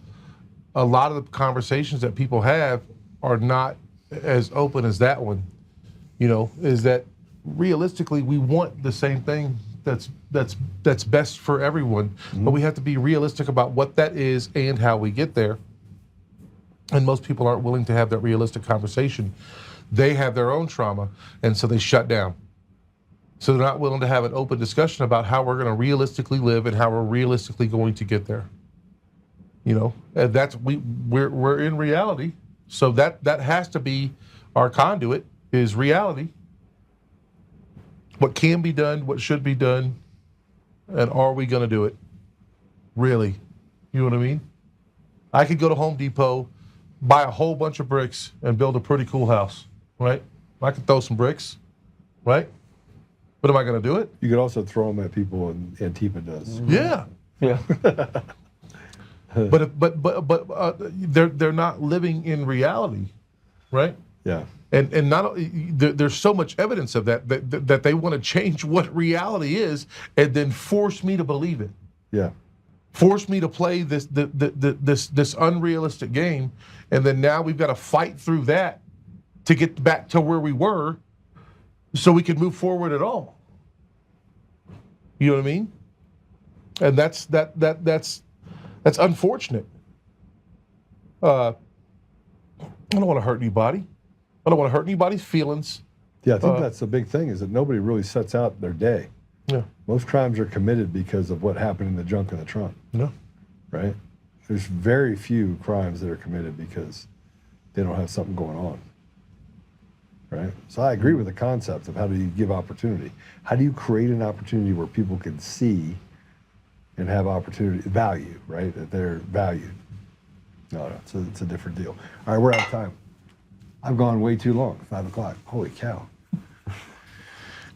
a lot of the conversations that people have are not as open as that one. Is that realistically we want the same thing that's best for everyone, but we have to be realistic about what that is and how we get there. And most people aren't willing to have that realistic conversation. They have their own trauma, and so they shut down. So they're not willing to have an open discussion about how we're going to realistically live and how we're realistically going to get there. And that's we're in reality. So that has to be our conduit, is reality. What can be done, what should be done, and are we going to do it? really. You know what I mean? I could go to Home Depot, buy a whole bunch of bricks, and build a pretty cool house, right? I could throw some bricks, right? But am I going to do it? You could also throw them at people, and Antifa does. Yeah. Yeah. They're not living in reality, right? Yeah. And not there's so much evidence of that they want to change what reality is and then force me to believe it. Yeah. Force me to play this unrealistic game, and then now we've got to fight through that to get back to where we were, so we can move forward at all. You know what I mean? And that's unfortunate. I don't want to hurt anybody. I don't want to hurt anybody's feelings. Yeah, I think that's the big thing is that nobody really sets out their day. Yeah. Most crimes are committed because of what happened in the junk in the trunk. No. Right? There's very few crimes that are committed because they don't have something going on. Right? So I agree with the concept of how do you give opportunity? How do you create an opportunity where people can see and have opportunity, value, right? That they're valued. No, it's a different deal. All right, we're out of time. I've gone way too long, 5 o'clock. Holy cow.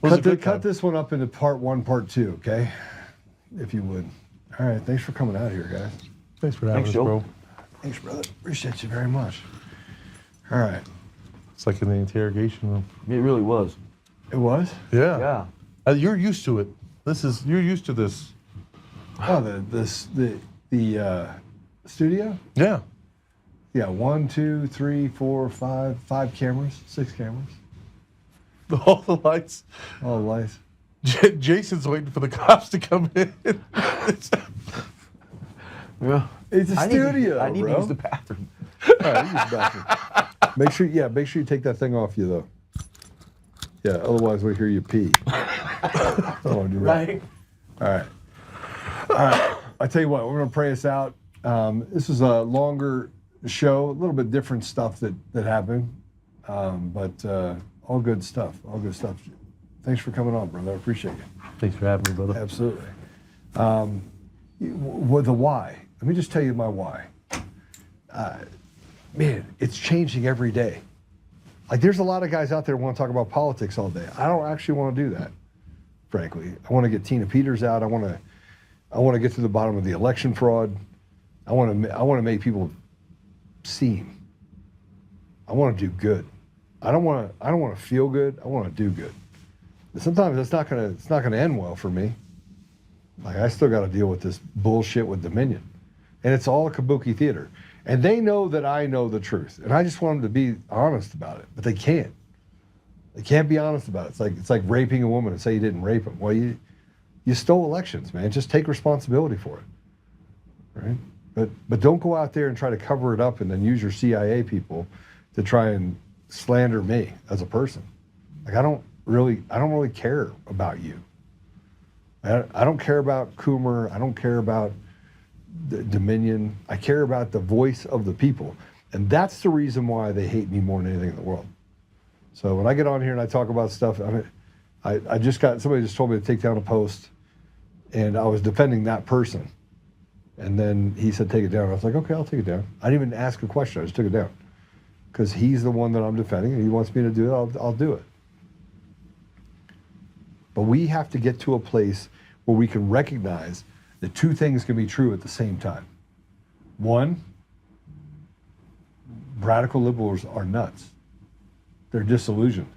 Cut this one up into part 1, part 2, okay? If you would. All right, thanks for coming out here, guys. Thanks for having us, bro. Thanks, brother. Appreciate you very much. All right. It's like in the interrogation room. It really was. It was? Yeah. You're used to it. You're used to this. Oh, the studio? Yeah. Yeah, 1, 2, 3, 4, 5 cameras, 6 cameras. All the lights. All the lights. Jason's waiting for the cops to come in. Yeah. It's a studio, I need bro. to use the bathroom. All right, use the bathroom. Make sure you take that thing off you though. Yeah, otherwise we'll hear you pee. Oh, you're right. All right. I tell you what, we're gonna pray us out. This is a longer show, a little bit different stuff that happened, but all good stuff. All good stuff. Thanks for coming on, brother. I appreciate you. Thanks for having me, brother. Absolutely. With the why, let me just tell you my why. Man, it's changing every day. Like there's a lot of guys out there who want to talk about politics all day. I don't actually want to do that, frankly. I want to get Tina Peters out. I want to get to the bottom of the election fraud. I want to make people seen. I want to do good. I don't want to feel good. I want to do good. But sometimes it's not gonna end well for me. Like I still got to deal with this bullshit with Dominion, and it's all a kabuki theater. And they know that I know the truth, and I just want them to be honest about it, but they can't. They can't be honest about it. It's like raping a woman and say you didn't rape him. Well, you stole elections, man. Just take responsibility for it, right? But don't go out there and try to cover it up and then use your CIA people to try and slander me as a person. Like I don't really care about you. I don't care about Coomer. I don't care about the Dominion. I care about the voice of the people. And that's the reason why they hate me more than anything in the world. So when I get on here and I talk about stuff, I just got, somebody just told me to take down a post and I was defending that person. And then he said, take it down. I was like, okay, I'll take it down. I didn't even ask a question. I just took it down. Because he's the one that I'm defending and he wants me to do it, I'll do it. But we have to get to a place where we can recognize that two things can be true at the same time. One, radical liberals are nuts. They're disillusioned.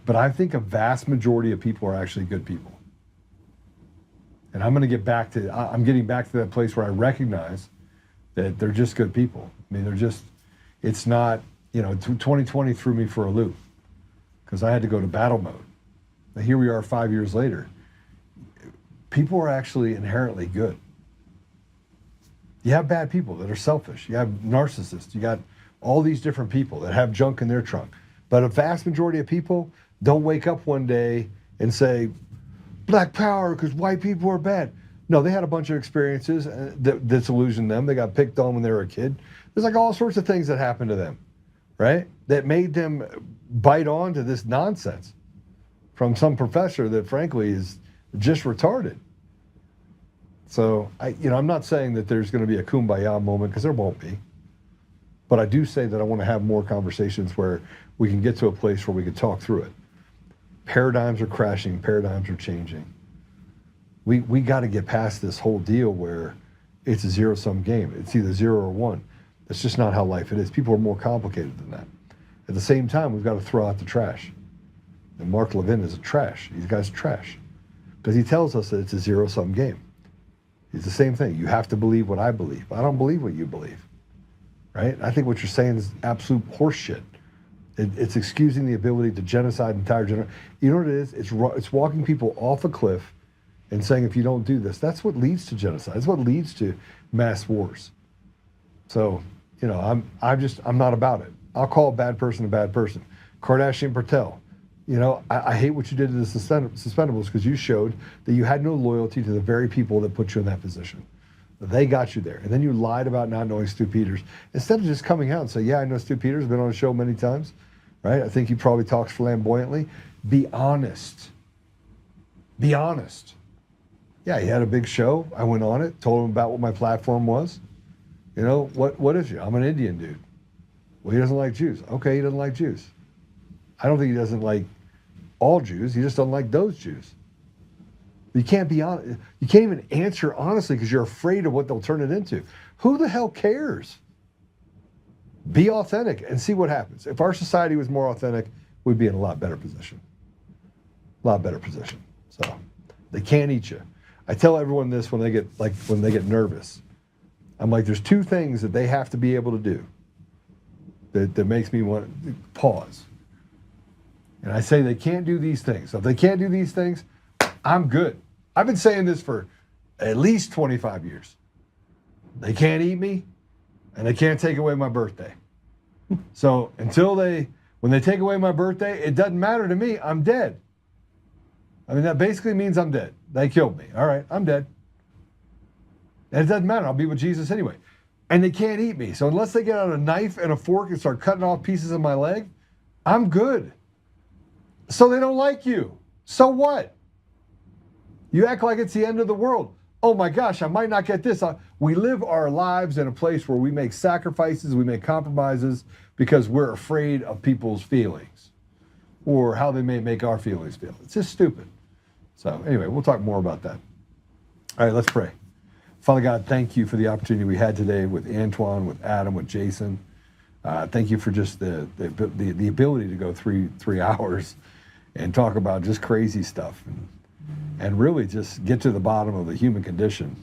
But I think a vast majority of people are actually good people. And I'm getting back to that place where I recognize that they're just good people. I mean, it's not, 2020 threw me for a loop because I had to go to battle mode. Now here we are 5 years later. People are actually inherently good. You have bad people that are selfish. You have narcissists. You got all these different people that have junk in their trunk. But a vast majority of people don't wake up one day and say, Black power because white people are bad. No, they had a bunch of experiences that disillusioned them. They got picked on when they were a kid. There's like all sorts of things that happened to them, right? That made them bite on to this nonsense from some professor that frankly is just retarded. So I'm not saying that there's going to be a kumbaya moment, because there won't be. But I do say that I want to have more conversations where we can get to a place where we can talk through it. Paradigms are crashing, paradigms are changing. We got to get past this whole deal where it's a zero-sum game. It's either 0 or 1. That's just not how life it is. People are more complicated than that. At the same time, we've got to throw out the trash. And Mark Levin is a trash. These guys are trash. Because he tells us that it's a zero-sum game. It's the same thing. You have to believe what I believe. I don't believe what you believe. Right? I think what you're saying is absolute horseshit. It's excusing the ability to genocide entire generation. You know what it is? It's walking people off a cliff and saying, if you don't do this, that's what leads to genocide. That's what leads to mass wars. So, I'm not about it. I'll call a bad person a bad person. Kardashian Patel, I hate what you did to the suspendables, because you showed that you had no loyalty to the very people that put you in that position. They got you there. And then you lied about not knowing Stu Peters. Instead of just coming out and say, yeah, I know Stu Peters, been on the show many times, right? I think he probably talks flamboyantly. Be honest. Be honest. Yeah, he had a big show. I went on it, told him about what my platform was. What is you? I'm an Indian dude. Well, he doesn't like Jews. Okay, he doesn't like Jews. I don't think he doesn't like all Jews. He just doesn't like those Jews. You can't be honest. You can't even answer honestly because you're afraid of what they'll turn it into. Who the hell cares? Be authentic and see what happens. If our society was more authentic, we'd be in a lot better position. A lot better position. So they can't eat you. I tell everyone this when they get nervous. I'm like, there's 2 things that they have to be able to do that makes me want to pause. And I say they can't do these things. So if they can't do these things, I'm good. I've been saying this for at least 25 years. They can't eat me, and they can't take away my birthday. So when they take away my birthday, it doesn't matter to me. I'm dead. I mean, that basically means I'm dead. They killed me. All right, I'm dead. And it doesn't matter. I'll be with Jesus anyway. And they can't eat me. So unless they get out a knife and a fork and start cutting off pieces of my leg, I'm good. So they don't like you. So what? You act like it's the end of the world. Oh my gosh, I might not get this. We live our lives in a place where we make sacrifices, we make compromises because we're afraid of people's feelings or how they may make our feelings feel. It's just stupid. So anyway, we'll talk more about that. All right, let's pray. Father God, thank you for the opportunity we had today with Antoine, with Adam, with Jason. Thank you for just the ability to go three hours and talk about just crazy stuff and really just get to the bottom of the human condition.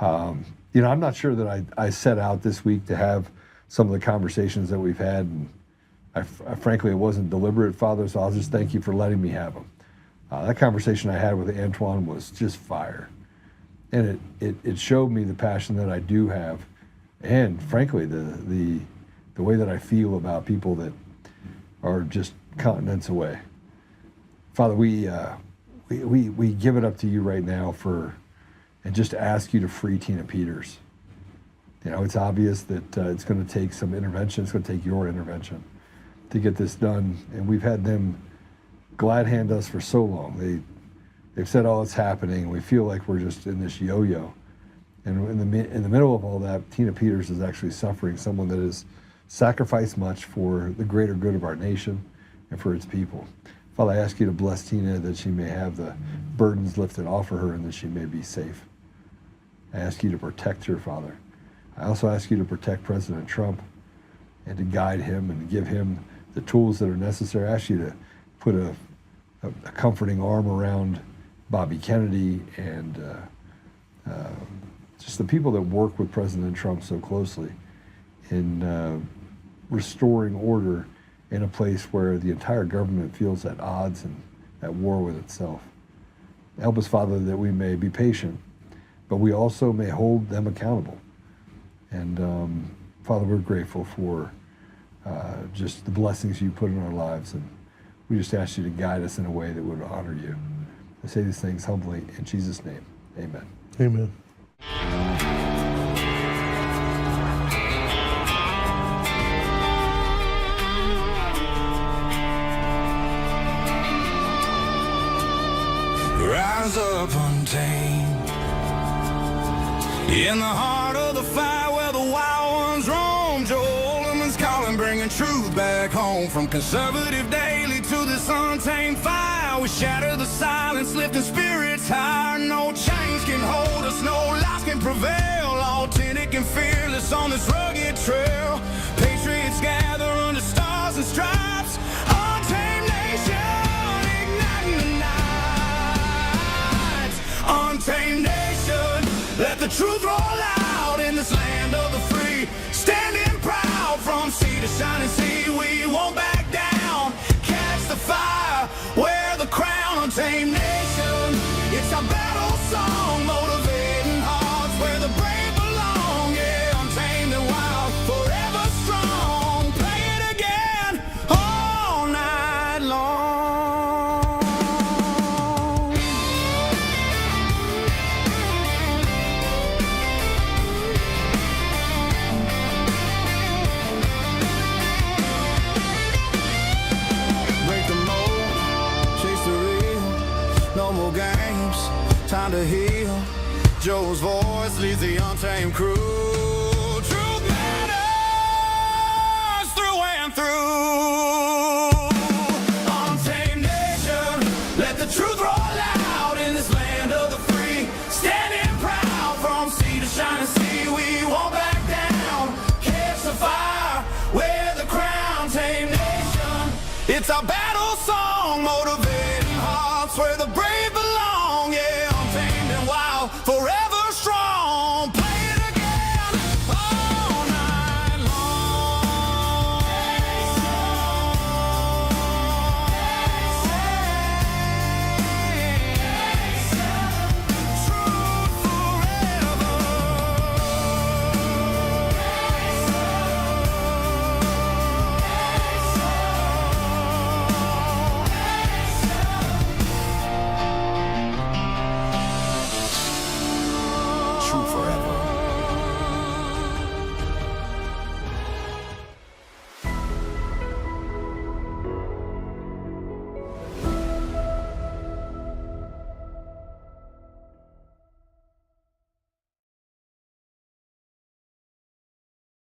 I'm not sure that I set out this week to have some of the conversations that we've had. And frankly, it wasn't deliberate, Father, so I'll just thank you for letting me have them. That conversation I had with Antoine was just fire. And it showed me the passion that I do have, and frankly, the way that I feel about people that are just continents away. Father, we give it up to you right now and just ask you to free Tina Peters. It's obvious that it's going to take some intervention. It's going to take your intervention to get this done. And we've had them glad hand us for so long. They've said, oh, it's happening. We feel like we're just in this yo-yo. And in the middle of all that, Tina Peters is actually suffering, someone that has sacrificed much for the greater good of our nation and for its people. Father, I ask you to bless Tina, that she may have the burdens lifted off of her and that she may be safe. I ask you to protect her, Father. I also ask you to protect President Trump and to guide him and to give him the tools that are necessary. I ask you to put a comforting arm around Bobby Kennedy and just the people that work with President Trump so closely in restoring order in a place where the entire government feels at odds and at war with itself. Help us, Father, that we may be patient, but we also may hold them accountable. And Father, we're grateful for just the blessings you put in our lives, and we just ask you to guide us in a way that would honor you. I say these things humbly in Jesus' name. Amen. Amen. Rise up untamed. In the heart of the fire where the wild ones roam, Joe Oltmann's calling, bringing truth back home. From conservative daily to this untamed fire, we shatter the silence, lifting spirits higher. No chains can hold us, no lies can prevail. Authentic and fearless on this rugged trail. Patriots gather under stars and stripes. Untamed nation, igniting the night. Untamed nation, let the truth roll out in this land of the free. Standing proud from sea to shining sea, we won't back down. Catch the fire, wear the crown. Untamed nation, it's our battle song, motivating hearts where the brave belong. Yeah, untamed and wild, forever strong. Play it again all night long. Break the mold, chase the real. No more games, time to heal. Joe's voice leads the untamed crew. Truth matters through and through. Untamed nation, let the truth roll out in this land of the free. Standing proud from sea to shining sea, we won't back down. Catch the fire, wear the crown. Tame nation, it's our battle song, motivating hearts where the brave belong.